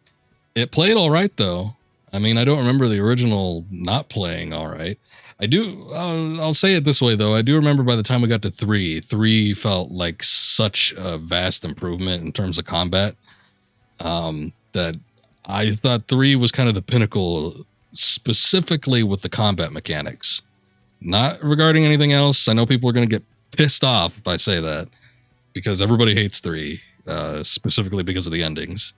It played all right, though. I mean, I don't remember the original not playing all right. I'll say it this way, though. I do remember by the time we got to 3 felt like such a vast improvement in terms of combat that I thought 3 was kind of the pinnacle, specifically with the combat mechanics. Not regarding anything else. I know people are going to get pissed off if I say that, because everybody hates 3, specifically because of the endings.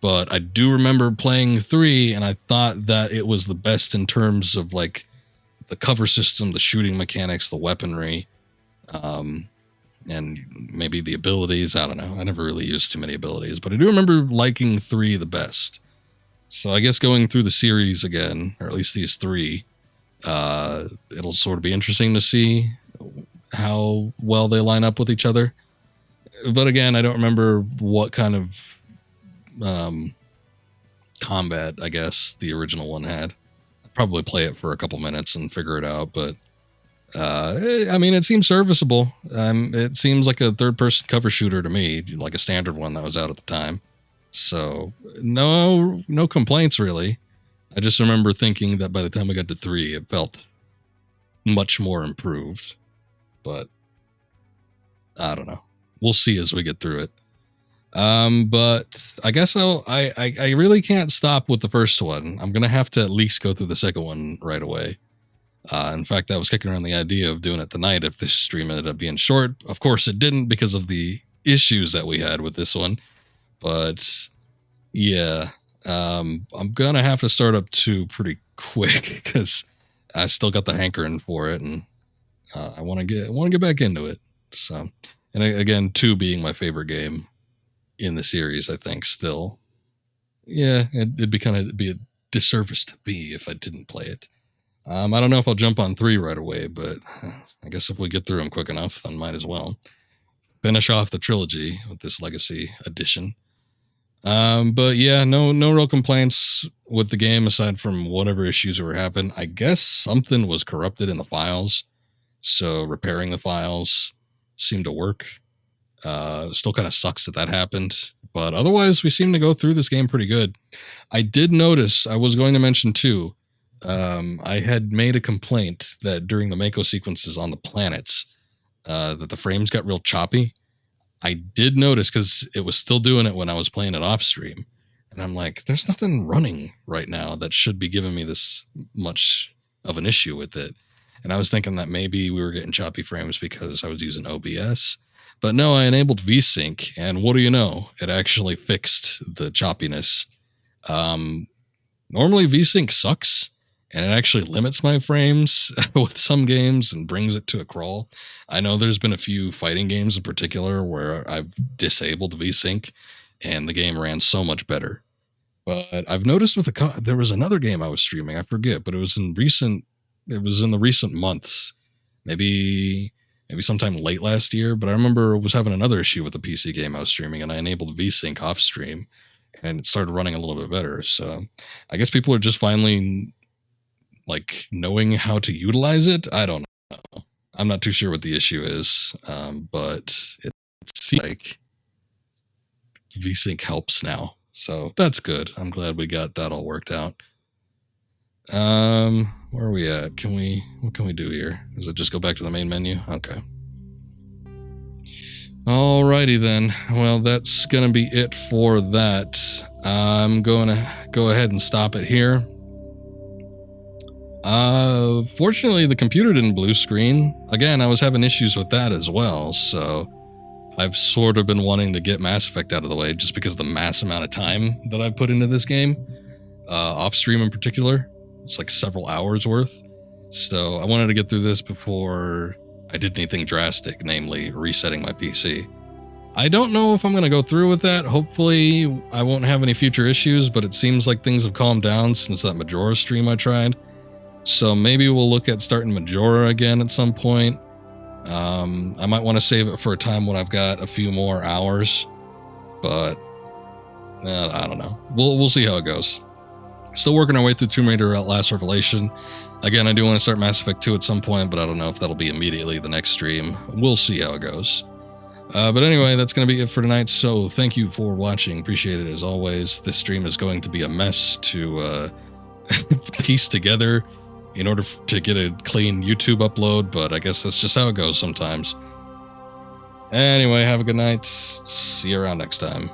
But I do remember playing 3, and I thought that it was the best in terms of like the cover system, the shooting mechanics, the weaponry, and maybe the abilities. I don't know. I never really used too many abilities, but I do remember liking 3 the best. So I guess going through the series again, or at least these 3, it'll sort of be interesting to see how well they line up with each other. But again, I don't remember what kind of combat, I guess, the original one had. I'd probably play it for a couple minutes and figure it out, but I mean, it seems serviceable. It seems like a third-person cover shooter to me, like a standard one that was out at the time. So no complaints really. I just remember thinking that by the time I got to 3, it felt much more improved. But I don't know. We'll see as we get through it. But I guess I really can't stop with the first one. I'm gonna have to at least go through the second one right away. In fact, I was kicking around the idea of doing it tonight if this stream ended up being short. Of course, it didn't because of the issues that we had with this one. But yeah, I'm gonna have to start up 2 pretty quick because I still got the hankering for it, and I want to get back into it. So, and again, 2 being my favorite game in the series, I think still. Yeah, it'd be a disservice to me if I didn't play it. I don't know if I'll jump on 3 right away, but I guess if we get through them quick enough, then might as well finish off the trilogy with this Legacy edition. But yeah, no real complaints with the game aside from whatever issues were happening. I guess something was corrupted in the files, so repairing the files seemed to work. Still kind of sucks that happened, but otherwise we seem to go through this game pretty good. I did notice, I was going to mention too, I had made a complaint that during the Mako sequences on the planets, that the frames got real choppy. I did notice because it was still doing it when I was playing it off stream. And I'm like, there's nothing running right now that should be giving me this much of an issue with it. And I was thinking that maybe we were getting choppy frames because I was using OBS. But no, I enabled VSync, and what do you know? It actually fixed the choppiness. Normally VSync sucks, and it actually limits my frames with some games and brings it to a crawl. I know there's been a few fighting games in particular where I've disabled VSync, and the game ran so much better. But I've noticed with there was another game I was streaming, I forget, but it was in the recent months, maybe sometime late last year, but I remember I was having another issue with the PC game I was streaming, and I enabled VSync off stream, and it started running a little bit better. So I guess people are just finally like knowing how to utilize it. I don't know. I'm not too sure what the issue is, but it seems like VSync helps now. So that's good. I'm glad we got that all worked out. Where are we at? What can we do here? Does it just go back to the main menu? Okay. Alrighty then. Well, that's gonna be it for that. I'm gonna go ahead and stop it here. Fortunately, the computer didn't blue screen. Again, I was having issues with that as well, so I've sort of been wanting to get Mass Effect out of the way just because of the mass amount of time that I've put into this game. Off stream in particular. It's like several hours worth. So I wanted to get through this before I did anything drastic, namely resetting my PC. I don't know if I'm going to go through with that. Hopefully I won't have any future issues, but it seems like things have calmed down since that Majora stream I tried. So maybe we'll look at starting Majora again at some point. I might want to save it for a time when I've got a few more hours, but I don't know. We'll see how it goes. Still working our way through Tomb Raider Last Revelation. Again, I do want to start Mass Effect 2 at some point, but I don't know if that'll be immediately the next stream. We'll see how it goes. But anyway, that's going to be it for tonight. So thank you for watching. Appreciate it as always. This stream is going to be a mess to piece together in order to get a clean YouTube upload, but I guess that's just how it goes sometimes. Anyway, have a good night. See you around next time.